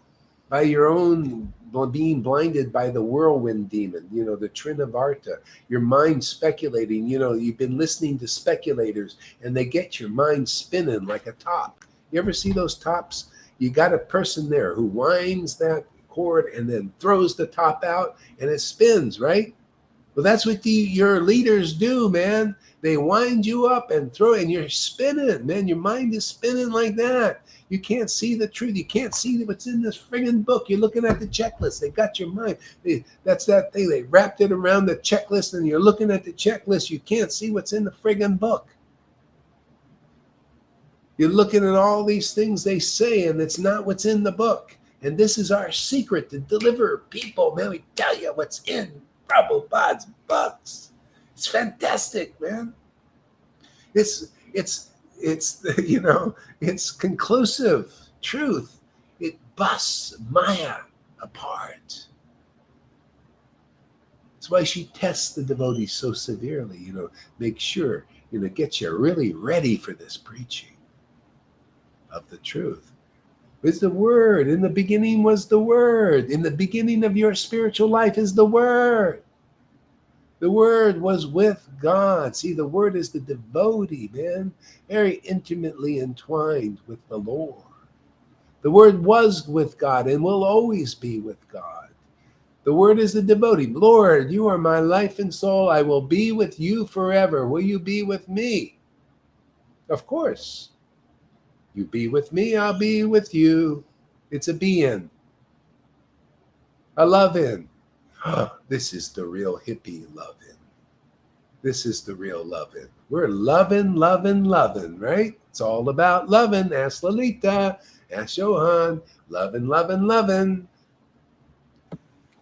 by your own being blinded by the whirlwind demon, the Trinavarta, your mind speculating. You've been listening to speculators and they get your mind spinning like a top. You ever see those tops? You got a person there who winds that cord and then throws the top out and it spins, right? Well, that's what your leaders do, man. They wind you up and throw, and you're spinning, man. Your mind is spinning like that. You can't see the truth. You can't see what's in this friggin' book. You're looking at the checklist. They got your mind. That's that thing. They wrapped it around the checklist, and you're looking at the checklist. You can't see what's in the friggin' book. You're looking at all these things they say, and it's not what's in the book. And this is our secret to deliver people, man. We tell you what's in Prabhupada's books. It's fantastic, man. It's conclusive truth. It busts Maya apart. That's why she tests the devotees so severely, make sure, get you really ready for this preaching of the truth. It's the Word. In the beginning was the Word. In the beginning of your spiritual life is the Word. The Word was with God. See, the Word is the devotee, man, very intimately entwined with the Lord. The Word was with God and will always be with God. The Word is the devotee. Lord, you are my life and soul. I will be with you forever. Will you be with me? Of course. You be with me, I'll be with you. It's a being. A love-in. This is the real hippie loving. This is the real loving. We're loving, right? It's all about loving. Ask Lalita, ask Johan. Loving.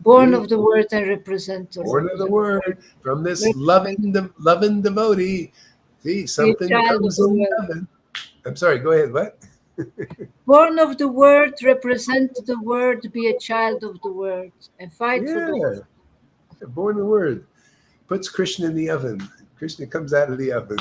Born of the Word and represented. Born of the Word from this loving devotee. See, something comes in heaven. I'm sorry, go ahead, what? Born of the Word, represent the Word, be a child of the Word, and fight for the Word. Born of the Word. Puts Krishna in the oven. Krishna comes out of the oven.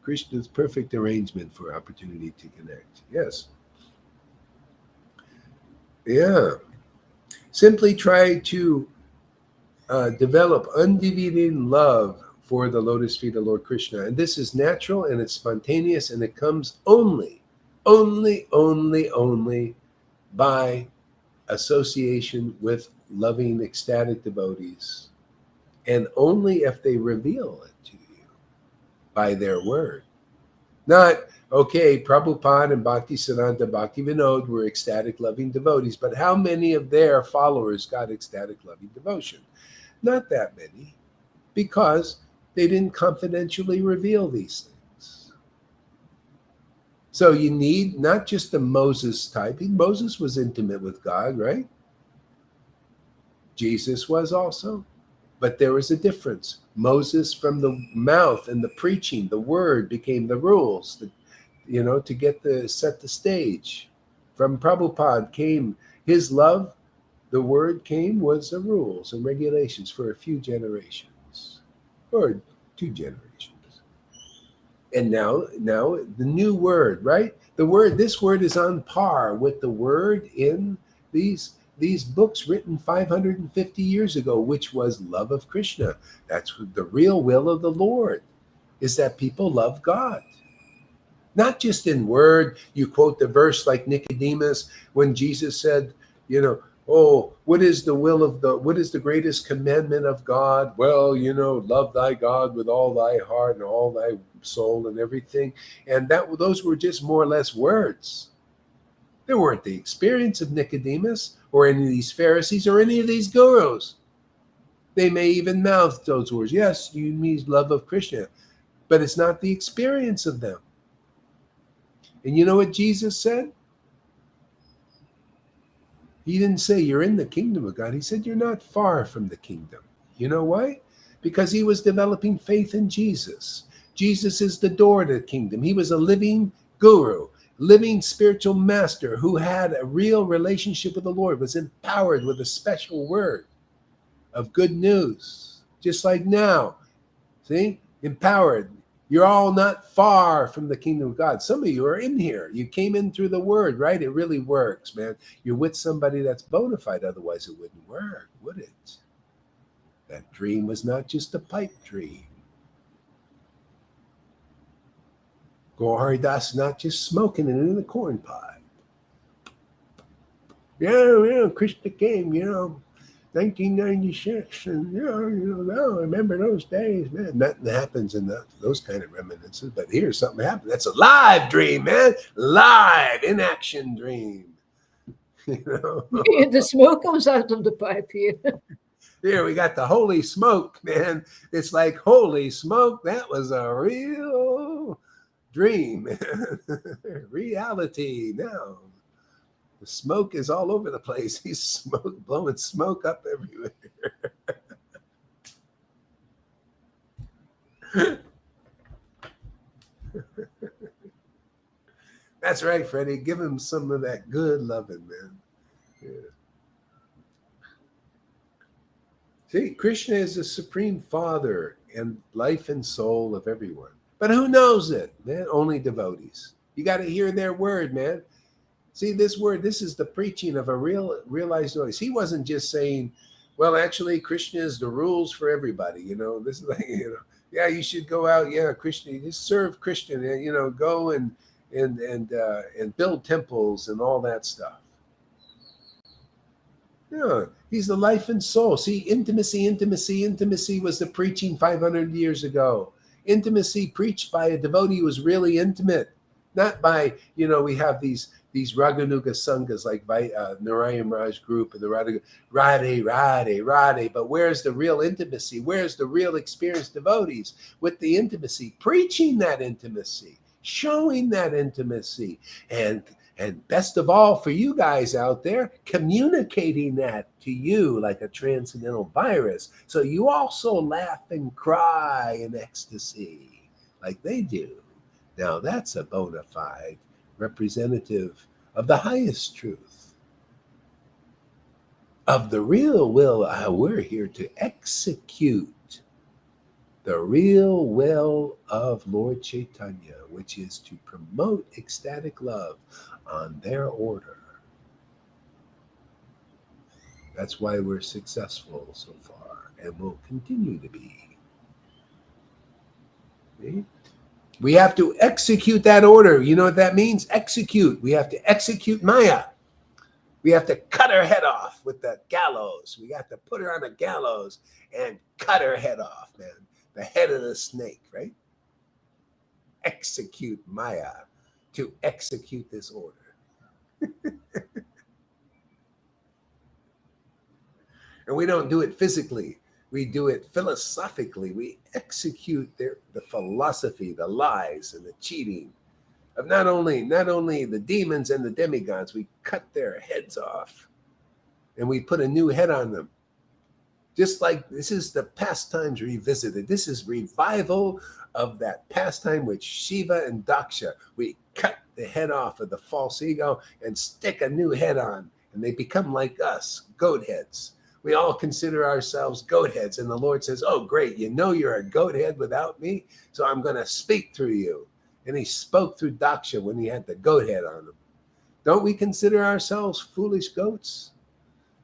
Krishna's perfect arrangement for opportunity to connect. Yes. Yeah. Simply try to develop undivided love for the lotus feet of Lord Krishna. And this is natural and it's spontaneous and it comes only by association with loving, ecstatic devotees. And only if they reveal it to you. by their word. Not, okay, Prabhupada and Bhaktisiddhanta Bhaktivinoda were ecstatic loving devotees, but how many of their followers got ecstatic loving devotion? Not that many, because they didn't confidentially reveal these things. So you need not just the Moses type. Moses was intimate with God, right? Jesus was also. But there was a difference. Moses, from the mouth and the preaching, the word became the rules, to get set the stage. From Prabhupada came his love. The word came was the rules and regulations for a few generations, or 2 generations. And now the new word, right? This word is on par with the word in these books written 550 years ago, which was love of Krishna. That's the real will of the Lord, is that people love God. Not just in word. You quote the verse like Nicodemus when Jesus said, oh, what is the greatest commandment of God? Well, love thy God with all thy heart and all thy soul and everything. And those were just more or less words. They weren't the experience of Nicodemus or any of these Pharisees or any of these gurus. They may even mouth those words. Yes, you mean love of Krishna, but it's not the experience of them. And you know what Jesus said? He didn't say you're in the kingdom of God. He said you're not far from the kingdom. You know why? Because he was developing faith in Jesus. Jesus is the door to the kingdom. He was a living guru, living spiritual master who had a real relationship with the Lord, was empowered with a special word of good news, just like now. See? Empowered. You're all not far from the kingdom of God. Some of you are in here. You came in through the word, right? It really works, man. You're with somebody that's bona fide. Otherwise, it wouldn't work, would it? That dream was not just a pipe dream. Gaur Das not just smoking it in the corn pipe. Yeah, Krishna came, 1996, and I remember those days, man. Nothing happens in those kind of reminiscences, but here's something happened. That's a live dream, man. Live in action dream. The smoke comes out of the pipe here. Here we got the holy smoke, man. It's like, holy smoke, that was a real dream, man. Reality now. The smoke is all over the place. He's blowing smoke up everywhere. That's right, Freddie. Give him some of that good loving, man. Yeah. See, Krishna is the supreme father and life and soul of everyone. But who knows it, man? Only devotees. You got to hear their word, man. See, this word, this is the preaching of a realized voice. He wasn't just saying, well, actually, Krishna is the rules for everybody. This is like, yeah, you should go out. Yeah, Krishna, you just serve Krishna, go and build temples and all that stuff. Yeah, he's the life and soul. See, intimacy was the preaching 500 years ago. Intimacy preached by a devotee who was really intimate, not by, we have these Raganuga Sanghas like Narayan Raj group and the Radhe. But where's the real intimacy? Where's the real experienced devotees with the intimacy? Preaching that intimacy, showing that intimacy, and best of all for you guys out there, communicating that to you like a transcendental virus. So you also laugh and cry in ecstasy like they do. Now that's a bona fide representative of the highest truth, of the real will. We're here to execute the real will of Lord Caitanya, which is to promote ecstatic love on their order. That's why we're successful so far and will continue to be. See? We have to execute that order. You know what that means? Execute. We have to execute Maya. We have to cut her head off with the gallows. We have to put her on a gallows and cut her head off, man. The head of the snake, right? execute Maya, to execute this order. And we don't do it physically. We do it philosophically. We execute the philosophy, the lies, and the cheating of not only the demons and the demigods. We cut their heads off and we put a new head on them. Just like this is the pastimes revisited. This is revival of that pastime with Shiva and Daksha. We cut the head off of the false ego and stick a new head on, and they become like us, goat heads. We all consider ourselves goat heads, and the Lord says, oh, great, you know you're a goat head without me, so I'm going to speak through you. And he spoke through Daksha when he had the goat head on him. Don't we consider ourselves foolish goats?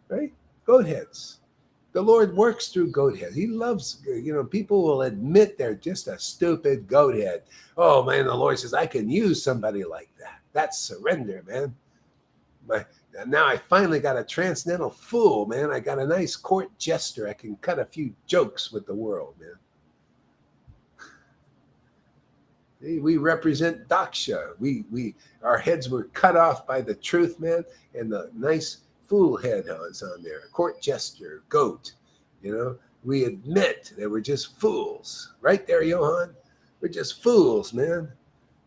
Right? Goat heads. The Lord works through goat heads. He loves, people will admit they're just a stupid goat head. Oh, man, the Lord says, I can use somebody like that. That's surrender, man. Now I finally got a transcendental fool, man. I got a nice court jester. I can cut a few jokes with the world, man. We represent Daksha. Our heads were cut off by the truth, man, and the nice fool head is on there. Court jester, goat. We admit that we're just fools. Right there, Johan. We're just fools, man.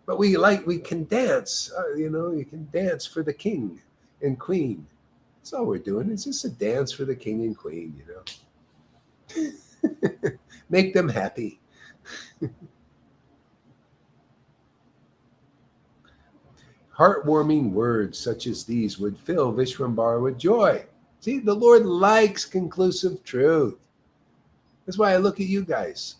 But we can dance. You can dance for the king and queen. That's all we're doing. It's just a dance for the king and queen, Make them happy. Heartwarming words such as these would fill Vishwambara with joy. See, the Lord likes conclusive truth. That's why I look at you guys,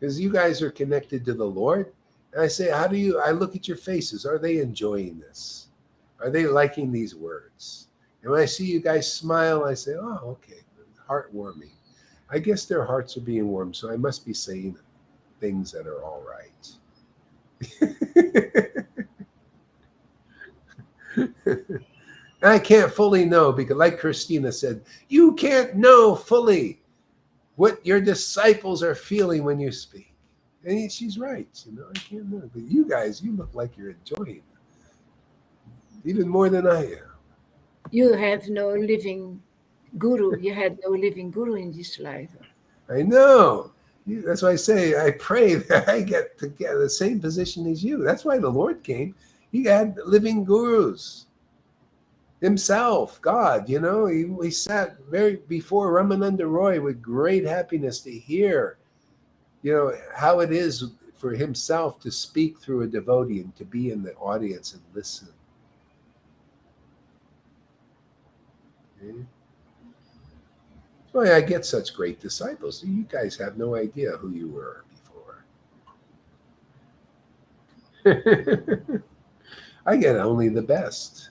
because you guys are connected to the Lord. And I say, I look at your faces. Are they enjoying this? Are they liking these words? And when I see you guys smile, I say, oh, okay, heartwarming. I guess their hearts are being warmed, so I must be saying things that are all right. I can't fully know, because like Christina said, you can't know fully what your disciples are feeling when you speak. And she's right, I can't know. But you guys, you look like you're enjoying it. Even more than I am. You have no living guru. You had no living guru in this life. I know. That's why I say, I pray that I get to get the same position as you. That's why the Lord came. He had living gurus. Himself, God, he sat before Ramananda Roy with great happiness to hear, how it is for himself to speak through a devotee and to be in the audience and listen. Okay? That's why I get such great disciples. You guys have no idea who you were before. I get only the best.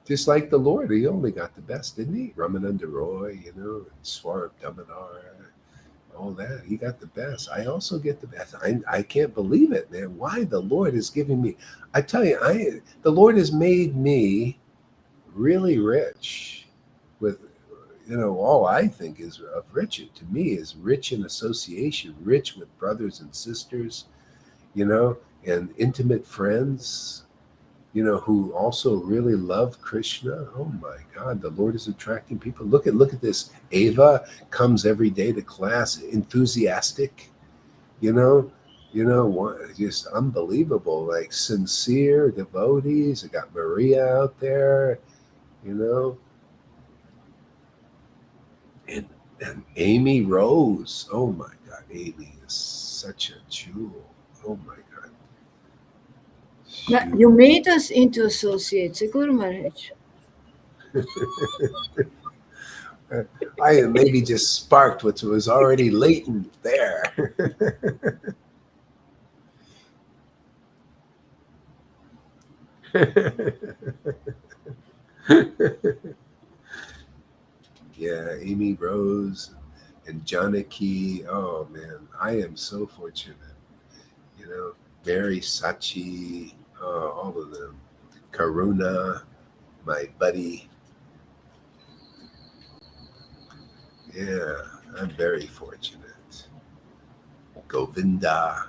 Just like the Lord, he only got the best, didn't he? Ramananda Roy, and Swarab Damodar, all that. He got the best. I also get the best. I can't believe it, man. Why the Lord is giving me? I tell you, the Lord has made me really rich with, all I think is of rich. To me, is rich in association, rich with brothers and sisters, and intimate friends. Who also really love Krishna. Oh my God, the Lord is attracting people. Look at this. Ava comes every day to class, enthusiastic, just unbelievable, like sincere devotees. I got Maria out there, and Amy Rose. Oh my God, Amy is such a jewel. Oh my God. You made us into associates, Guru Maharaj. I maybe just sparked what was already latent there. Yeah, Amy Rose and Janaki. Oh man, I am so fortunate. Mary Sachi, all of them. Karuna, my buddy. Yeah, I'm very fortunate. Govinda.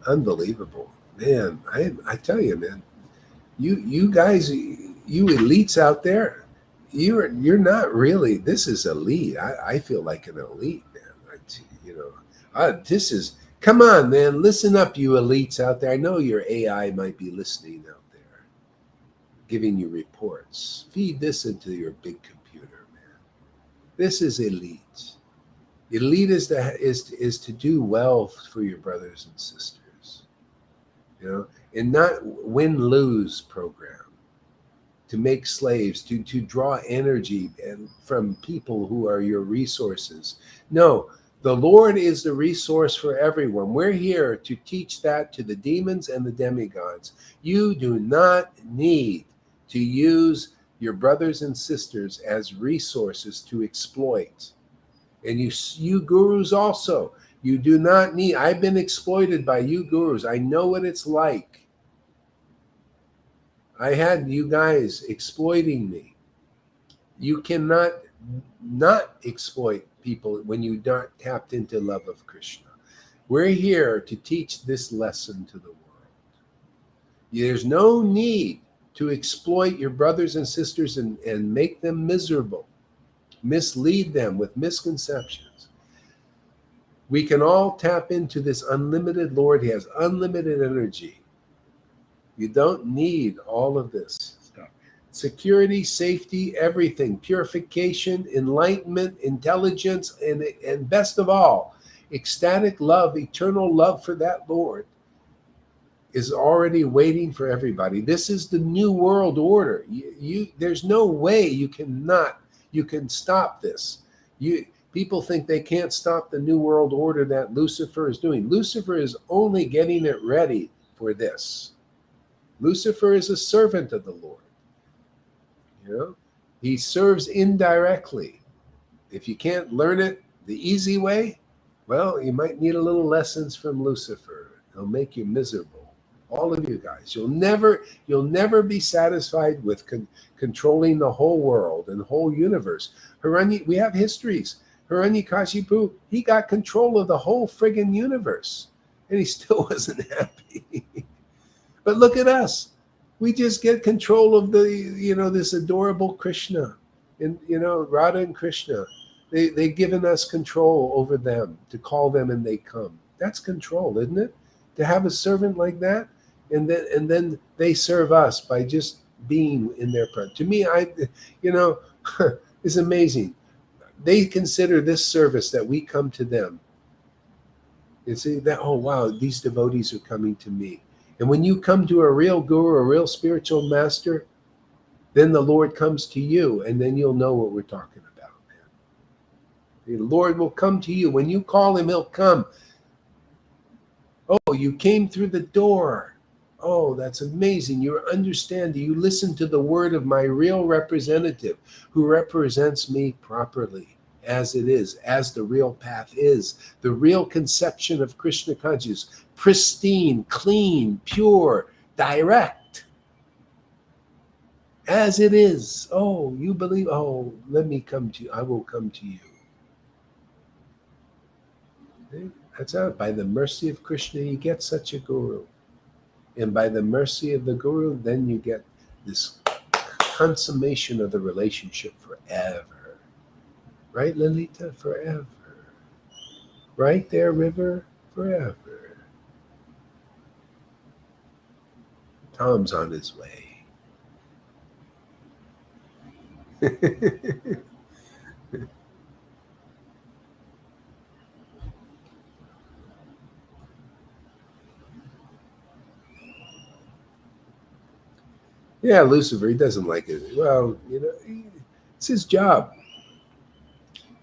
Unbelievable, man. I tell you, man. You guys, you elites out there, you're not really. This is elite. I feel like an elite, man. You know, this is. Come on, man. Listen up, you elites out there. I know your AI might be listening out there, giving you reports. Feed this into your big computer, man. This is elite. Elite is to do well for your brothers and sisters, you know, and not win-lose program to make slaves, to draw energy and from people who are your resources. No, the Lord is the resource for everyone. We're here to teach that to the demons and the demigods. You do not need to use your brothers and sisters as resources to exploit. And you gurus also, you do not need. I've been exploited by you gurus. I know what it's like. I had you guys exploiting me. You cannot not exploit people when you not tapped into love of Krishna. We're here to teach this lesson to the world. There's no need to exploit your brothers and sisters and make them miserable, mislead them with misconceptions. We can all tap into this unlimited Lord. He has unlimited energy. You don't need all of this stuff. Security, safety, everything, purification, enlightenment, intelligence, and best of all, ecstatic love, eternal love for that Lord is already waiting for everybody. This is the new world order. There's no way you can stop this. People think they can't stop the new world order that Lucifer is doing. Lucifer is only getting it ready for this. Lucifer is a servant of the Lord. You know, he serves indirectly. If you can't learn it the easy way, well, you might need a little lessons from Lucifer. He'll make you miserable. All of you guys. You'll never be satisfied with controlling the whole world and the whole universe. We have histories. Hiranyakashipu, he got control of the whole friggin' universe, and he still wasn't happy. But look at us. We just get control of this adorable Krishna, and Radha and Krishna. They've given us control over them, to call them and they come. That's control, isn't it? To have a servant like that, and then they serve us by just being in their presence. To me, it's amazing. They consider this service that we come to them. And say that, oh wow, these devotees are coming to me. And when you come to a real guru, a real spiritual master, then the Lord comes to you, and then you'll know what we're talking about, man. The Lord will come to you. When you call him, he'll come. Oh, you came through the door. Oh, that's amazing. You're understanding. You listen to the word of my real representative who represents me properly as it is, as the real path is, the real conception of Krishna consciousness, pristine, clean, pure, direct, as it is. Oh, you believe? Oh, let me come to you. I will come to you. That's how, by the mercy of Krishna, you get such a guru. And by the mercy of the guru, then you get this consummation of the relationship forever. Right, Lalita? Forever. Right there, River? Forever. Tom's on his way. Yeah, Lucifer, he doesn't like it. Well, it's his job.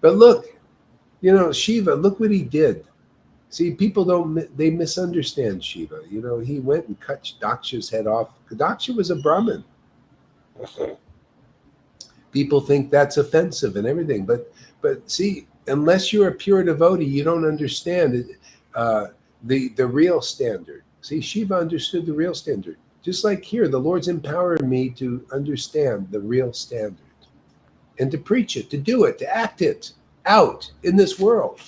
But look, Shiva, look what he did. See, people they misunderstand Shiva. He went and cut Daksha's head off. Daksha was a Brahmin. People think that's offensive and everything. But see, unless you're a pure devotee, you don't understand it, the real standard. See, Shiva understood the real standard. Just like here, the Lord's empowering me to understand the real standard and to preach it, to do it, to act it out in this world.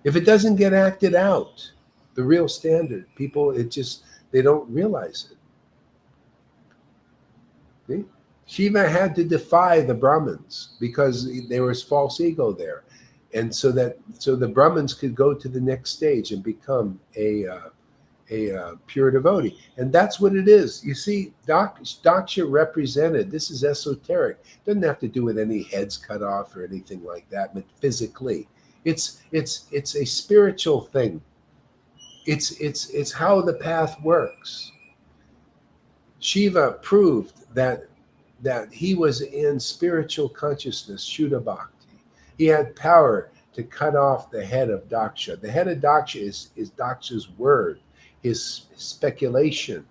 If it doesn't get acted out, The real standard. People, they don't realize it. See? Shiva had to defy the Brahmins because there was false ego there, and so the Brahmins could go to the next stage and become a pure devotee. And that's what it is. You see, Daksha represented, this is esoteric. It doesn't have to do with any heads cut off or anything like that, but physically. It's a spiritual thing. It's how the path works. Shiva proved that he was in spiritual consciousness, Shuddha Bhakti. He had power to cut off the head of Daksha. The head of Daksha is Daksha's word, his speculation,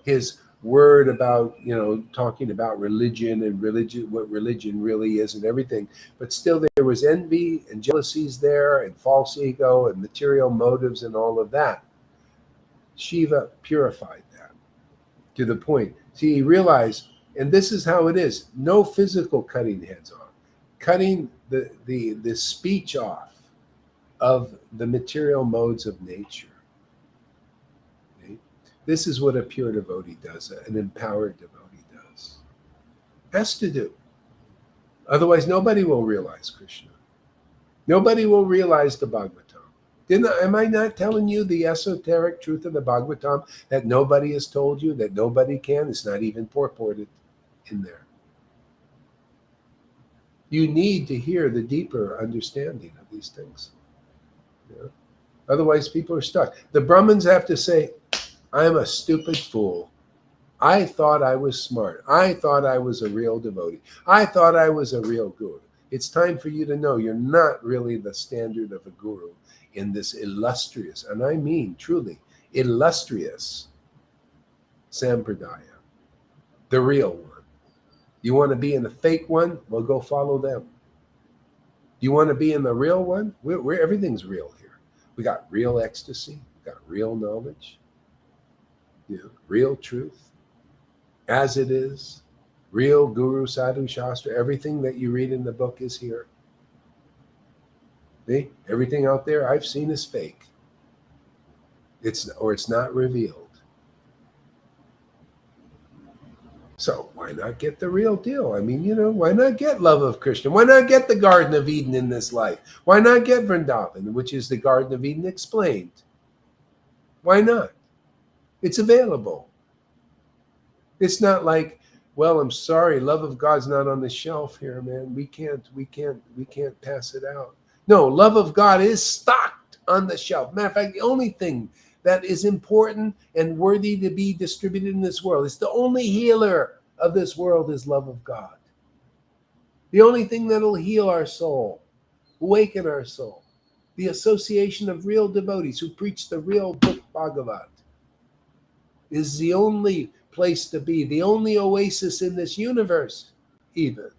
his word about, talking about religion and what religion really is and everything. But still there was envy and jealousies there and false ego and material motives and all of that. Shiva purified that to the point. See, he realized, and this is how it is, no physical cutting heads off, cutting the speech off of the material modes of nature. Okay? This is what a pure devotee does, an empowered devotee does. Has to do. Otherwise, nobody will realize Krishna. Nobody will realize the Bhagavatam. Am I not telling you the esoteric truth of the Bhagavatam that nobody has told you, that nobody can? It's not even purported in there. You need to hear the deeper understanding of these things. Yeah? Otherwise, people are stuck. The Brahmins have to say, I'm a stupid fool. I thought I was smart. I thought I was a real devotee. I thought I was a real guru. It's time for you to know you're not really the standard of a guru in this illustrious, and I mean truly illustrious sampradaya, the real one. You want to be in the fake one? Well, go follow them. You want to be in the real one? We're everything's real here. We got real ecstasy. We got real knowledge. Real truth. As it is. Real guru, sadhu, shastra. Everything that you read in the book is here. See? Everything out there I've seen is fake. It's not revealed. So why not get the real deal? I mean, why not get love of Krishna? Why not get the Garden of Eden in this life? Why not get Vrindavan, which is the Garden of Eden explained? Why not? It's available. It's not like, well, I'm sorry, love of God's not on the shelf here, man. We can't pass it out. No, love of God is stocked on the shelf. Matter of fact, the only thing that is important and worthy to be distributed in this world, it's the only healer of this world, is love of God. The only thing that'll heal our soul, awaken our soul, the association of real devotees who preach the real book Bhagavat, is the only place to be, the only oasis in this universe, even.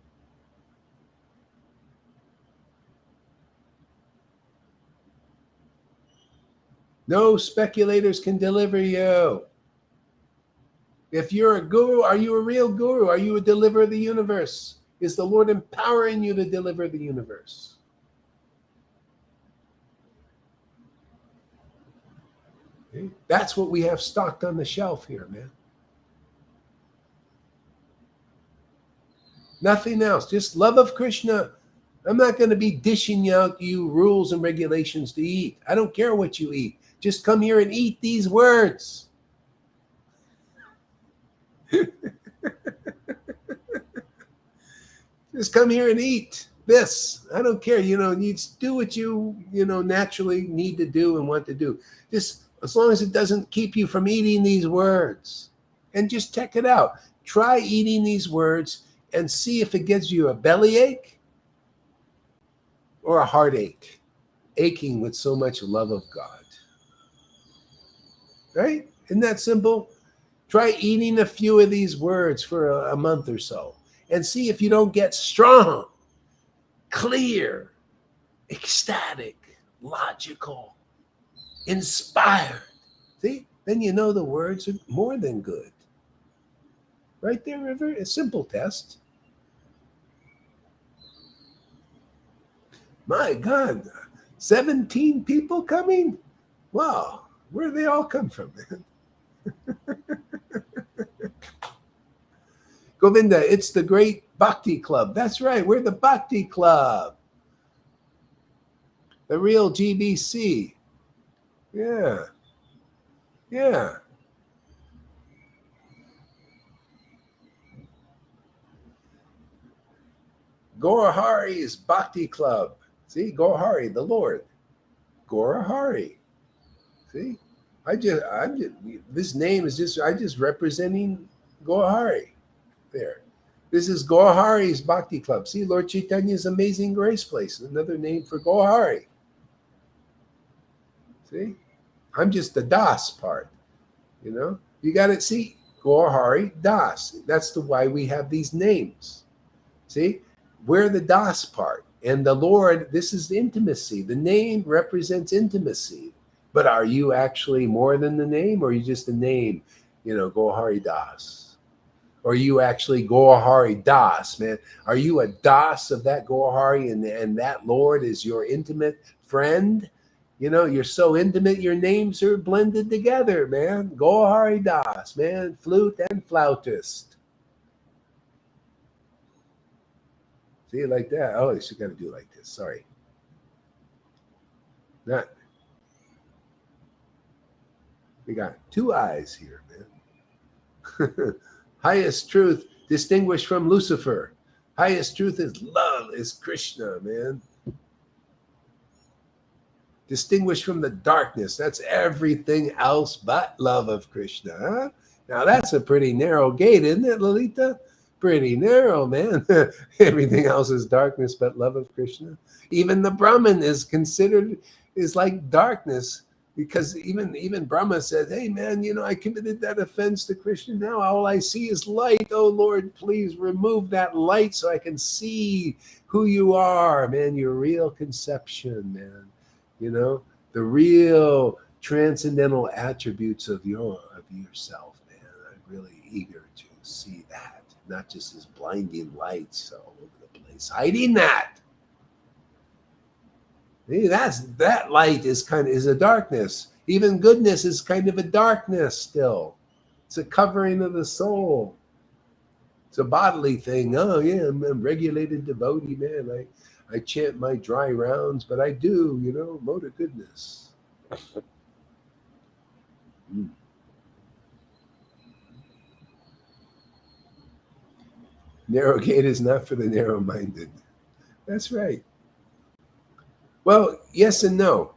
No speculators can deliver you. If you're a guru, are you a real guru? Are you a deliverer of the universe? Is the Lord empowering you to deliver the universe? Okay? That's what we have stocked on the shelf here, man. Nothing else. Just love of Krishna. I'm not going to be dishing out you rules and regulations to eat. I don't care what you eat. Just come here and eat these words. Just come here and eat this. I don't care. You do what you naturally need to do and want to do. Just as long as it doesn't keep you from eating these words. And just check it out. Try eating these words and see if it gives you a bellyache or a heartache, aching with so much love of God. Right? Isn't that simple? Try eating a few of these words for a month or so and see if you don't get strong, clear, ecstatic, logical, inspired. See? Then you know the words are more than good. Right there, a simple test. My God, 17 people coming? Wow, where do they all come from, man? Govinda, it's the great Bhakti Club. That's right, we're the Bhakti Club. The real GBC. Yeah. Yeah. Gaurahari's Bhakti Club. See, Gaurahari, the Lord. Gaurahari. See? I'm just this name is just representing Gaurahari there. This is Gaurahari's Bhakti Club. See, Lord Caitanya's Amazing Grace Place, another name for Gaurahari. See? I'm just the Das part, you know? You got to see Gaurahari, Das. That's why we have these names. See? We're the Das part. And the Lord, this is intimacy. The name represents intimacy. But are you actually more than the name, or are you just a name, you know, Gaurahari Das? Or are you actually Gaurahari Das, man? Are you a Das of that Gaurahari, and that Lord is your intimate friend? You know, you're so intimate, your names are blended together, man. Gaurahari Das, man, flute and flautist. See, like that. Oh, you got to do like this. Sorry. Not. We got two eyes here, man. Highest truth distinguished from Lucifer. Highest truth is love, is Krishna, man. Distinguished from the darkness. That's everything else but love of Krishna. Huh? Now that's a pretty narrow gate, isn't it, Lalita? Pretty narrow, man. Everything else is darkness but love of Krishna. Even the Brahman is considered, is like darkness, because even Brahma said, hey, man, you know, I committed that offense to Krishna. Now all I see is light. Oh, Lord, please remove that light so I can see who you are, man, your real conception, man. You know, the real transcendental attributes of yourself, man. I'm really eager to see that, not just as blinding lights all over the place, hiding that. See, that light is a darkness. Even goodness is kind of a darkness still. It's a covering of the soul. It's a bodily thing. Oh yeah, I'm a regulated devotee, man. I chant my dry rounds, but I do, you know, mode of goodness. Narrow gate is not for the narrow-minded. That's right. Well, yes and no.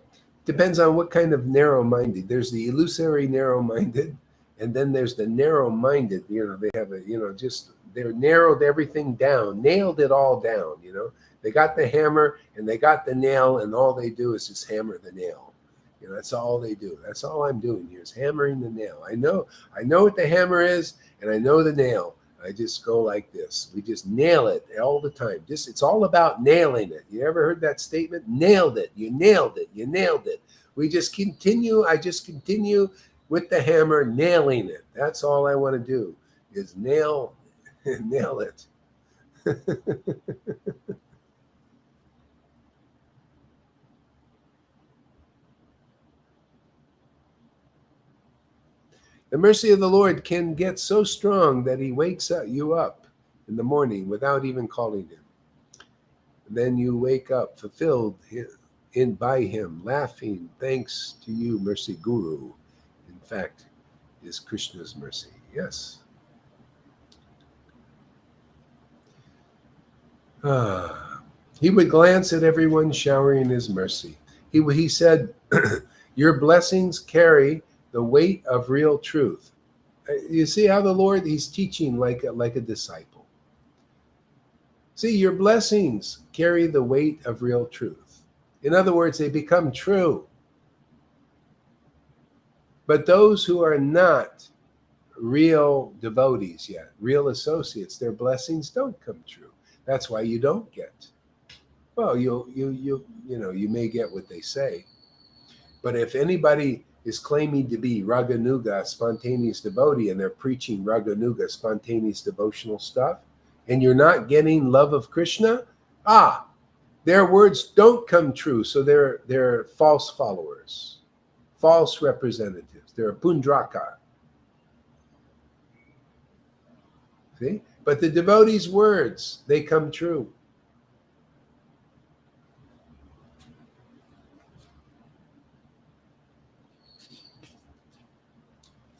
Depends on what kind of narrow-minded. There's the illusory narrow-minded, and then there's the narrow-minded. You know, they have a, you know, just they're narrowed everything down, nailed it all down, you know. They got the hammer and they got the nail, and all they do is just hammer the nail. You know, that's all they do. That's all I'm doing here is hammering the nail. I know what the hammer is, and I know the nail. I just go like this. We just nail it all the time. Just it's all about nailing it. You ever heard that statement? Nailed it. You nailed it. You nailed it. We just continue. I just continue with the hammer, nailing it. That's all I want to do is nail it. The mercy of the Lord can get so strong that he wakes you up in the morning without even calling him. And then you wake up fulfilled by him, laughing, thanks to you, mercy guru. In fact, is Krishna's mercy. Yes. He would glance at everyone showering his mercy. He said, your blessings carry the weight of real truth. You see how the Lord, he's teaching like a disciple. See, your blessings carry the weight of real truth. In other words, they become true. But those who are not real devotees yet, real associates, their blessings don't come true. That's why you don't get. Well, you may get what they say. But if anybody is claiming to be Raganuga, spontaneous devotee, and they're preaching Raganuga, spontaneous devotional stuff, and you're not getting love of Krishna, their words don't come true, so they're false followers. false representatives. They're a pundraka. See? But the devotees' words, they come true.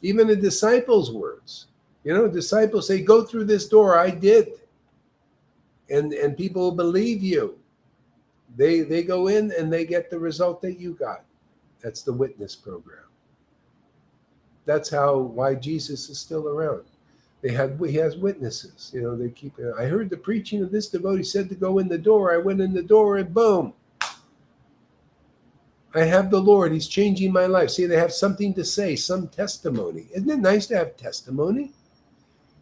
Even the disciples' words. Disciples say, go through this door. I did. And people believe you. They go in and they get the result that you got. That's the witness program. That's why Jesus is still around. He has witnesses. They keep. I heard the preaching of this devotee said to go in the door. I went in the door and boom. I have the Lord. He's changing my life. See, they have something to say, some testimony. Isn't it nice to have testimony?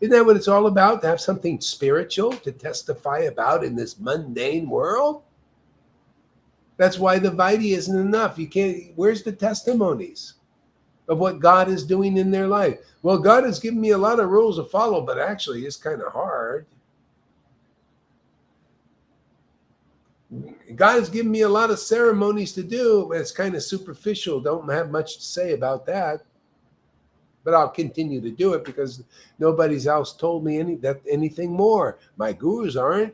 Isn't that what it's all about? To have something spiritual to testify about in this mundane world? That's why the Vaidhi isn't enough. Where's the testimonies of what God is doing in their life? Well, God has given me a lot of rules to follow, but actually it's kind of hard. God has given me a lot of ceremonies to do, but it's kind of superficial. Don't have much to say about that. But I'll continue to do it because nobody's else told me anything more. My gurus aren't.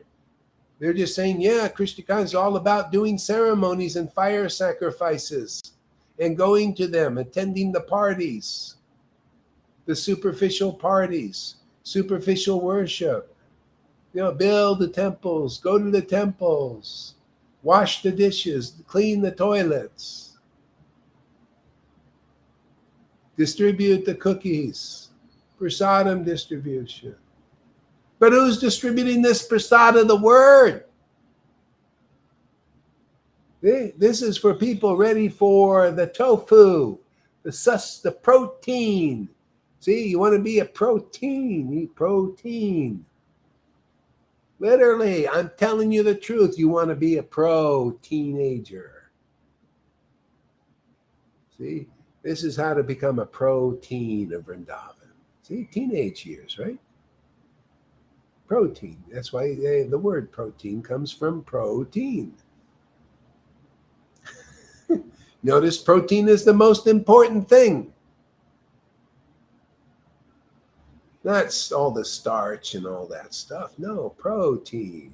They're just saying, yeah, Krishna is all about doing ceremonies and fire sacrifices and going to them, attending the parties, the superficial parties, superficial worship. Build the temples, go to the temples, wash the dishes, clean the toilets, distribute the cookies, prasadam distribution. But who's distributing this prasada, the word? This is for people ready for the tofu, the protein. See, you want to be a protein, eat protein. Literally, I'm telling you the truth. You want to be a pro-teenager. See, this is how to become a pro-teen of Vrindavan. See, teenage years, right? Protein. That's why the word protein comes from protein. Notice protein is the most important thing. Not all the starch and all that stuff. No, protein.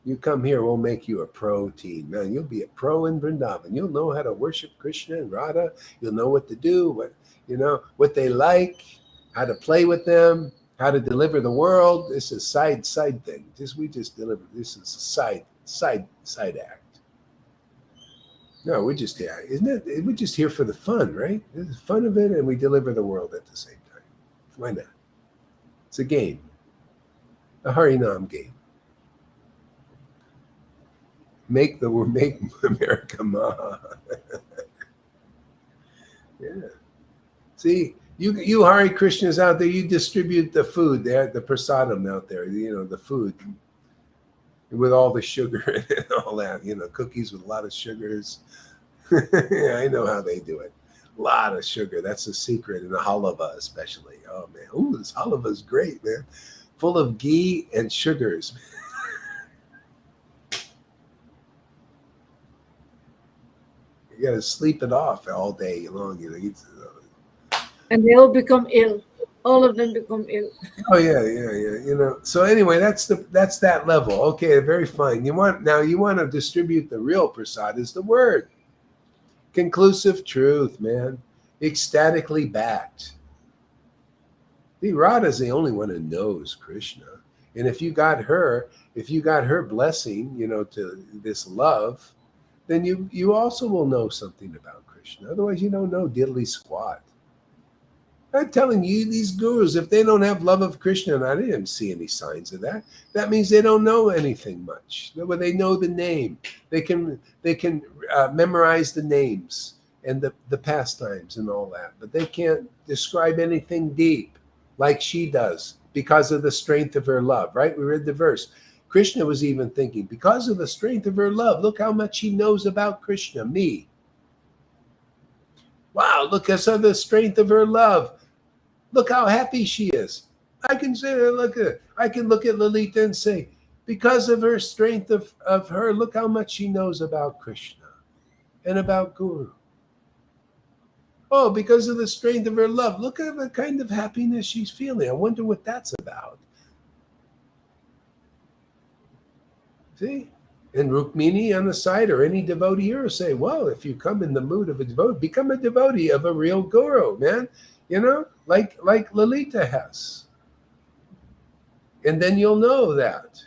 You come here, we'll make you a protein. Man, you'll be a pro in Vrindavan. You'll know how to worship Krishna and Radha. You'll know what to do, what they like, how to play with them, how to deliver the world. This is side thing. We just deliver. This is a side act. No, we're just here, isn't it? We're just here for the fun, right? This is fun of it, and we deliver the world at the same time. Why not? It's a game, a Harinam game. Make America Maha. Yeah. See, you Hare Krishnas out there, you distribute the food, the prasadam out there, the food with all the sugar and all that, cookies with a lot of sugars. Yeah, I know how they do it. A lot of sugar. That's the secret, in the halava especially. Oh, man. Ooh, this halava is great, man. Full of ghee and sugars. You got to sleep it off all day long. And they all become ill. All of them become ill. Oh yeah. So anyway, that's that level. Okay, very fine. You want to distribute the real prasad is the word. Conclusive truth, man. Ecstatically backed. The Radha is the only one who knows Krishna. And if you got her blessing, to this love, then you also will know something about Krishna. Otherwise, you don't know diddly squat. I'm telling you, these gurus, if they don't have love of Krishna, and I didn't see any signs of that, that means they don't know anything much. They know the name. They can memorize the names and the pastimes and all that, but they can't describe anything deep like she does because of the strength of her love, right? We read the verse. Krishna was even thinking, because of the strength of her love, look how much she knows about Krishna, me. Wow, look at the strength of her love. Look how happy she is. I can look at Lalita and say, because of her strength of her, look how much she knows about Krishna and about Guru. Oh, because of the strength of her love. Look at the kind of happiness she's feeling. I wonder what that's about. See? And Rukmini on the side, or any devotee here, will say, well, if you come in the mood of a devotee, become a devotee of a real guru, man. Like Lalita has. And then you'll know that,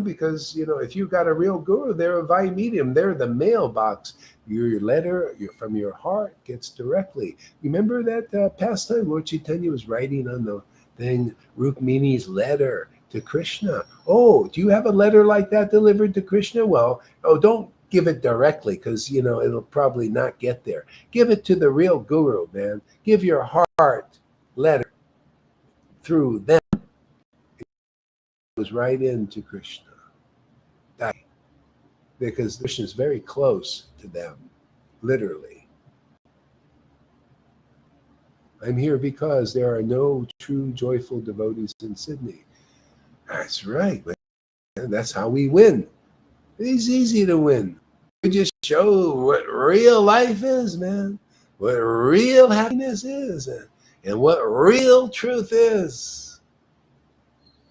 because, if you got a real guru, they're a via medium. They're the mailbox. Your letter from your heart gets directly. Remember that pastime Lord Caitanya was writing on the thing, Rukmini's letter to Krishna. Oh, do you have a letter like that delivered to Krishna? Well, don't give it directly, because, it'll probably not get there. Give it to the real guru, man. Give your heart letter through them. Goes right into Krishna. Because Krishna is very close to them, literally. I'm here because there are no true joyful devotees in Sydney. That's right, man. That's how we win. It's easy to win. We just show what real life is, man. What real happiness is, and what real truth is.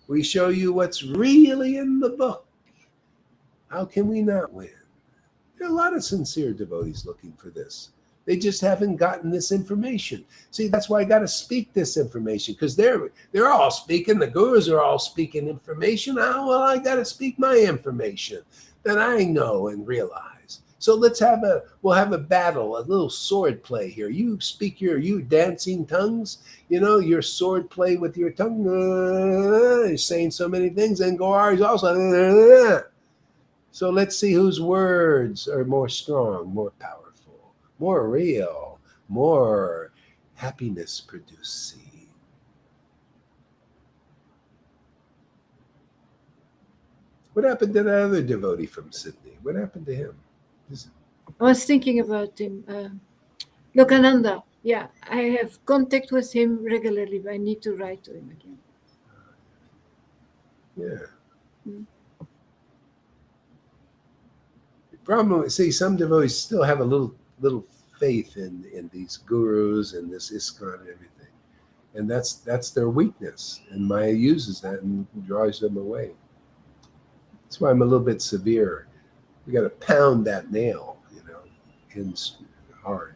We show you what's really in the book. How can we not win? There are a lot of sincere devotees looking for this. They just haven't gotten this information. See, that's why I got to speak this information, because they're all speaking. The gurus are all speaking information. Well, I got to speak my information that I know and realize. So we'll have a battle, a little sword play here. You speak you dancing tongues, your sword play with your tongue. You're saying so many things, and Gaura's also. So let's see whose words are more strong, more powerful, more real, more happiness producing. What happened to that other devotee from Sydney? What happened to him? I was thinking about him. Lokananda. Yeah, I have contact with him regularly, but I need to write to him again. Yeah. Problem, see, some devotees still have a little faith in these gurus and this ISKCON and everything, and that's their weakness. And Maya uses that and draws them away. That's why I'm a little bit severe. We got to pound that nail, in hard.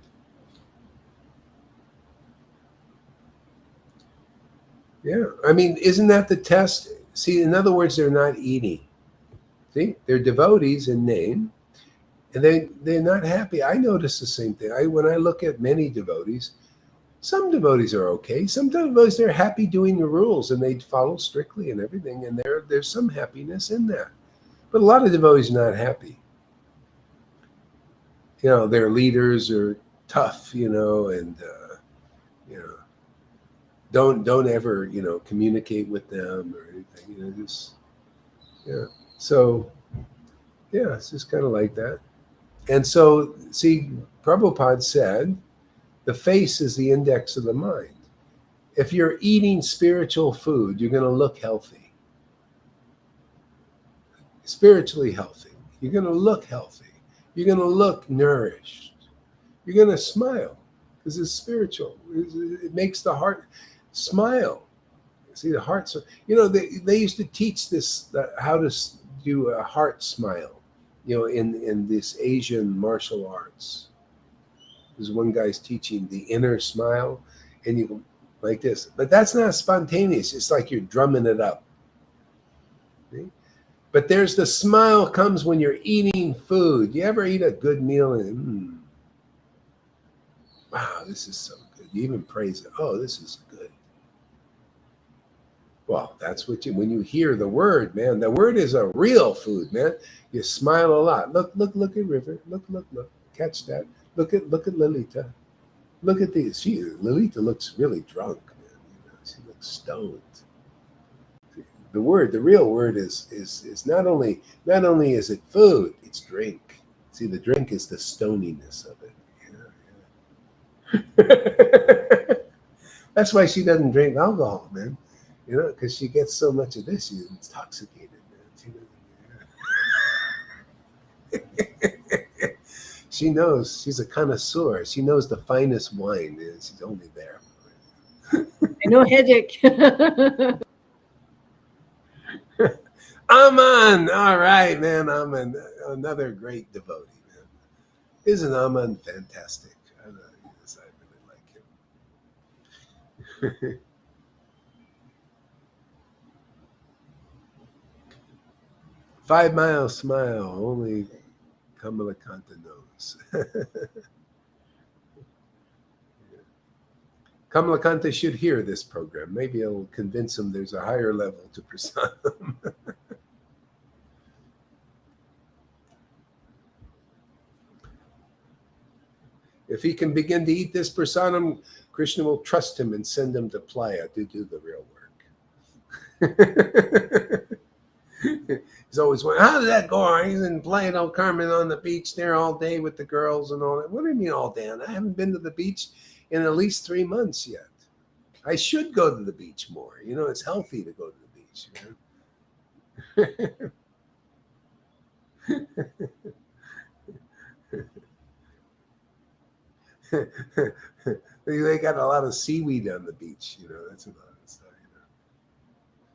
Yeah, I mean, isn't that the test? See, in other words, they're not eating. See, they're devotees in name. And they're not happy. I notice the same thing. When I look at many devotees, some devotees are okay. Some devotees, they're happy doing the rules and they follow strictly and everything. And there's some happiness in that. But a lot of devotees are not happy. Their leaders are tough, and don't ever, communicate with them or anything. So yeah, it's just kind of like that. And so, see, Prabhupada said, the face is the index of the mind. If you're eating spiritual food, you're going to look healthy. Spiritually healthy. You're going to look healthy. You're going to look nourished. You're going to smile because it's spiritual. It makes the heart smile. See, the heart. They used to teach this, how to do a heart smile. In this Asian martial arts. There's one guy's teaching the inner smile, and you go like this. But that's not spontaneous. It's like you're drumming it up. See? But there's the smile comes when you're eating food. You ever eat a good meal and, wow, this is so good. You even praise it. Oh, this is good. Well, that's what when you hear the word, man, the word is a real food, man. You smile a lot. Look at River. Look. Catch that. Look at Lalita. Look at these. Lalita looks really drunk, man. She looks stoned. The real word is not only is it food, it's drink. See, the drink is the stoniness of it. That's why she doesn't drink alcohol, man. Because she gets so much of this, she's intoxicated, man. She knows. She's a connoisseur. She knows the finest wine. She's only there. No headache. Aman! All right, man. Aman, another great devotee, man. Isn't Aman fantastic? I really like him. 5 Mile Smile, only Kamalakanta knows. Kamalakanta should hear this program. Maybe it'll convince him there's a higher level to prasadam. If he can begin to eat this prasadam, Krishna will trust him and send him to Playa to do the real work. He's always wondering, how did that go? He's in Playa del Carmen on the beach there all day with the girls and all that. What do you mean all day? I haven't been to the beach in at least 3 months yet. I should go to the beach more. You know, it's healthy to go to the beach. You know? They got a lot of seaweed on the beach. You know, that's about it. So, you know.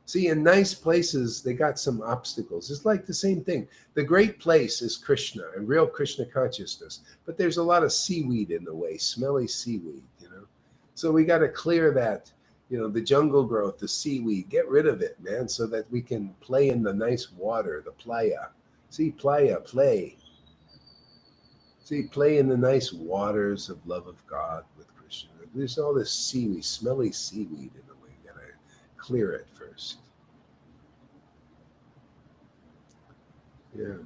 See, in nice places, they got some obstacles. It's like the same thing. The great place is Krishna and real Krishna consciousness. But there's a lot of seaweed in the way, smelly seaweed, you know. So we got to clear that, you know, the jungle growth, the seaweed, get rid of it, man, so that we can play in the nice water, the playa. See, playa, play. See, play in the nice waters of love of God with Krishna. There's all this seaweed, smelly seaweed in the way. You gotta clear it first. Yeah.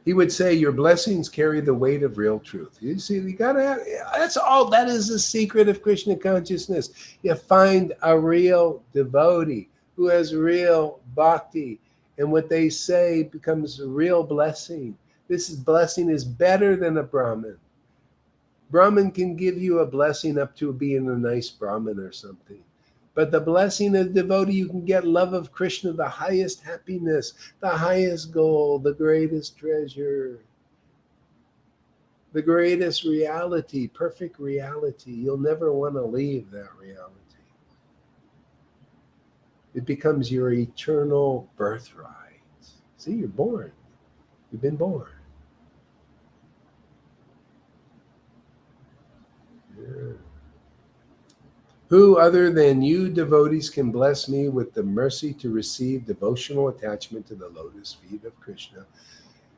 He would say, your blessings carry the weight of real truth. You see, you gotta have, that's all, that is the secret of Krishna consciousness. You find a real devotee who has real bhakti, and what they say becomes a real blessing. This blessing is better than a Brahmin. Brahmin can give you a blessing up to being a nice Brahmin or something. But the blessing of devotee, you can get love of Krishna, the highest happiness, the highest goal, the greatest treasure, the greatest reality, perfect reality. You'll never want to leave that reality. It becomes your eternal birthright. See, you're born. You've been born. Yeah. Who other than you devotees can bless me with the mercy to receive devotional attachment to the lotus feet of Krishna?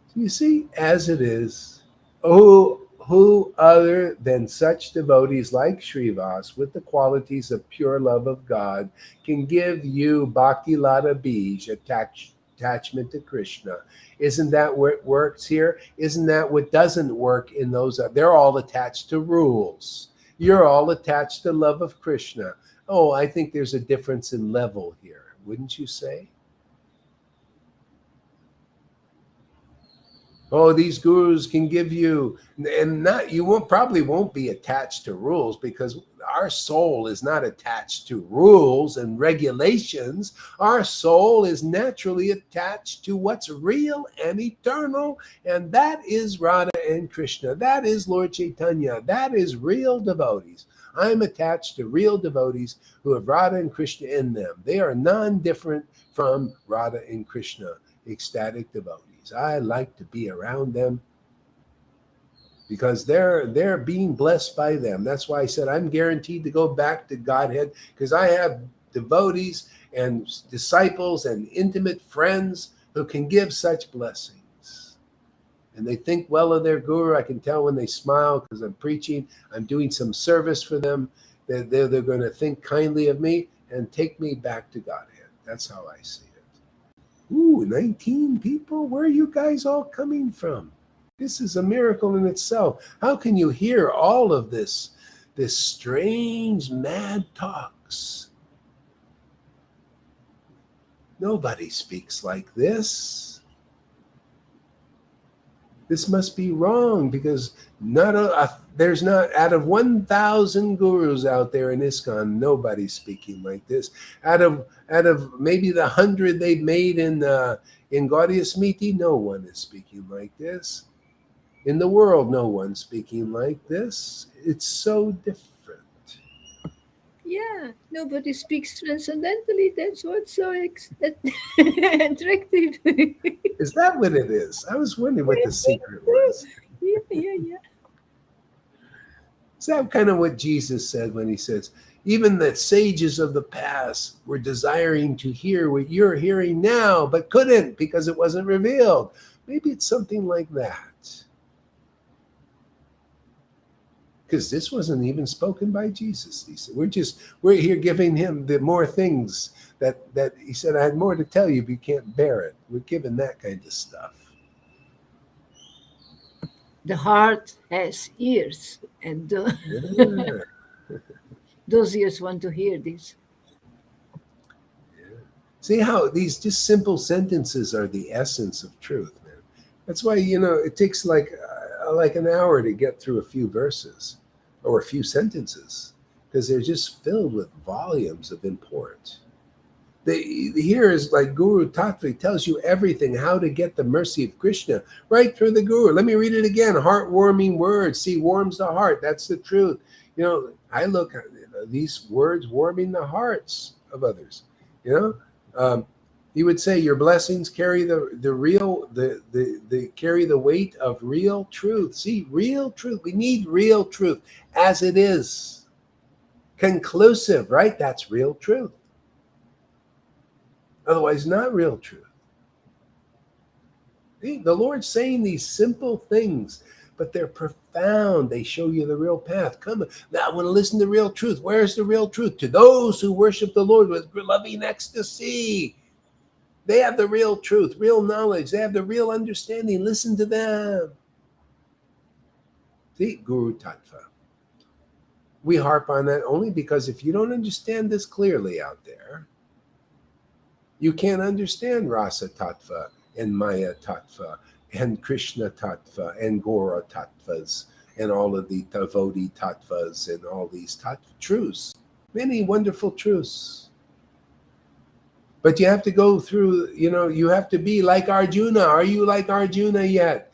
So you see, as it is, who other than such devotees like Srivas with the qualities of pure love of God can give you Bhakti Lata Bij, attachment to Krishna? Isn't that what works here? Isn't that what doesn't work in those? They're all attached to rules. You're all attached to love of Krishna. Oh, I think there's a difference in level here, wouldn't you say? Oh, these gurus can give you, and not you probably won't be attached to rules, because our soul is not attached to rules and regulations. Our soul is naturally attached to what's real and eternal, and that is Radha and Krishna. That is Lord Caitanya. That is real devotees. I'm attached to real devotees who have Radha and Krishna in them. They are non-different from Radha and Krishna, ecstatic devotees. I like to be around them because they're being blessed by them. That's why I said I'm guaranteed to go back to Godhead, because I have devotees and disciples and intimate friends who can give such blessings. And they think well of their guru. I can tell when they smile because I'm preaching, I'm doing some service for them. They're going to think kindly of me and take me back to Godhead. That's how I see it. Ooh, 19 people? Where are you guys all coming from? This is a miracle in itself. How can you hear all of this strange, mad talks? Nobody speaks like this. This must be wrong, because there's not, out of 1,000 gurus out there in ISKCON, nobody's speaking like this. Out of maybe the 100 they've made in Gaudiya Smriti, no one is speaking like this. In the world, no one's speaking like this. It's so different. Yeah, nobody speaks transcendentally. That's what's so attractive. Is that what it is? I was wondering what the secret was. Yeah, yeah, yeah. Is that kind of what Jesus said when he says, even the sages of the past were desiring to hear what you're hearing now, but couldn't because it wasn't revealed? Maybe it's something like that. Because this wasn't even spoken by Jesus. He said, we're here giving him the more things that he said, I had more to tell you, but you can't bear it. We're giving that kind of stuff. The heart has ears, and Yeah. those ears want to hear this. Yeah. See how these just simple sentences are the essence of truth, man. That's why, it takes like an hour to get through a few verses or a few sentences, because they're just filled with volumes of import. Here is like Guru Tattva tells you everything, how to get the mercy of Krishna right through the Guru. Let me read it again. Heartwarming words. See, warms the heart. That's the truth. I look at these words warming the hearts of others. He would say your blessings carry the carry the weight of real truth. See, real truth. We need real truth as it is. Conclusive, right? That's real truth. Otherwise, not real truth. The Lord's saying these simple things, but they're profound. They show you the real path. Come, now I want to listen to real truth. Where's the real truth? To those who worship the Lord with loving ecstasy. They have the real truth, real knowledge. They have the real understanding. Listen to them. See, Guru Tattva. We harp on that only because if you don't understand this clearly out there, you can't understand Rasa Tattva and Maya Tattva and Krishna Tattva and Gora Tattvas and all of the Devotee Tattvas and all these truths. Many wonderful truths. But you have to go through, you have to be like Arjuna. Are you like Arjuna yet?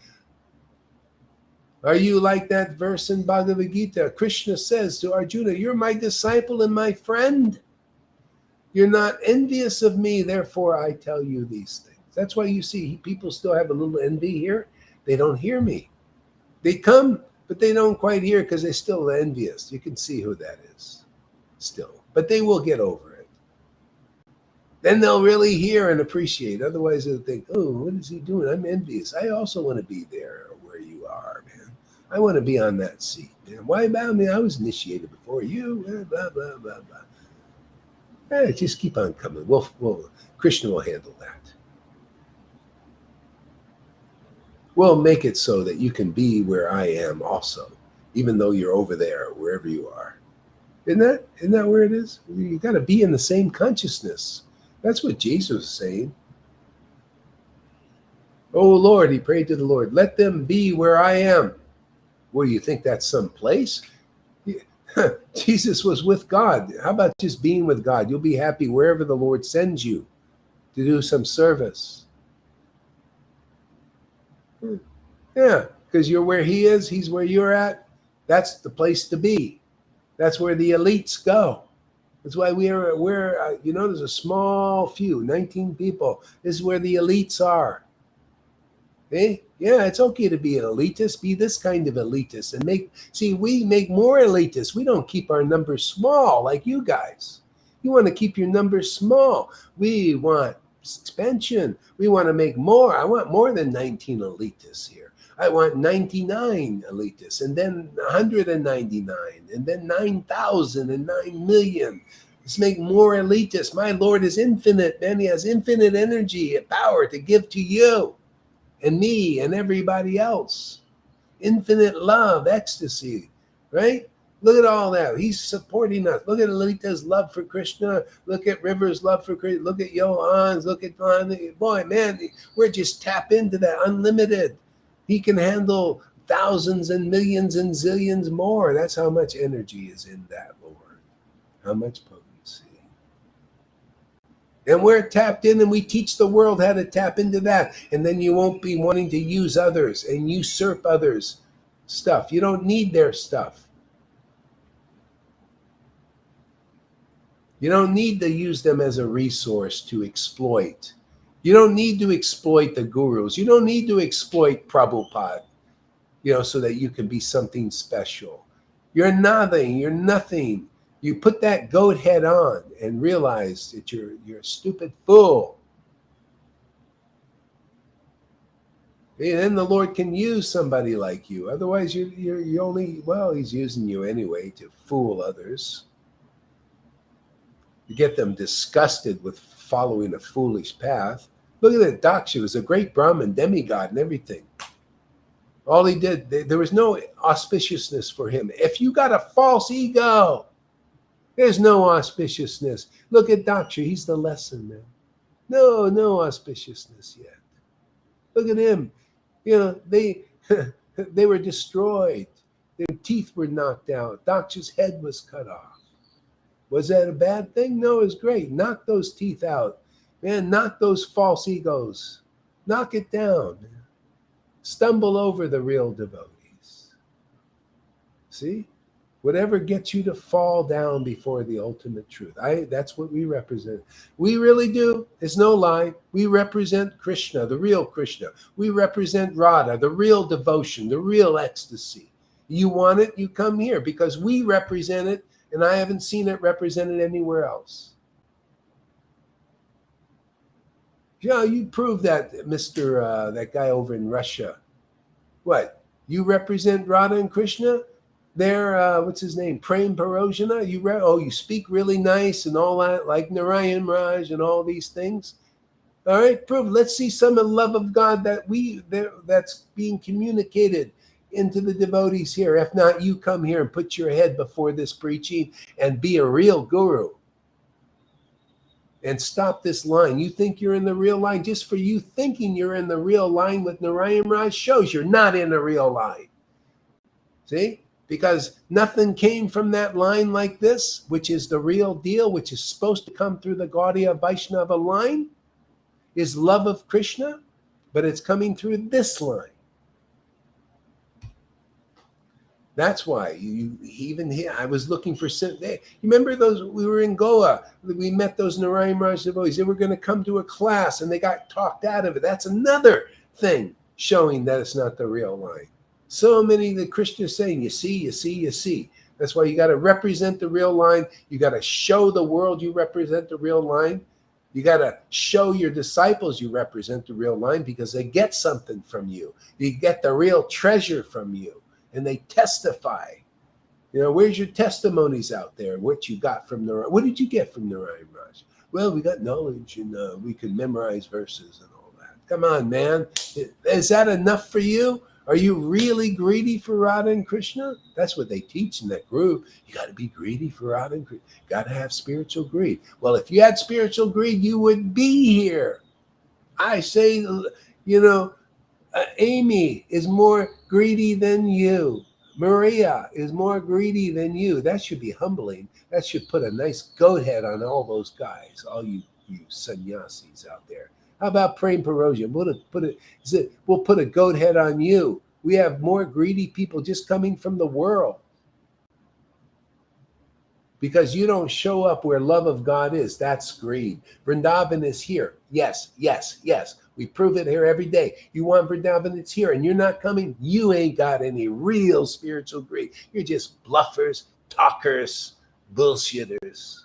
Are you like that verse in Bhagavad Gita? Krishna says to Arjuna, you're my disciple and my friend. You're not envious of me, therefore I tell you these things. That's why you see people still have a little envy here. They don't hear me. They come, but they don't quite hear because they're still envious. You can see who that is still. But they will get over it. Then they'll really hear and appreciate. Otherwise they'll think, oh, what is he doing? I'm envious. I also want to be there where you are, man. I want to be on that seat, man. Why about me? I was initiated before you. Blah, blah, blah, blah. Just keep on coming. Krishna will handle that. We'll make it so that you can be where I am also, even though you're over there, wherever you are. Isn't that where it is? You got to be in the same consciousness. That's what Jesus was saying. Oh Lord, he prayed to the Lord, let them be where I am. Well, you think that's some place? Jesus was with God. How about just being with God? You'll be happy wherever the Lord sends you to do some service. Yeah, because you're where he is, he's where you're at. That's the place to be. That's where the elites go. That's why there's a small few, 19 people. This is where the elites are. Okay? Yeah, it's okay to be an elitist. Be this kind of elitist and we make more elitists. We don't keep our numbers small like you guys. You want to keep your numbers small. We want expansion. We want to make more. I want more than 19 elitists here. I want 99 elitists, and then 199, and then 9,000 and 9 million. Let's make more elitists. My Lord is infinite, man. He has infinite energy and power to give to you and me and everybody else. Infinite love, ecstasy, right? Look at all that. He's supporting us. Look at Alita's love for Krishna. Look at River's love for Krishna. Look at Johan's. Look at boy, man, we're just tap into that unlimited. He can handle thousands and millions and zillions more. That's how much energy is in that, Lord. How much potency. And we're tapped in, and we teach the world how to tap into that. And then you won't be wanting to use others and usurp others' stuff. You don't need their stuff. You don't need to use them as a resource to exploit. You don't need to exploit the gurus. You don't need to exploit Prabhupada, so that you can be something special. You're nothing. You're nothing. You put that goat head on and realize that you're a stupid fool. And then the Lord can use somebody like you. Otherwise, you're only, he's using you anyway to fool others. You get them disgusted with following a foolish path. Look at that Daksha. He was a great Brahmin, demigod, and everything. All he did, there was no auspiciousness for him. If you got a false ego, there's no auspiciousness. Look at Daksha. He's the lesson, man. No auspiciousness yet. Look at him. They they were destroyed. Their teeth were knocked out. Daksha's head was cut off. Was that a bad thing? No, it was great. Knock those teeth out. Man, knock those false egos. Knock it down. Stumble over the real devotees. See? Whatever gets you to fall down before the ultimate truth. That's what we represent. We really do. It's no lie. We represent Krishna, the real Krishna. We represent Radha, the real devotion, the real ecstasy. You want it, you come here, because we represent it, and I haven't seen it represented anywhere else. Yeah, you prove that, Mr. That guy over in Russia. What? You represent Radha and Krishna? They're, what's his name? Prem Parojana? You speak really nice and all that, like Narayan Raj and all these things. All right, prove. Let's see some of the love of God that's being communicated into the devotees here. If not, you come here and put your head before this preaching and be a real guru. And stop this line. You think you're in the real line. Just for you thinking you're in the real line with Narayan Raj shows you're not in the real line. See? Because nothing came from that line like this, which is the real deal, which is supposed to come through the Gaudiya Vaishnava line, is love of Krishna, but it's coming through this line. That's why even here, I was looking for, you remember those, we were in Goa, we met those Narayan Raj devotees, they were going to come to a class and they got talked out of it. That's another thing showing that it's not the real line. So many, the Christians saying, you see. That's why you got to represent the real line. You got to show the world you represent the real line. You got to show your disciples you represent the real line, because they get something from you. You get the real treasure from you, and they testify. Where's your testimonies out there? What you got from Narayan? What did you get from Narayan Raj? Well, we got knowledge, and we could memorize verses and all that. Come on, man. Is that enough for you? Are you really greedy for Radha and Krishna? That's what they teach in that group. You got to be greedy for Radha and Krishna. You got to have spiritual greed. Well, if you had spiritual greed, you would be here. I say, Amy is more greedy than you. Maria is more greedy than you. That should be humbling. That should put a nice goat head on all those guys, all you sannyasis out there. How about Prem Parojana? We'll put a goat head on you. We have more greedy people just coming from the world, because you don't show up where love of God is. That's greed. Vrindavan is here. Yes. We prove it here every day. You want Vrindavan, it's here, and you're not coming. You ain't got any real spiritual greed. You're just bluffers, talkers, bullshitters.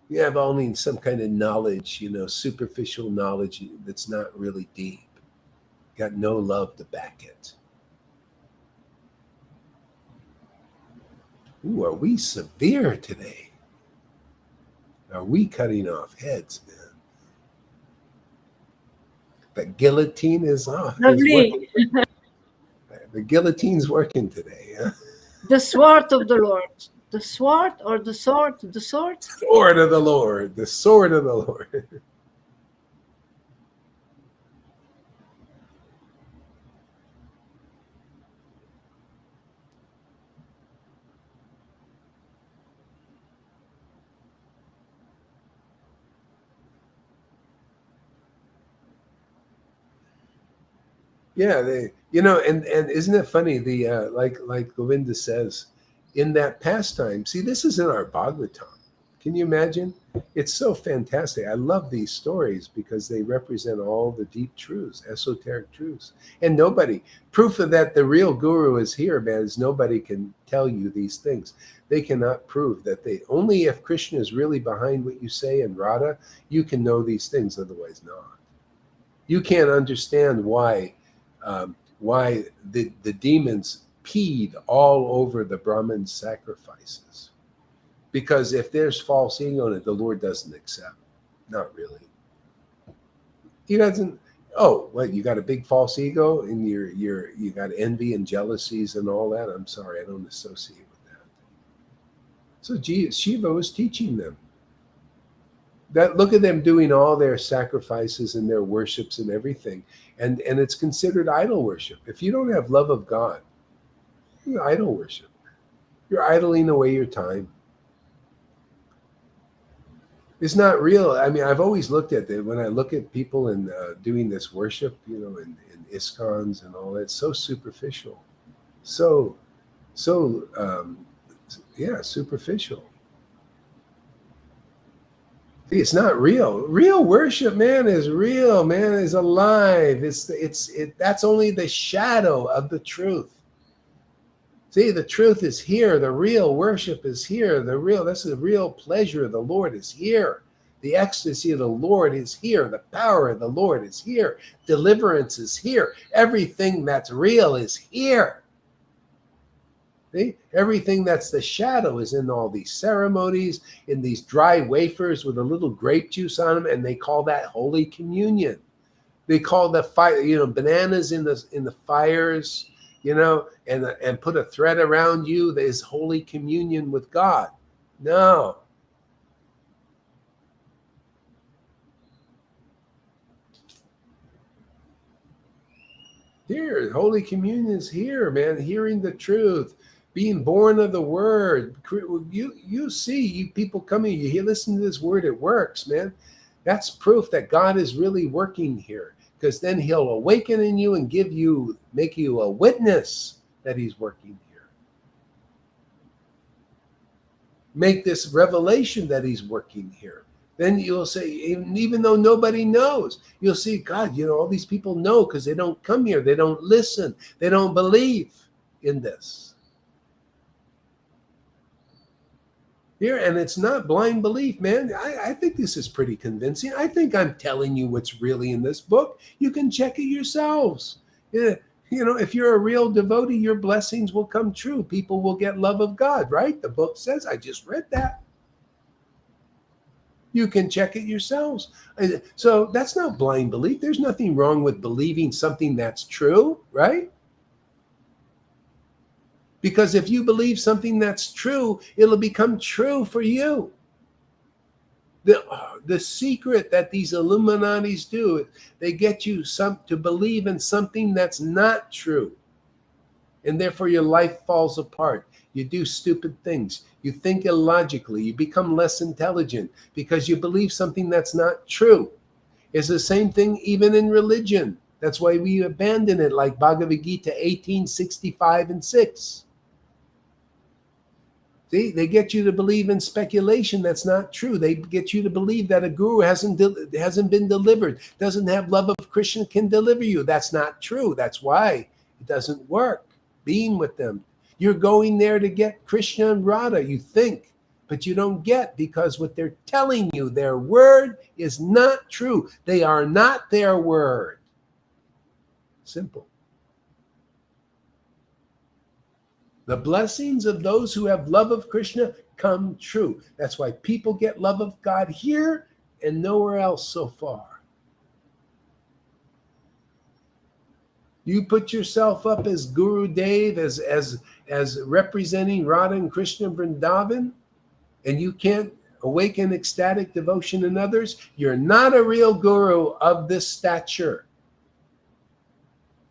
You have only some kind of knowledge, superficial knowledge that's not really deep. Got no love to back it. Ooh, are we severe today? Are we cutting off heads, man? The guillotine is off. Lovely. The guillotine's working today. Huh? The sword of the Lord. The sword or the sword? The sword? Sword of the Lord. The sword of the Lord. Yeah, and isn't it funny? The like Govinda says, in that pastime. See, this is in our Bhagavatam. Can you imagine? It's so fantastic. I love these stories because they represent all the deep truths, esoteric truths. And nobody, proof of that the real guru is here, man, is nobody can tell you these things. They cannot prove that only if Krishna is really behind what you say and Radha, you can know these things, otherwise not. You can't understand why the demons peed all over the Brahmin's sacrifices. Because if there's false ego in it, the Lord doesn't accept. Not really. He doesn't. Oh, what? You got a big false ego, and you got envy and jealousies and all that. I'm sorry, I don't associate with that. So Shiva was teaching them that. Look at them doing all their sacrifices and their worships and everything, and it's considered idol worship. If you don't have love of God, you're idol worship. You're idling away your time. It's not real. I mean, I've always looked at it when I look at people and doing this worship, in ISKCONs and all that. It's so superficial, so superficial. See, it's not real. Real worship, man, is real. Man, is alive. That's only the shadow of the truth. See, the truth is here. The real worship is here. That's the real pleasure of the Lord is here. The ecstasy of the Lord is here. The power of the Lord is here. Deliverance is here. Everything that's real is here. See? Everything that's the shadow is in all these ceremonies, in these dry wafers with a little grape juice on them, and they call that Holy Communion. They call the fire, bananas in the fires. And put a thread around you that is holy communion with God. No. Here, holy communion is here, man. Hearing the truth, being born of the word. You see, you people coming, you listen to this word, it works, man. That's proof that God is really working here. Because then he'll awaken in you and make you a witness that he's working here. Make this revelation that he's working here. Then you'll say, even though nobody knows, you'll see, God, all these people know because they don't come here. They don't listen. They don't believe in this. Here, and it's not blind belief, man. I think this is pretty convincing. I think I'm telling you what's really in this book. You can check it yourselves. Yeah. If you're a real devotee, your blessings will come true. People will get love of God, right? The book says, I just read that. You can check it yourselves. So that's not blind belief. There's nothing wrong with believing something that's true, right? Because if you believe something that's true, it'll become true for you. The secret that these Illuminatis do, they get you to believe in something that's not true. And therefore your life falls apart. You do stupid things. You think illogically. You become less intelligent because you believe something that's not true. It's the same thing even in religion. That's why we abandon it, like Bhagavad Gita 18:65 and 6. See, they get you to believe in speculation that's not true. They get you to believe that a guru hasn't been delivered, doesn't have love of Krishna, can deliver you. That's not true. That's why it doesn't work. Being with them. You're going there to get Krishna and Radha, you think, but you don't get, because what they're telling you, their word is not true. They are not their word. Simple. The blessings of those who have love of Krishna come true. That's why people get love of God here and nowhere else so far. You put yourself up as Guru Dev, as representing Radha and Krishna Vrindavan, and you can't awaken ecstatic devotion in others, you're not a real guru of this stature.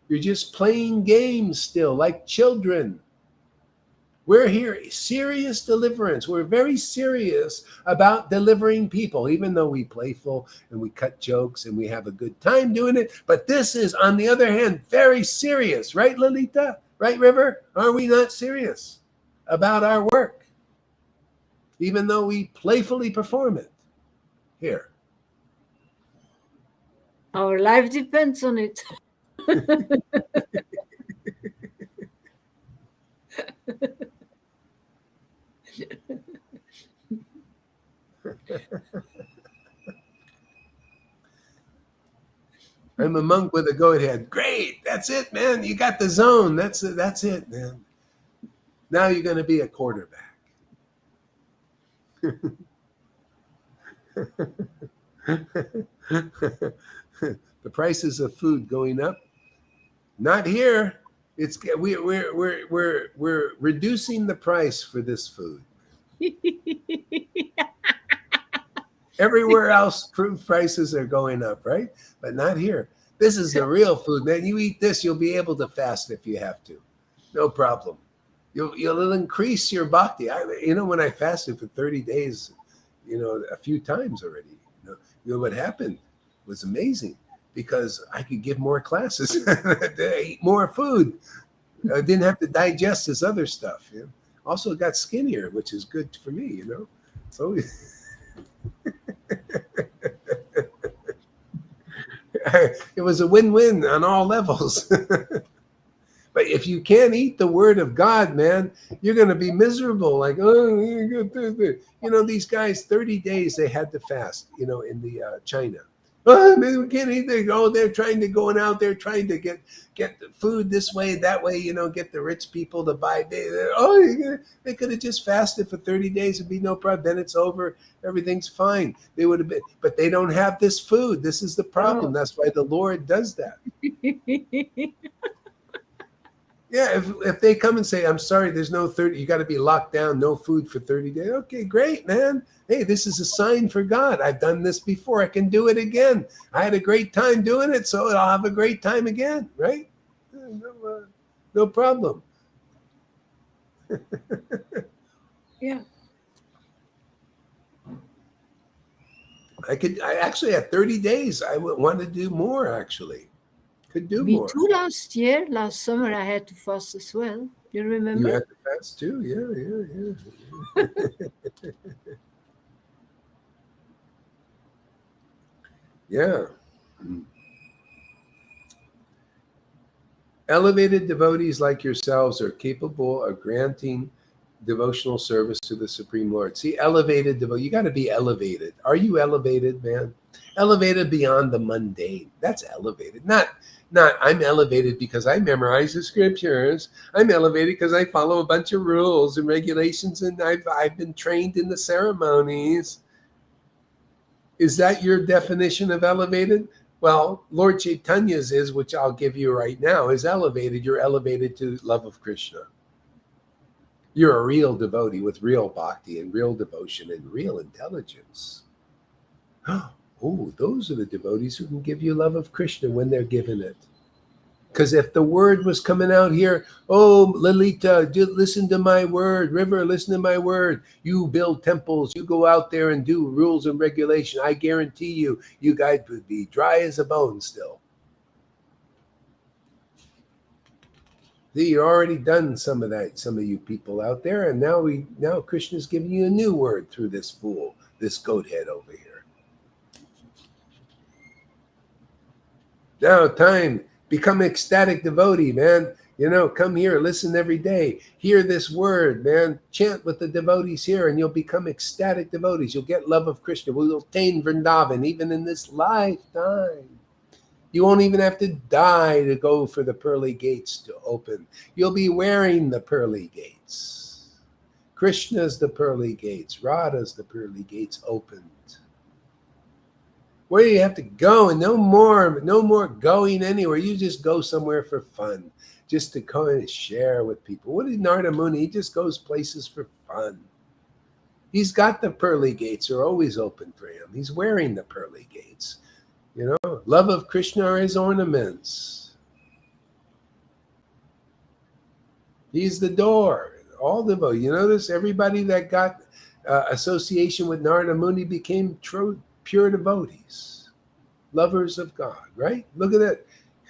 You're just playing games still, like children. We're here, serious deliverance. We're very serious about delivering people, even though we playful and we cut jokes and we have a good time doing it. But this is, on the other hand, very serious. Right, Lalita? Right, River? Are we not serious about our work? Even though we playfully perform it here. Our life depends on it. I'm a monk with a goat head. Great. That's it, man. You got the zone. That's it, man. Now you're going to be a quarterback. The prices of food going up. Not here. It's we're reducing the price for this food. Everywhere else, food prices are going up, right? But not here. This is the real food, man. You eat this, you'll be able to fast if you have to. No problem. You'll increase your bhakti. When I fasted for 30 days, a few times already. What happened was amazing because I could give more classes, eat more food. I didn't have to digest this other stuff. Also got skinnier, which is good for me. So. It was a win-win on all levels. But if you can't eat the word of God, man, you're going to be miserable. Like, these guys, 30 days they had to fast, in the China. Oh, man, we can't eat. They're trying to go out there, trying to get the food this way, that way, get the rich people to buy. They could have just fasted for 30 days and be no problem. Then it's over. Everything's fine. They would have been, but they don't have this food. This is the problem. That's why the Lord does that. Yeah, if they come and say, I'm sorry, there's no 30, you got to be locked down, no food for 30 days. Okay, great, man. Hey, this is a sign for God. I've done this before. I can do it again. I had a great time doing it, so I'll have a great time again, right? No problem. Yeah. I actually had 30 days. I would want to do more, actually. Could do Me more. too. Last summer, I had to fast as well. You remember? You had to fast too? Yeah. Yeah. Elevated devotees like yourselves are capable of granting devotional service to the Supreme Lord. See, elevated devotee, you got to be elevated. Are you elevated, man? Elevated beyond the mundane. That's elevated. Not I'm elevated because I memorize the scriptures. I'm elevated because I follow a bunch of rules and regulations, and I've been trained in the ceremonies. Is that your definition of elevated? Well, Lord Caitanya's is, which I'll give you right now, is elevated. You're elevated to love of Krishna. You're a real devotee with real bhakti and real devotion and real intelligence. Oh, those are the devotees who can give you love of Krishna when they're given it. Because if the word was coming out here, oh, Lalita, listen to my word. River, listen to my word. You build temples. You go out there and do rules and regulation. I guarantee you guys would be dry as a bone still. See, you've already done some of that, some of you people out there, and now Krishna's giving you a new word through this fool, this goat head over here. Now, time, become ecstatic devotee, man. Come here, listen every day. Hear this word, man. Chant with the devotees here, and you'll become ecstatic devotees. You'll get love of Krishna. We'll attain Vrindavan even in this lifetime. You won't even have to die to go for the pearly gates to open. You'll be wearing the pearly gates. Krishna's the pearly gates. Radha's the pearly gates opened. Where you have to go, and no more going anywhere. You just go somewhere for fun, just to go and share with people. What did Narada Muni? He just goes places for fun. He's got the pearly gates are always open for him. He's wearing the pearly gates. Love of Krishna are his ornaments. He's the door. all devotees. You notice everybody that got association with Narada Muni became pure devotees, lovers of God, right? Look at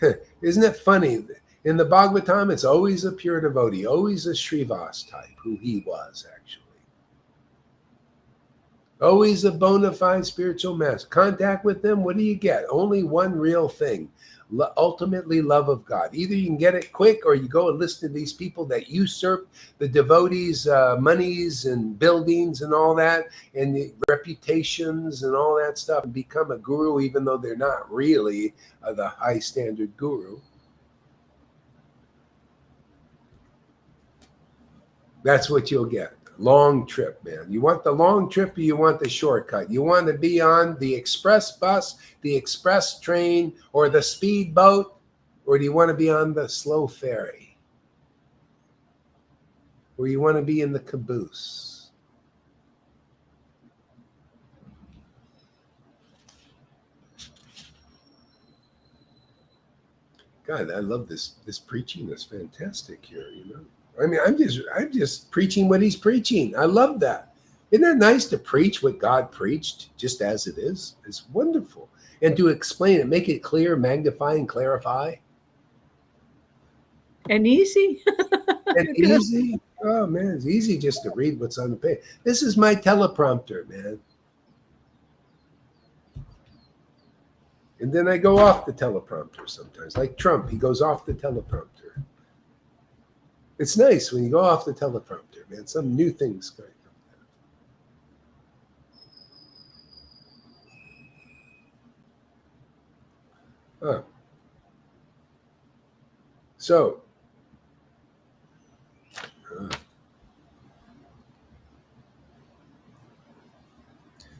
that. Isn't it funny? In the Bhagavatam, it's always a pure devotee, always a Srivas type, who he was actually. Always a bona fide spiritual master. Contact with them, what do you get? Only one real thing. Ultimately, love of God. Either you can get it quick, or you go and listen to these people that usurp the devotees' monies and buildings and all that, and the reputations and all that stuff, and become a guru, even though they're not really the high standard guru. That's what you'll get. Long trip, man. You want the long trip, or you want the shortcut? You want to be on the express bus, the express train, or the speed boat, or do you want to be on the slow ferry? Or you want to be in the caboose? God, I love this preaching. Is fantastic here, you know. I mean, I'm just preaching what he's preaching. I love that. Isn't that nice to preach what God preached just as it is? It's wonderful. And to explain it, make it clear, magnify, and clarify. And easy. And easy. Oh, man, it's easy just to read what's on the page. This is my teleprompter, man. And then I go off the teleprompter sometimes. Like Trump, he goes off the teleprompter. It's nice when you go off the teleprompter, man. Some new things going on. So,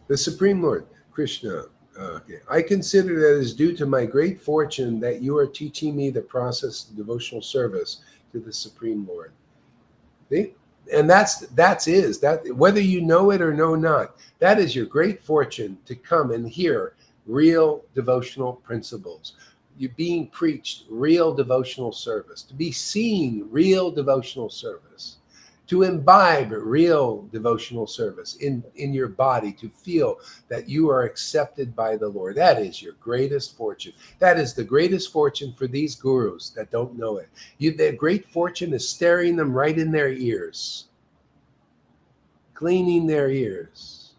the Supreme Lord, Krishna, okay. I consider that it is due to my great fortune that you are teaching me the process of devotional service to the Supreme Lord. See? And that's whether you know it or know not, that is your great fortune to come and hear real devotional principles. You're being preached real devotional service, to be seeing real devotional service, to imbibe real devotional service in your body, to feel that you are accepted by the Lord. That is your greatest fortune. That is the greatest fortune for these gurus that don't know it. Their great fortune is staring them right in their ears, cleaning their ears.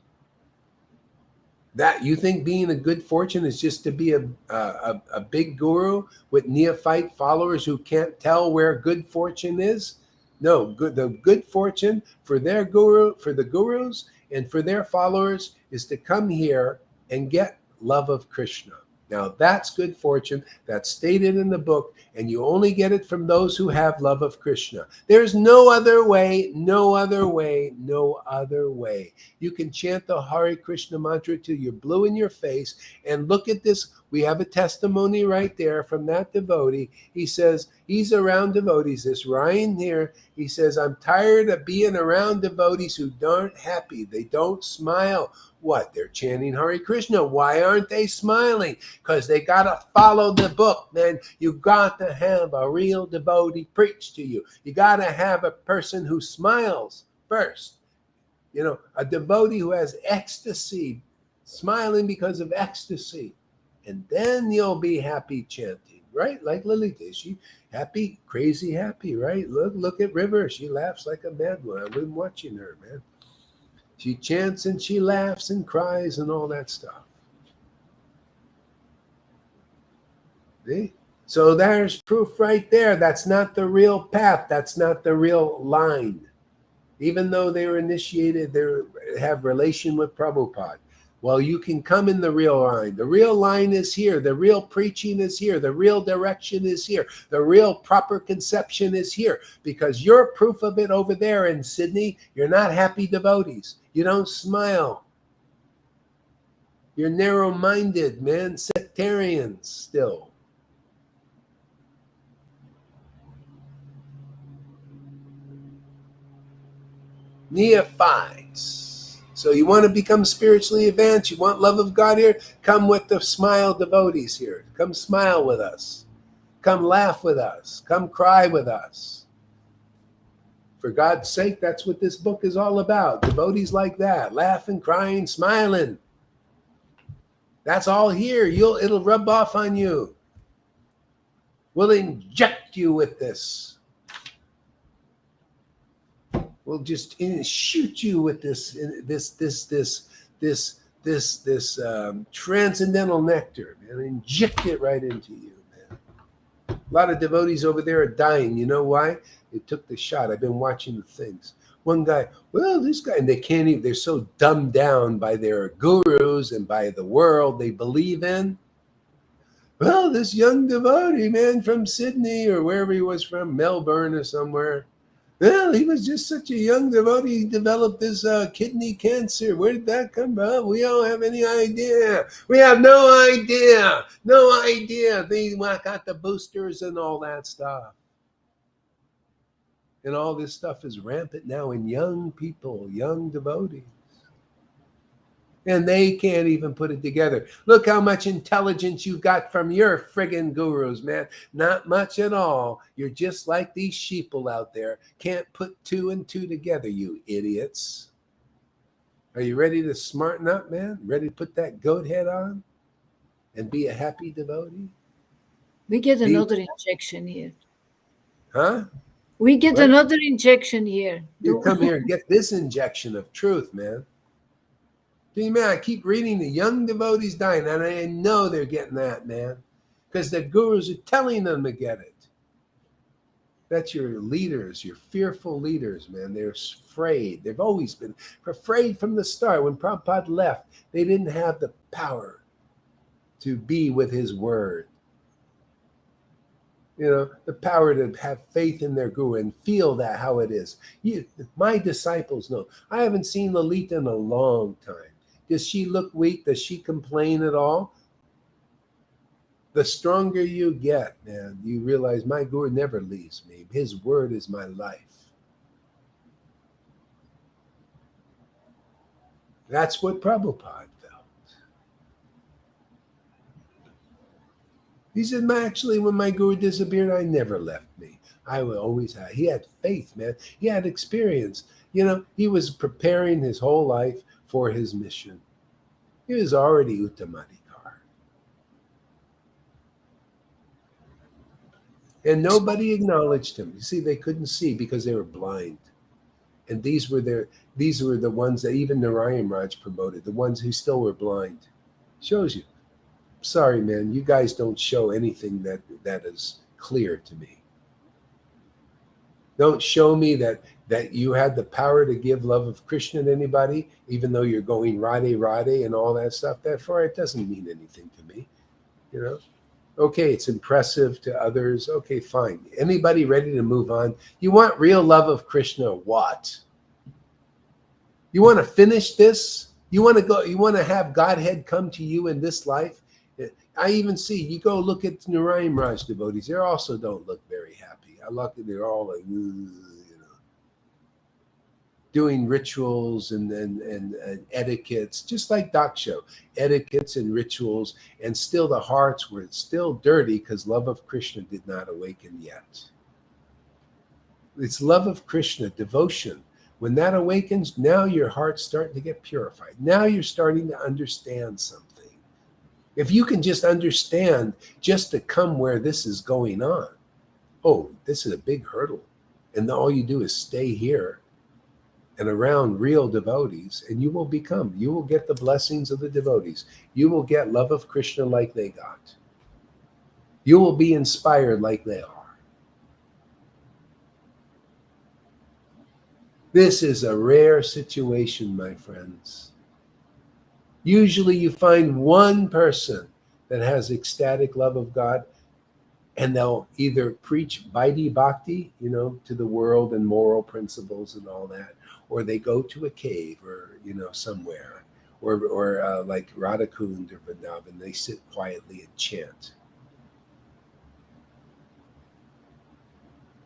That you think being a good fortune is just to be a big guru with neophyte followers who can't tell where good fortune is? No, the good fortune for their guru, for the gurus and for their followers, is to come here and get love of Krishna. Now that's good fortune. That's stated in the book, and you only get it from those who have love of Krishna. There's no other way, no other way, no other way. You can chant the Hare Krishna mantra till you're blue in your face, and look at this. We have a testimony right there from that devotee. He says he's around devotees. This Ryan here, he says, I'm tired of being around devotees who aren't happy. They don't smile. What? They're chanting Hare Krishna. Why aren't they smiling? Because they got to follow the book, man. You got to have a real devotee preach to you. You got to have a person who smiles first. You know, a devotee who has ecstasy, smiling because of ecstasy. And then you'll be happy chanting, right? Like Lalita, she happy, crazy happy, right? Look at River. She laughs like a mad one. I've been watching her, man. She chants and she laughs and cries and all that stuff. See? So there's proof right there. That's not the real path. That's not the real line. Even though they were initiated, they have relation with Prabhupada. Well, you can come in the real line. The real line is here. The real preaching is here. The real direction is here. The real proper conception is here. Because you're proof of it over there in Sydney. You're not happy devotees. You don't smile. You're narrow-minded, man. Sectarians still. Neophytes. So you want to become spiritually advanced, you want love of God here, come with the smile devotees here. Come smile with us. Come laugh with us. Come cry with us. For God's sake, that's what this book is all about. Devotees like that, laughing, crying, smiling. That's all here. It'll rub off on you. We'll inject you with this. We'll just shoot you with this transcendental nectar, man. Inject it right into you, man. A lot of devotees over there are dying. You know why? They took the shot. I've been watching the things. One guy, this guy, and they can't even, they're so dumbed down by their gurus and by the world they believe in. Well, this young devotee, man, from Sydney or wherever he was from, Melbourne or somewhere. Well, he was just such a young devotee. He developed this kidney cancer. Where did that come from? We don't have any idea. We have no idea. No idea. They got the boosters and all that stuff. And all this stuff is rampant now in young people, young devotees. And they can't even put it together. Look how much intelligence you've got from your friggin' gurus, man. Not much at all. You're just like these sheeple out there. Can't put 2 and 2 together, you idiots. Are you ready to smarten up, man? Ready to put that goat head on and be a happy devotee? We get another injection here. Huh? We get another injection here. You come here and get this injection of truth, man. Man, I keep reading the young devotees dying, and I know they're getting that, man, because the gurus are telling them to get it. That's your leaders, your fearful leaders, man. They're afraid. They've always been afraid from the start. When Prabhupada left, they didn't have the power to be with his word. You know, the power to have faith in their guru and feel that how it is. My disciples know. I haven't seen Lalita in a long time. Does she look weak? Does she complain at all? The stronger you get, man, you realize my guru never leaves me. His word is my life. That's what Prabhupada felt. He said, actually, when my guru disappeared, I never left me. I would always have. He had faith, man. He had experience. You know, he was preparing his whole life for his mission. He was already Uttamadikar. And nobody acknowledged him. You see, they couldn't see because they were blind. And these were the ones that even Narayan Raj promoted, the ones who still were blind. Shows you. Sorry, man, you guys don't show anything that is clear to me. Don't show me that you had the power to give love of Krishna to anybody, even though you're going Radhe Radhe and all that stuff. Therefore, it doesn't mean anything to me. You know? Okay, it's impressive to others. Okay, fine. Anybody ready to move on? You want real love of Krishna? What? You want to finish this? You want to go? You want to have Godhead come to you in this life? I even see, you go look at Narayan Raj devotees. They also don't look very happy. I look at, they're all like, doing rituals and etiquettes, just like Daksha, etiquettes and rituals, and still the hearts were still dirty because love of Krishna did not awaken yet. It's love of Krishna, devotion. When that awakens, now your heart's starting to get purified. Now you're starting to understand something. If you can just understand just to come where this is going on, oh, this is a big hurdle. And all you do is stay here and around real devotees, and you will get the blessings of the devotees. You will get love of Krishna like they got. You will be inspired like they are. This is a rare situation, my friends. Usually you find one person that has ecstatic love of God, and they'll either preach Vaidhi Bhakti, to the world and moral principles and all that, or they go to a cave or, somewhere, or like Radhakund or Vrindavan, they sit quietly and chant.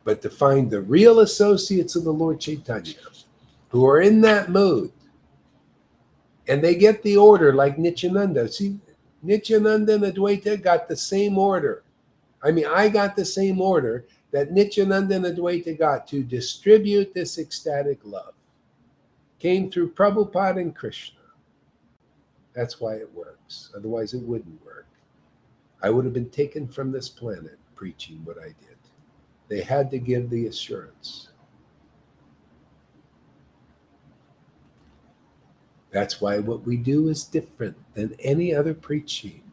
But to find the real associates of the Lord Caitanya, who are in that mood, and they get the order like Nityananda. See, Nityananda and Advaita got the same order. I mean, I got the same order that Nityananda and Advaita got to distribute this ecstatic love came through Prabhupada and Krishna. That's why it works. Otherwise, it wouldn't work. I would have been taken from this planet preaching what I did. They had to give the assurance. That's why what we do is different than any other preaching,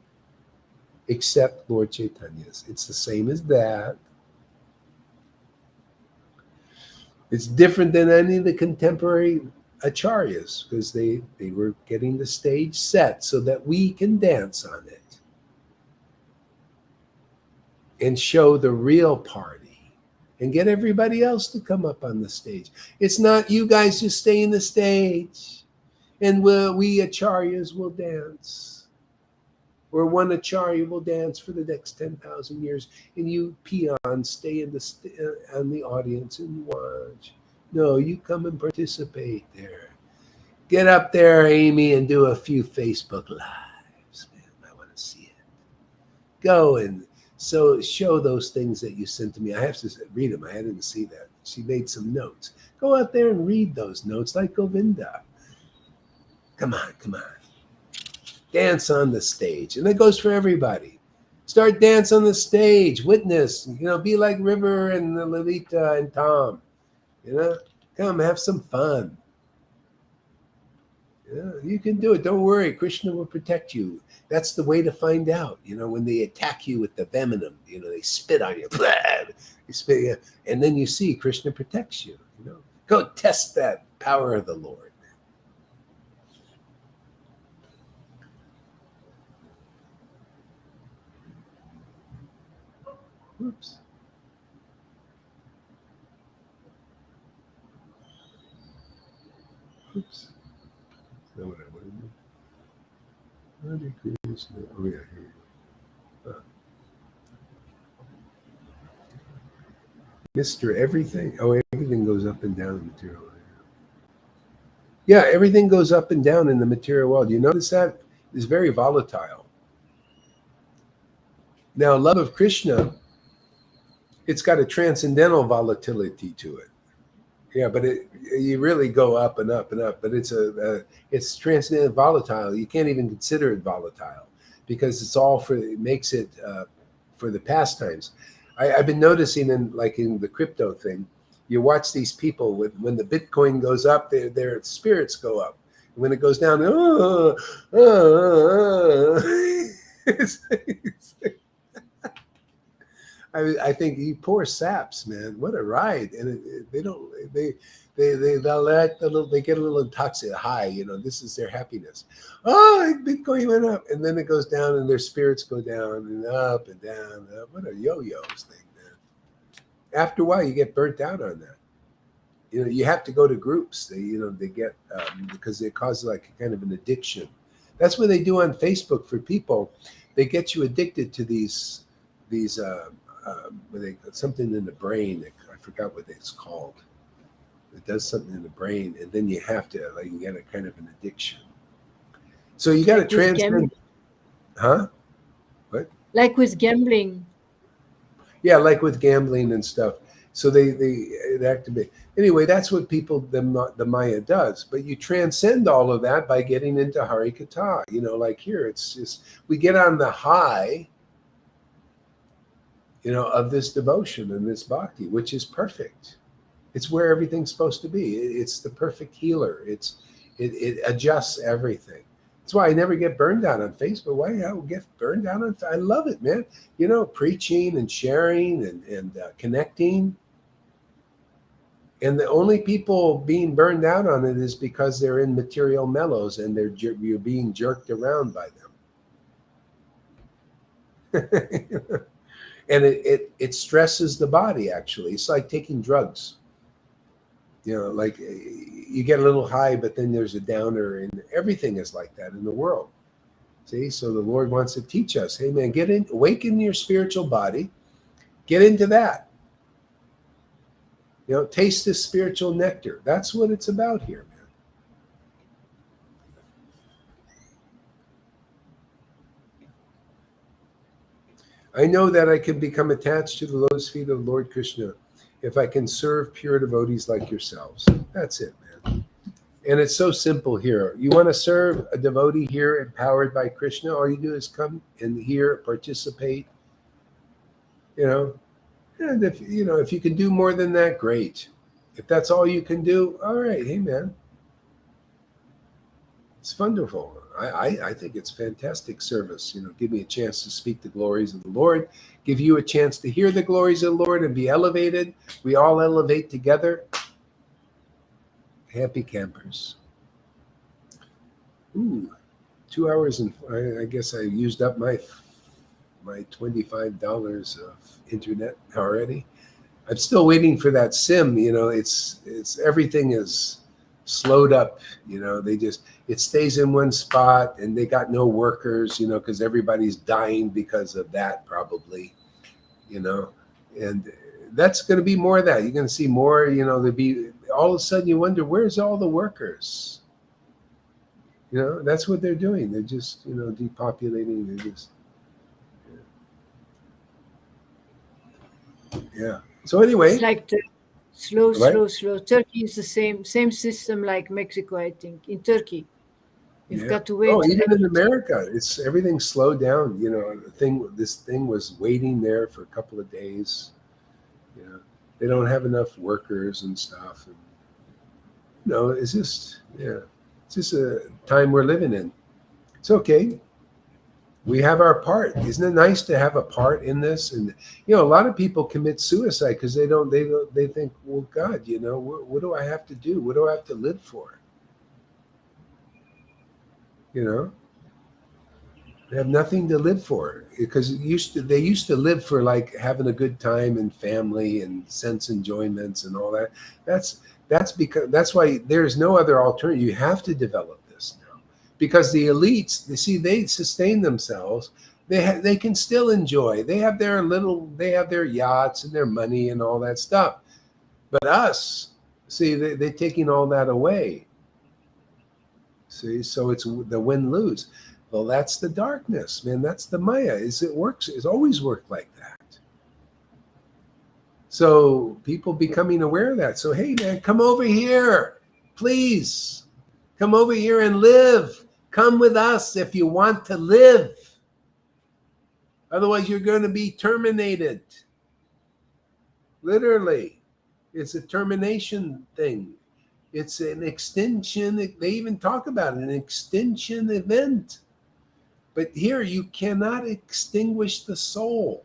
except Lord Caitanya's. It's the same as that. It's different than any of the contemporary acharyas because they were getting the stage set so that we can dance on it and show the real party and get everybody else to come up on the stage. It's not you guys just stay in the stage and we acharyas will dance. Or one acharya will dance for the next 10,000 years and you peons stay in the audience and watch. No, you come and participate there. Get up there, Amy, and do a few Facebook Lives. Man, I want to see it. Go and show those things that you sent to me. I have to read them. I didn't see that. She made some notes. Go out there and read those notes like Govinda. Come on. Dance on the stage. And that goes for everybody. Start dance on the stage. Witness. Be like River and Lalita and Tom. Come have some fun. You can do it. Don't worry. Krishna will protect you. That's the way to find out. When they attack you with the venom, they spit on you. They spit, and then you see Krishna protects you. Go test that power of the Lord. Oops. Oops. Is that what I wanted to do? Hare Krishna. Oh, yeah, here we go. Mr. Everything. Oh, everything goes up and down in the material world. Yeah, everything goes up and down in the material world. You notice that? It's very volatile. Now, love of Krishna, it's got a transcendental volatility to it. Yeah, but you really go up and up and up. But it's transcendental volatile. You can't even consider it volatile because it makes it for the pastimes. I've been noticing in the crypto thing, you watch these people when the Bitcoin goes up, their spirits go up. And when it goes down, I think you poor saps, man. What a ride! And they get a little intoxicated, high. This is their happiness. Oh, Bitcoin went up, and then it goes down, and their spirits go down and up and down. What a yo-yos thing, man! After a while, you get burnt out on that. You have to go to groups. They get because it causes a kind of an addiction. That's what they do on Facebook for people. They get you addicted to these. Where they got something in the brain. I forgot what it's called. It does something in the brain, and then you have to you get a kind of an addiction. So you got to transcend. Huh? What? Like with gambling. Yeah, like with gambling and stuff. So they activate. Anyway, that's what the Maya does. But you transcend all of that by getting into Harikatha. Like here, it's just we get on the high. Of this devotion and this bhakti, which is perfect. It's where everything's supposed to be. It's the perfect healer. It adjusts everything. That's why I never get burned out on Facebook. Why I will get burned out on? I love it, man. Preaching and sharing and connecting. And the only people being burned out on it is because they're in material mellows and you're being jerked around by them. And it stresses the body, actually. It's like taking drugs. You get a little high, but then there's a downer, and everything is like that in the world. See, so the Lord wants to teach us, hey, man, awaken your spiritual body, get into that. Taste this spiritual nectar. That's what it's about here, man. I know that I can become attached to the lotus feet of Lord Krishna if I can serve pure devotees like yourselves. That's it, man. And it's so simple here. You want to serve a devotee here empowered by Krishna, all you do is come and here, participate, you know. And if you can do more than that, great. If that's all you can do, all right, hey man. It's wonderful. I think it's fantastic service. Give me a chance to speak the glories of the Lord, give you a chance to hear the glories of the Lord and be elevated. We all elevate together. Happy campers. Ooh, 2 hours and I guess I used up my $25 of internet already. I'm still waiting for that sim. It's everything is slowed up. It stays in one spot, and they got no workers. Because everybody's dying because of that, probably. And that's going to be more of that. You're going to see more. There'll be all of a sudden you wonder, where's all the workers? That's what they're doing. They're just depopulating. They're just yeah. So anyway, It's like the slow, right? slow, slow. Turkey is the same system like Mexico, I think. In Turkey, you've got to wait. Oh, even in America, it's everything slowed down. This thing was waiting there for a couple of days. They don't have enough workers and stuff. And, it's just a time we're living in. It's okay. We have our part. Isn't it nice to have a part in this? And a lot of people commit suicide because they think, well, God, what do I have to do? What do I have to live for? They have nothing to live for because they used to live for like having a good time and family and sense enjoyments and all that. That's why there's no other alternative. You have to develop this now because the elites, they sustain themselves. They can still enjoy. They have their yachts and their money and all that stuff. But us, they're taking all that away. So it's the win-lose. Well, that's the darkness, man. That's the Maya. It's always worked like that. So people becoming aware of that. So, hey, man, come over here. Please. Come over here and live. Come with us if you want to live. Otherwise, you're going to be terminated. Literally. It's a termination thing. It's an extinction. They even talk about it, an extinction event. But here you cannot extinguish the soul.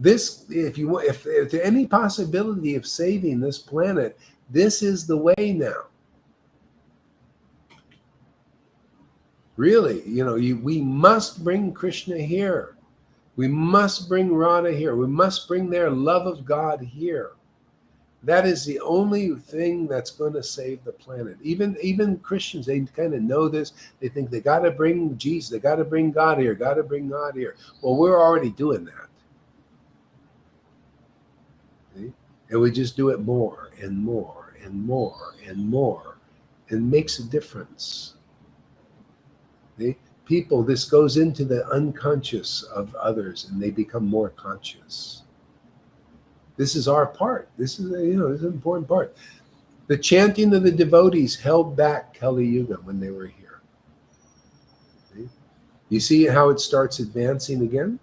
If there's any possibility of saving this planet, this is the way now. Really, we must bring Krishna here. We must bring Radha here. We must bring their love of God here. That is the only thing that's going to save the planet. Even Christians, they kind of know this. They think they got to bring Jesus. They got to bring God here. Got to bring God here. Well, we're already doing that. See? And we just do it more and more and more and more. And it makes a difference. See? People, this goes into the unconscious of others, and they become more conscious. This is our part. This is this is an important part. The chanting of the devotees held back Kali Yuga when they were here. See? You see how it starts advancing again?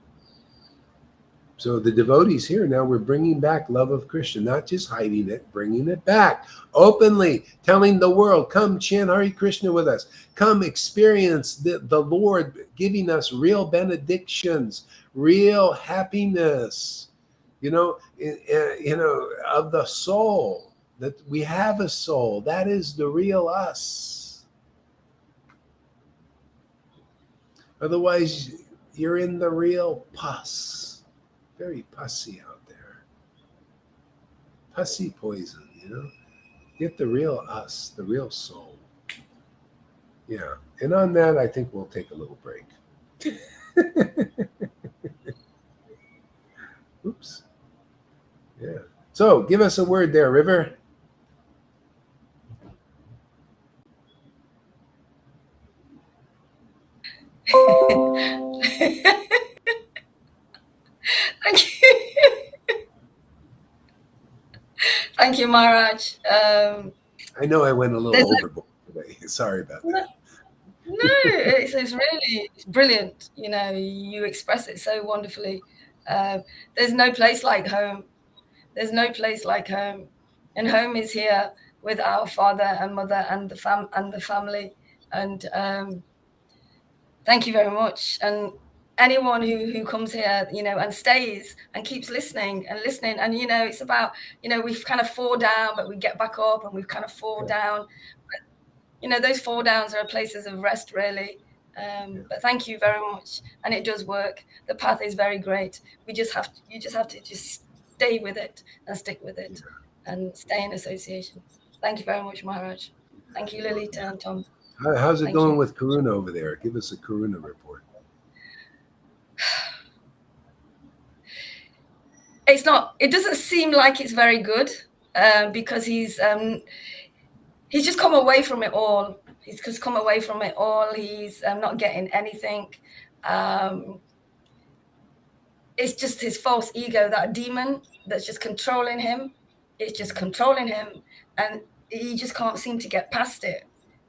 So the devotees here, now we're bringing back love of Krishna, not just hiding it, bringing it back openly, telling the world, come chant Hare Krishna with us. Come experience the Lord giving us real benedictions, real happiness. Of the soul, that we have a soul. That is the real us. Otherwise, you're in the real pus. Very pussy out there. Pussy poison, Get the real us, the real soul. Yeah. And on that, I think we'll take a little break. Oops. Yeah. So give us a word there, River. Thank you, Maharaj. I know I went a little overboard today. Sorry about that. No, it's brilliant. You know, you express it so wonderfully. There's no place like home. There's no place like home, and home is here with our father and mother and the family. And thank you very much. And anyone who comes here, you know, and stays and keeps listening, and you know, it's about, you know, we've kind of fall down, but we get back up, and we've kind of fall down. But, you know, those fall downs are places of rest, really. But thank you very much, and it does work. The path is very great. You just have to stay with it and stick with it, and stay in association. Thank you very much, Maharaj. Thank you, Lilita and Tom. How's it going with Karuna over there? Give us a Karuna report. It doesn't seem like it's very good, because he's just come away from it all. He's just come away from it all. He's not getting anything. It's just his false ego, that demon that's just controlling him. It's just controlling him, and he just can't seem to get past it.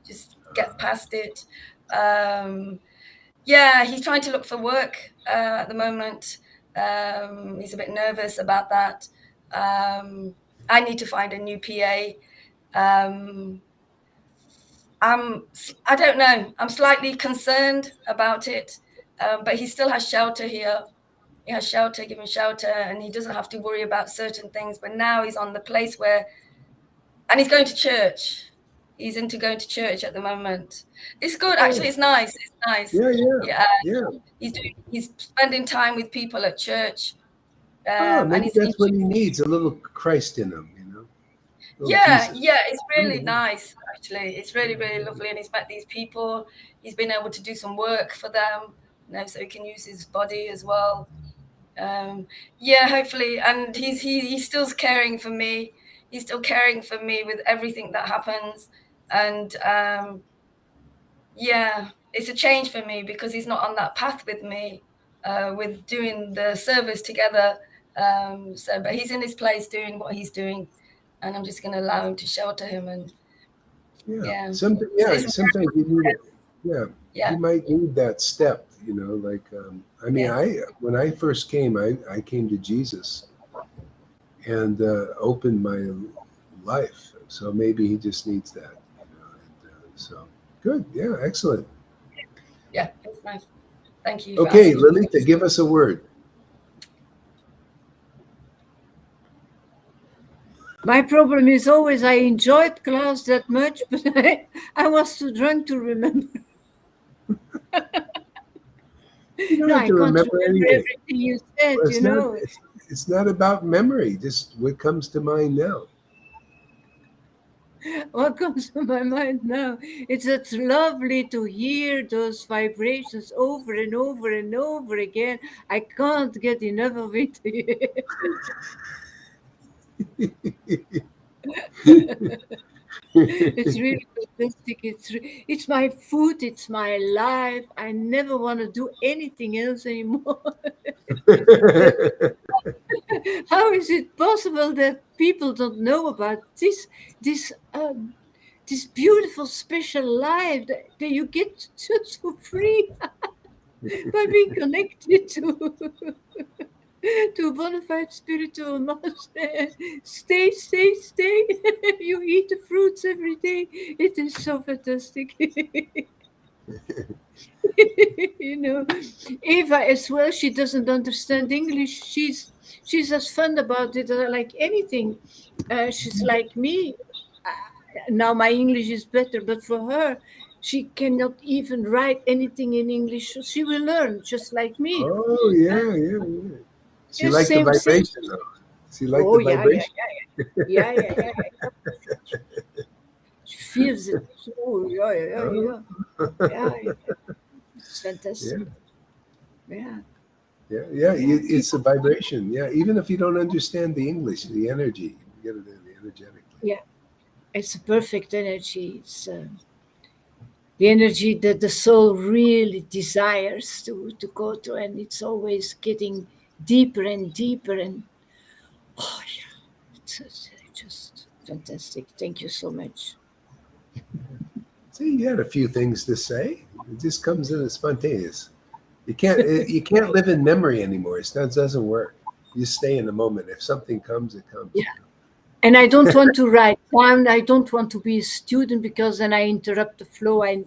Just get past it. Yeah, he's trying to look for work at the moment. He's a bit nervous about that. I need to find a new PA. I don't know. I'm slightly concerned about it, but he still has shelter here. He has shelter, given shelter, and he doesn't have to worry about certain things. But now he's on the place where, and he's going to church. He's into going to church at the moment. It's good, actually. It's nice. It's nice. Yeah. He's spending time with people at church. Maybe that's what he needs, a little Christ in him, you know? Yeah, it's really nice, actually. It's really, really lovely. And he's met these people. He's been able to do some work for them, you know, so he can use his body as well. Yeah, hopefully. And he's still caring for me. He's still caring for me with everything that happens. And yeah, it's a change for me because he's not on that path with me, with doing the service together. But he's in his place doing what he's doing, and I'm just going to allow him to shelter him. And sometimes you need it. You might need that step, you know, like I mean, when I first came, I came to Jesus and opened my life, so maybe he just needs that, you know. And, so good, excellent. Yeah, it's nice. Thank you. Okay, Lilita, give us a word. My problem is always I enjoyed class that much, but I was too drunk to remember. You don't have to remember anything. Everything you said, well, you know. It's not about memory, just what comes to mind now. What comes to my mind now? It's lovely to hear those vibrations over and over and over again. I can't get enough of it. It's really fantastic. It's my food. It's my life. I never want to do anything else anymore. How is it possible that people don't know about this beautiful special life that you get just for free by being connected to a bona fide spiritual master? Stay. You eat the fruits every day. It is so fantastic. You know, Eva as well, she doesn't understand English. She's as fun about it like anything. She's like me. Now my English is better, but for her, she cannot even write anything in English. So she will learn just like me. Oh, yeah. She likes the vibration, though. She likes the vibration. Yeah. She feels it. Oh, yeah. It's fantastic. Yeah. It's a vibration. Yeah, even if you don't understand the English, the energy, you get it energetically. Yeah, it's a perfect energy. It's the energy that the soul really desires to go to, and it's always getting deeper and deeper. And it's just Fantastic. Thank you so much. See, you had a few things to say. It just comes in as spontaneous. You can't live in memory anymore. It doesn't work. You stay in the moment. If something comes, it comes. Yeah. And I don't want to write down. I don't want to be a student because then I interrupt the flow. I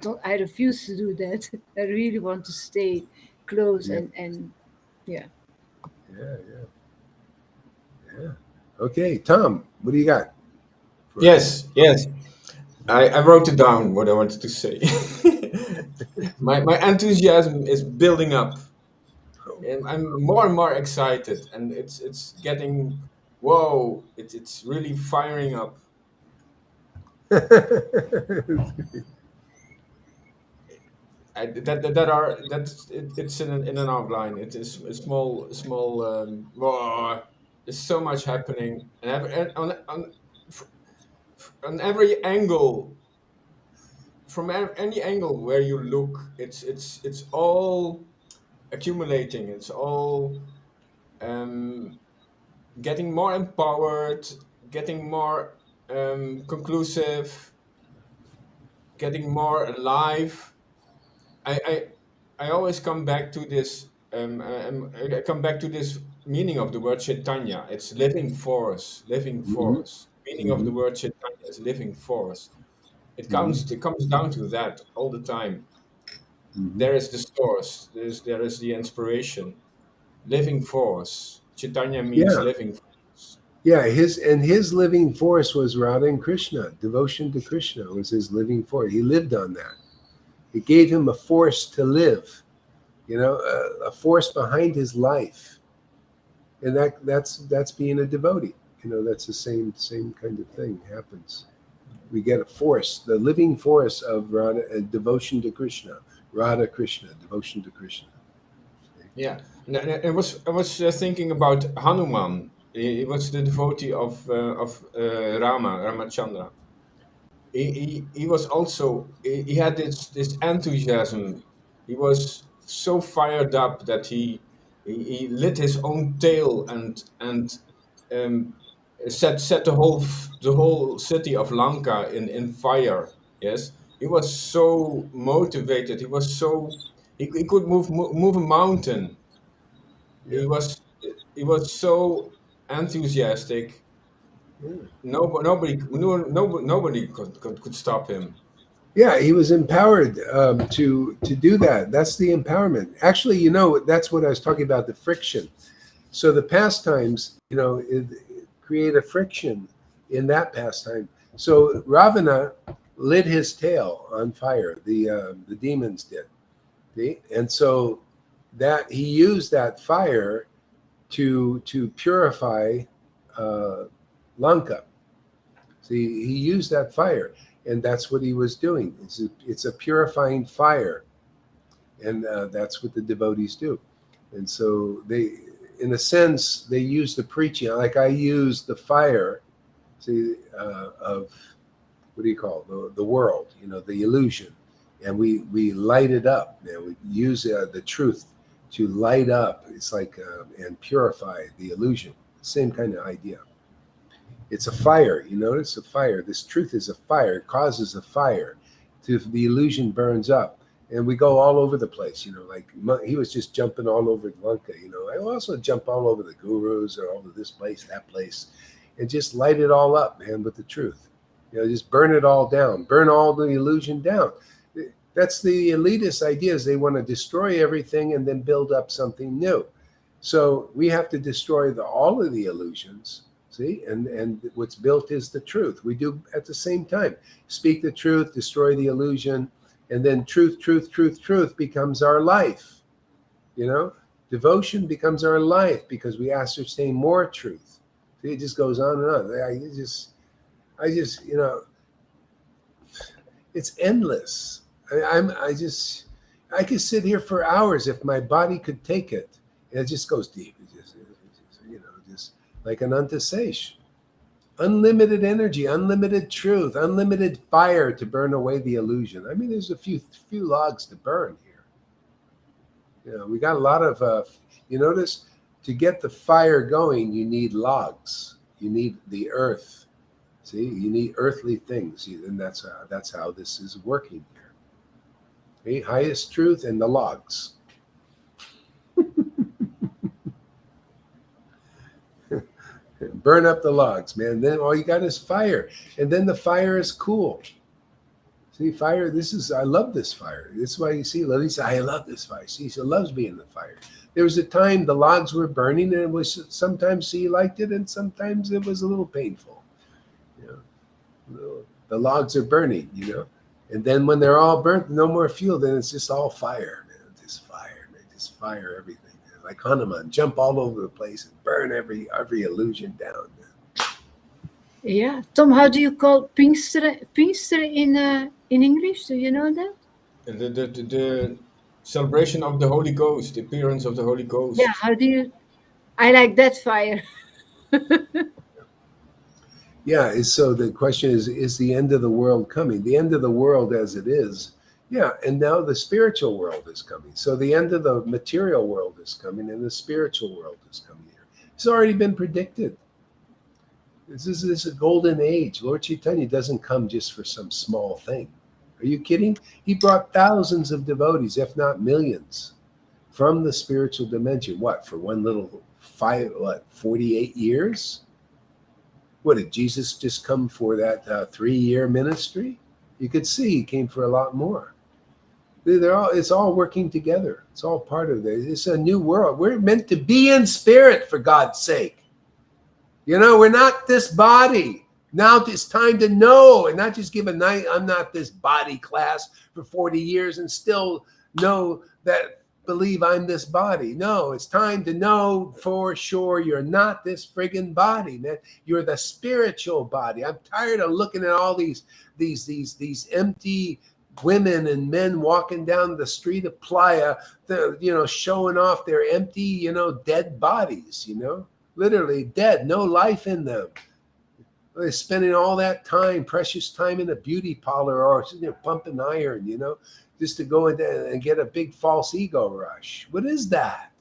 don't. I refuse to do that. I really want to stay close Yeah. and yeah. Yeah. Okay, Tom, what do you got? Yes. I wrote it down what I wanted to say. my enthusiasm is building up, and I'm more and more excited, and it's getting whoa! It's really firing up. It's in an outline. It is a small. Whoa, there's so much happening, and on every angle, from any angle where you look, it's all accumulating. It's all getting more empowered, getting more conclusive, getting more alive. I, I I always come back to this. I come back to this meaning of the word Chaitanya. It's living force, living Mhm, force. Meaning of the mhm, word Chaitanya is living force. mhm, It comes down to that all the time. mhm. There is the source. There is the inspiration. Living force. Chaitanya means Yeah, living force. yeah. His living force was Radha and Krishna. Devotion to Krishna was his living force. He lived on that. It gave him a force to live. A force behind his life, and that's being a devotee. That's the same kind of thing happens. We get a force, the living force of Radha, devotion to Krishna, Radha Krishna, devotion to Krishna. Yeah, and I was thinking about Hanuman. He was the devotee of Ramachandra. He was also he had this enthusiasm. He was so fired up that he lit his own tail and um, set the whole city of Lanka in fire. Yes, he was so motivated. He could move a mountain. Yeah, He was so enthusiastic. yeah. Nobody could stop him. Yeah, he was empowered to do that. That's the empowerment. Actually, that's what I was talking about, the friction. So the pastimes, create a friction in that pastime. So Ravana lit his tail on fire. The demons did. See? And so that he used that fire to purify uh, Lanka. See, he used that fire, and that's what he was doing. It's a purifying fire, and that's what the devotees do. And so they, in a sense, they use the preaching. Like I use the fire, see, of what do you call it? The world? The illusion, and we light it up. We use the truth to light up. It's like and purify the illusion. Same kind of idea. It's a fire. You notice a fire. This truth is a fire. It causes a fire. The illusion burns up, and we go all over the place. Like he was just jumping all over Lanka. I also jump all over the gurus or all over this place, that place, and just light it all up, man, with the truth. Just burn it all down. Burn all the illusion down. That's the elitist ideas. They want to destroy everything and then build up something new. So we have to destroy all of the illusions. See, and what's built is the truth. We do at the same time speak the truth, destroy the illusion, and then truth becomes our life. Devotion becomes our life because we ascertain more truth. See, it just goes on and on. I just, it's endless. I could sit here for hours if my body could take it. And it just goes deep. Just like an antasesh. Unlimited energy, unlimited truth, unlimited fire to burn away the illusion. I mean, there's a few logs to burn here. We got a lot of, you notice, to get the fire going, you need logs. You need the earth. See, you need earthly things, and that's how this is working here. Okay? Highest truth and the logs. Burn up the logs, man. Then all you got is fire, and then the fire is cool. See, fire. I love this fire. This is why you see Lily say, I love this fire. See, she loves being in the fire. There was a time the logs were burning, and it was sometimes she liked it, and sometimes it was a little painful. You know, the logs are burning, and then when they're all burnt, no more fuel. Then it's just all fire, man. Just fire, man. Just fire everything. Like Hanuman, jump all over the place and burn every illusion down. Yeah, Tom, how do you call Pinkster in English? Do you know that? The celebration of the Holy Ghost, the appearance of the Holy Ghost. Yeah, how do you? I like that fire. Yeah, so the question is the end of the world coming? The end of the world as it is. Yeah, and now the spiritual world is coming. So the end of the material world is coming, and the spiritual world is coming here. It's already been predicted. This is a golden age. Lord Caitanya doesn't come just for some small thing. Are you kidding? He brought thousands of devotees, if not millions, from the spiritual dimension. What, for one little 48 years? What, did Jesus just come for that 3-year ministry? You could see he came for a lot more. It's all working together. It's all part of it. It's a new world. We're meant to be in spirit, for God's sake. We're not this body. Now it's time to know and not just give a night, I'm not this body class for 40 years and still believe I'm this body. No, it's time to know for sure you're not this friggin' body, man. You're the spiritual body. I'm tired of looking at all these empty women and men walking down the street of Playa, showing off their empty, dead bodies, literally dead, no life in them. They're spending all that time, precious time in a beauty parlor or pumping iron, just to go in there and get a big false ego rush. What is that?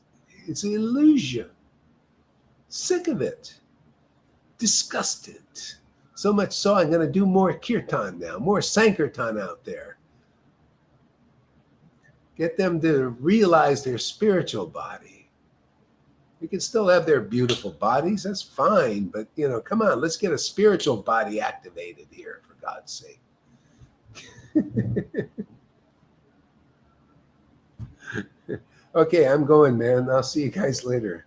It's an illusion. Sick of it. Disgusted. So much so I'm going to do more kirtan now, more sankirtan out there. Get them to realize their spiritual body. They can still have their beautiful bodies. That's fine. But, come on, let's get a spiritual body activated here, for God's sake. Okay, I'm going, man. I'll see you guys later.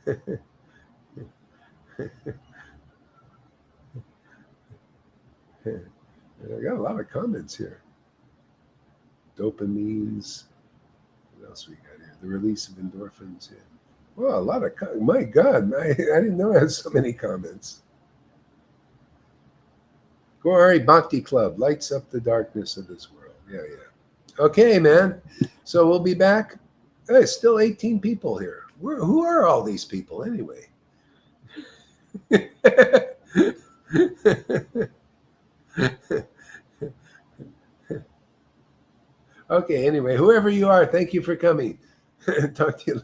I got a lot of comments here. Dopamines. What else we got here? The release of endorphins. Yeah. Well, a lot of my God, I didn't know I had so many comments. Gauri Bhakti Club lights up the darkness of this world. Yeah. Okay, man. So we'll be back. Hey, still 18 people here. Who are all these people anyway? Okay, anyway, whoever you are, thank you for coming. Talk to you later.